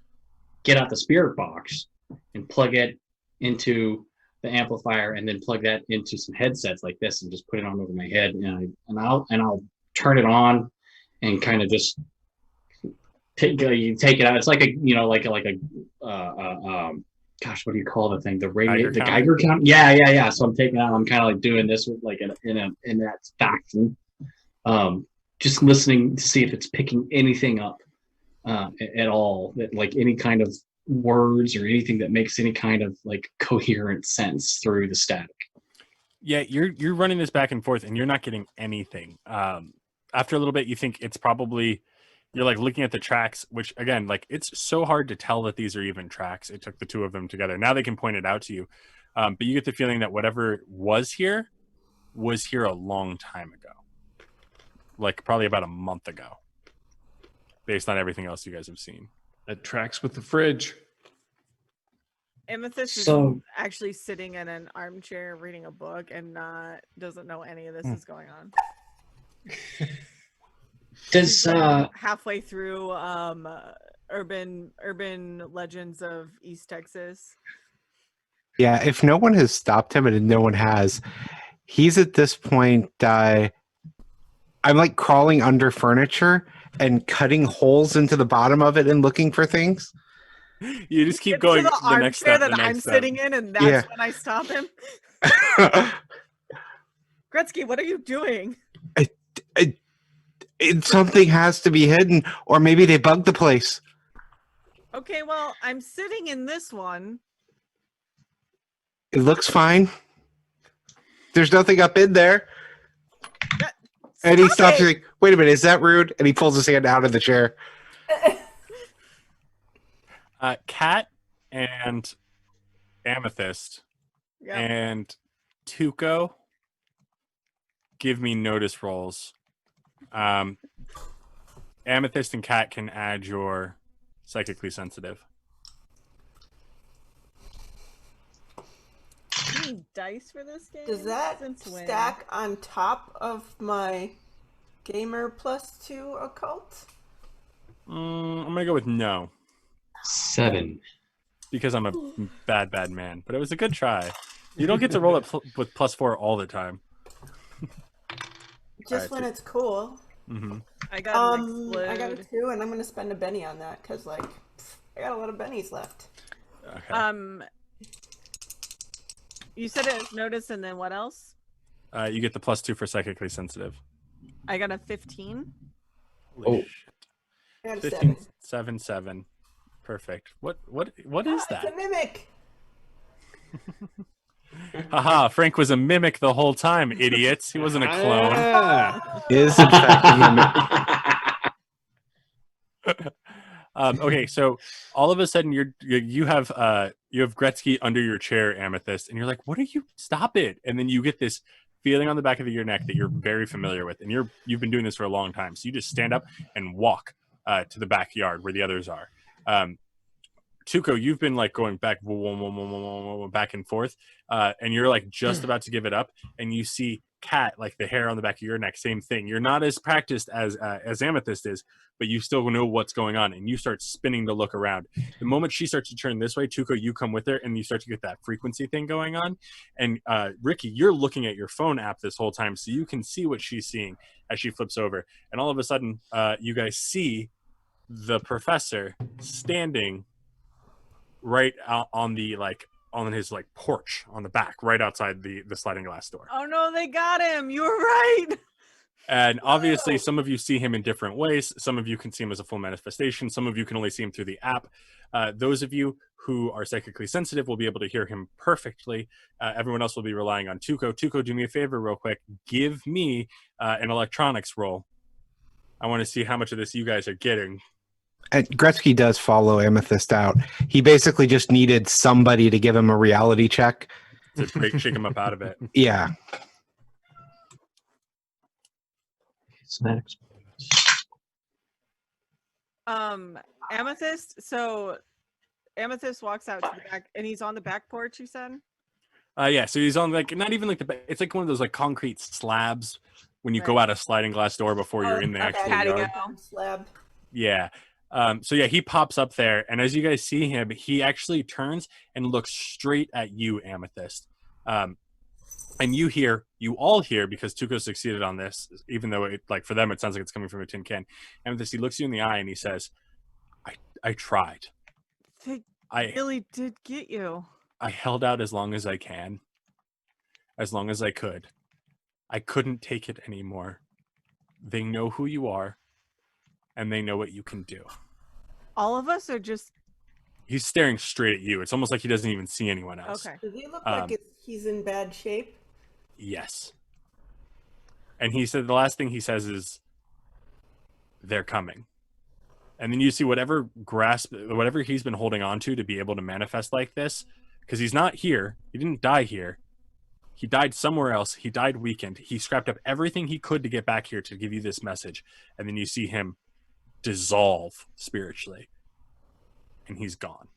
get out the spirit box, and plug it into the amplifier, and then plug that into some headsets like this, and just put it on over my head, and I'll turn it on, and kind of just take it out. It's like a gosh, what do you call the thing? The Geiger count. Yeah. So I'm taking out. I'm kind of like doing this with like in that fashion. Just listening to see if it's picking anything up at all, that like any kind of words or anything that makes any kind of like coherent sense through the static. Yeah, you're running this back and forth, and you're not getting anything. After a little bit, you think it's probably you're like looking at the tracks, which again, like it's so hard to tell that these are even tracks. It took the two of them together. Now they can point it out to you, but you get the feeling that whatever was here a long time ago, like probably about a month ago, based on everything else you guys have seen. That tracks with the fridge. Amythest So- is actually sitting in an armchair reading a book and doesn't know any of this is going on. Does She's like halfway through urban legends of East Texas. Yeah, if no one has stopped him, and no one has, he's at this point. I'm like crawling under furniture and cutting holes into the bottom of it and looking for things. You just keep Get going to the next step. that The next I'm step. sitting in, and that's Yeah. when I stop him. Gretsky, what are you doing? Something has to be hidden, or maybe they bugged the place. Okay, well, I'm sitting in this one. It looks fine. There's nothing up in there. And he stops. He's like, "Wait a minute, is that rude?" And he pulls his hand out of the chair. Kat and Amythest Yeah. and Tuco, give me notice rolls. Amythest and Kat can add your psychically sensitive. You need dice for this game? Does that Since when? stack on top of my gamer +2 occult? I'm gonna go with no, 7. because I'm a bad man. But it was a good try. You don't get to roll it with +4 all the time. Just Alright, when it's cool. Mm-hmm. I got an I got a explode. 2, and I'm gonna spend a Benny on that because, like, I got a lot of bennies left. Okay. You said it was notice, and then what else? You get the +2 for psychically sensitive. I got a 15. Holy Oh. shit. I got a 15, 7. 7. Perfect. What is It's that? a mimic. Haha, Frank was a mimic the whole time, idiots. He wasn't a clone. Ah, Is in fact a mimic. Okay, so all of a sudden you have Gretsky under your chair, Amythest, and you're like, "What are you? Stop it!" And then you get this feeling on the back of your neck that you're very familiar with, and you've been doing this for a long time. So you just stand up and walk to the backyard where the others are. Tuco, you've been like going back and forth, and you're like just about to give it up, and you see Kat, like the hair on the back of your neck, same thing. You're not as practiced as Amythest is, but you still know what's going on, and you start spinning to look around. The moment she starts to turn this way, Tuco, you come with her, and you start to get that frequency thing going on. And Ricky, you're looking at your phone app this whole time, so you can see what she's seeing as she flips over. And all of a sudden, you guys see the professor standing right out on the on his porch on the back, right outside the sliding glass door. Oh no, they got him. You were right. And obviously some of you see him in different ways. Some of you can see him as a full manifestation. Some of you can only see him through the app. Those of you who are psychically sensitive will be able to hear him perfectly. Everyone else will be relying on Tuco. Tuco, do me a favor real quick. Give me an electronics roll. I want to see how much of this you guys are getting. And Gretsky does follow Amythest out. He basically just needed somebody to give him a reality check. To shake him up out of it. Yeah. It's next. Amythest, so Amythest walks out to the back, and he's on the back porch. You said. Yeah, so he's on like not even like it's like one of those like concrete slabs when you go Right. out a sliding glass door before you're in the like actual patio. yard. Slab. Yeah. So yeah, he pops up there, and as you guys see him, he actually turns and looks straight at you, Amythest. And you all hear, because Tuco succeeded on this, even though it, like, for them it sounds like it's coming from a tin can. Amythest, he looks you in the eye and he says, I tried. They I really did get you. I held out as long as I can, as long as I could. I couldn't take it anymore. They know who you are, and they know what you can do. All of us are just He's staring straight at you. It's almost like he doesn't even see anyone else. okay. Does he look like he's in bad shape? Yes. And he said the last thing he says is, they're coming. And then you see whatever he's been holding on to be able to manifest like this, because he's not here. He didn't die here. He died somewhere else. He died weakened. He scrapped up everything he could to get back here to give you this message. And then you see him dissolve spiritually. And he's gone.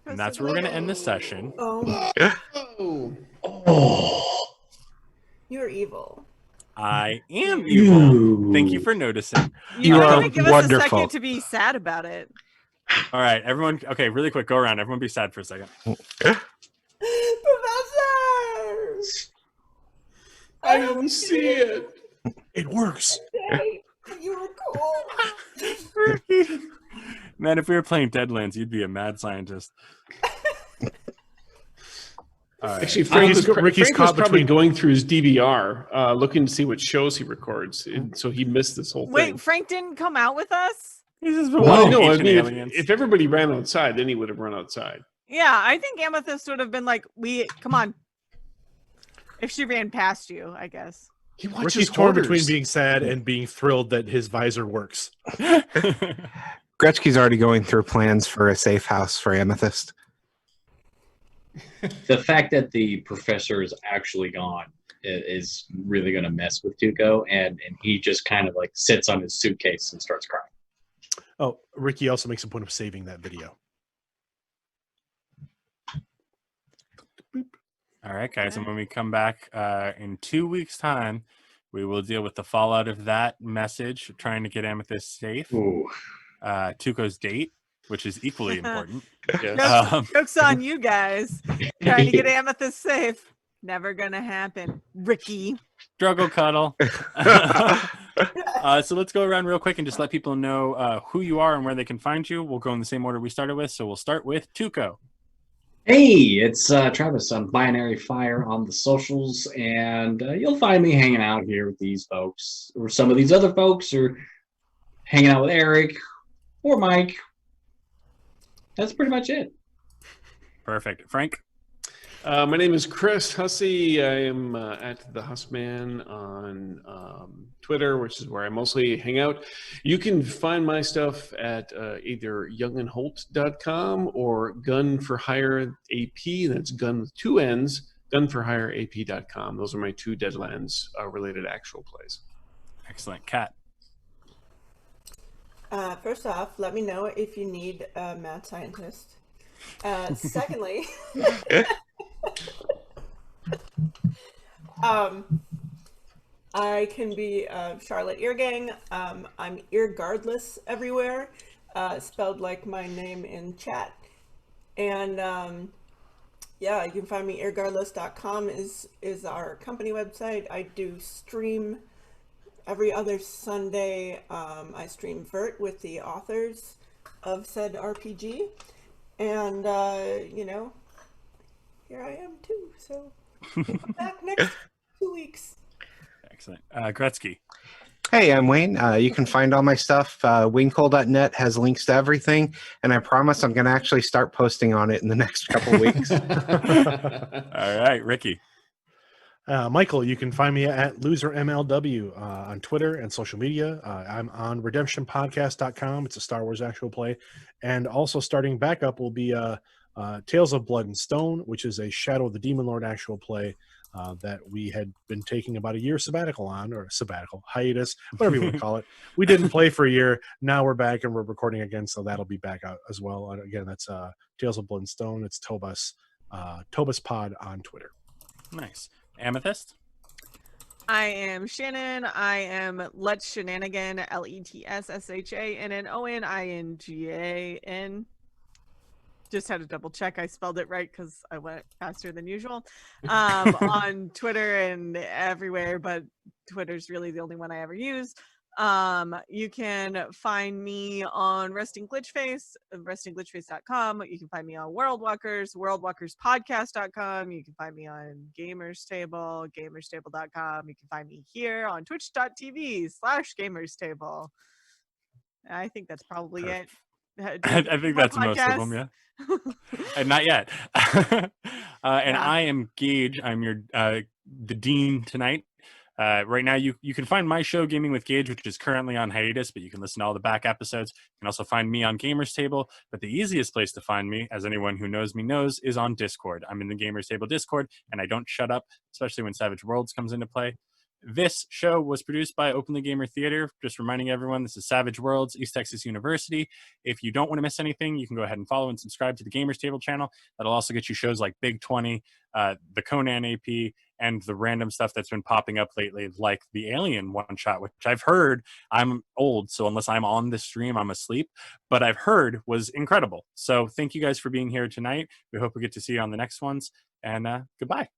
And that's where we're going to end this session. Oh, Oh. you're evil. I am evil. Thank you for noticing. You You're are gonna give us a wonderful. second to be sad about it. All right, everyone. Okay, really quick, go around. Everyone be sad for a second. Professor! I didn't see it. It works. Hey, you were cool. Man, if we were playing Deadlands, you'd be a mad scientist. All right. Actually, Frank Ricky's was caught probably between- going through his DVR, looking to see what shows he records, and so he missed this whole thing. Wait, Frank didn't come out with us? He's just been Well, I watching know. I Ancient mean, Aliens. if everybody ran outside, then he would have run outside. Yeah, I think Amythest would have been like, come on. If she ran past you, I guess. He watches Ricky's torn hoarders. between being sad and being thrilled that his visor works. Gretsky's already going through plans for a safe house for Amythest. The fact that the professor is actually gone is really going to mess with Tuco, and he just kind of like sits on his suitcase and starts crying. Oh, Ricky also makes a point of saving that video. All right, guys, and when we come back in 2 weeks' time, we will deal with the fallout of that message, trying to get Amythest safe, Ooh. Tuco's date, which is equally important. Joke's on you guys. Trying to get Amythest safe. Never gonna happen. Ricky. Struggle cuddle. So let's go around real quick and just let people know who you are and where they can find you. We'll go in the same order we started with. So we'll start with Tuco. Hey, it's Travis on Binary Fire on the socials, and you'll find me hanging out here with these folks, or some of these other folks, or hanging out with Eric or Mike. That's pretty much it. Perfect. Frank? My name is Chris Hussey. I am at the Hussman on Twitter, which is where I mostly hang out. You can find my stuff at either youngandholt.com or Gun for Hire AP. That's gun with two N's, gunforhireap.com. Those are my two Deadlands related actual plays. Excellent. Kat? First off, let me know if you need a mad scientist. Secondly, I can be Charlotte Eargang. I'm irregardless everywhere, spelled like my name in chat. And yeah, you can find me irregardless.com is our company website. I do stream every other Sunday. I stream Vert with the authors of said RPG. And, you know, here I am too. So come back next 2 weeks. Excellent. Gretsky? Hey, I'm Wayne. You can find all my stuff. WayneCole.net has links to everything, and I promise I'm going to actually start posting on it in the next couple of weeks. All right, Ricky? Michael, you can find me at LoserMLW on Twitter and social media. I'm on redemptionpodcast.com. It's a Star Wars actual play. And also starting back up will be Tales of Blood and Stone, which is a Shadow of the Demon Lord actual play that we had been taking about a year sabbatical on, or sabbatical hiatus, whatever you want to call it. We didn't play for a year. Now we're back and we're recording again, so that'll be back out as well. And again, that's Tales of Blood and Stone. It's Tobus, Tobus Pod on Twitter. Nice. Amythest? I am Shannon. I am Let's Shenanigan, LETSSHANNONINGAN. Just had to double check I spelled it right because I went faster than usual on Twitter and everywhere, but Twitter's really the only one I ever use. You can find me on Resting Glitchface, restingglitchface.com. You can find me on Worldwalkers, worldwalkerspodcast.com. You can find me on Gamers Table, gamerstable.com. You can find me here on twitch.tv/gamerstable. I think that's probably it. I think that's most of them, yeah. And not yet. And I am Gage. I'm your the dean tonight. Right now, you can find my show, Gaming with Gage, which is currently on hiatus, but you can listen to all the back episodes. You can also find me on Gamers Table, but the easiest place to find me, as anyone who knows me knows, is on Discord. I'm in the Gamers Table Discord, and I don't shut up, especially when Savage Worlds comes into play. This show was produced by Openly Gamer Theater. Just reminding everyone, this is Savage Worlds, East Texas University. If you don't want to miss anything, you can go ahead and follow and subscribe to the Gamers Table channel. That'll also get you shows like Big 20, the Conan AP, and the random stuff that's been popping up lately, like the Alien one-shot, which I've heard, I'm old, so unless I'm on the stream, I'm asleep, but I've heard was incredible. So thank you guys for being here tonight. We hope we get to see you on the next ones, and goodbye.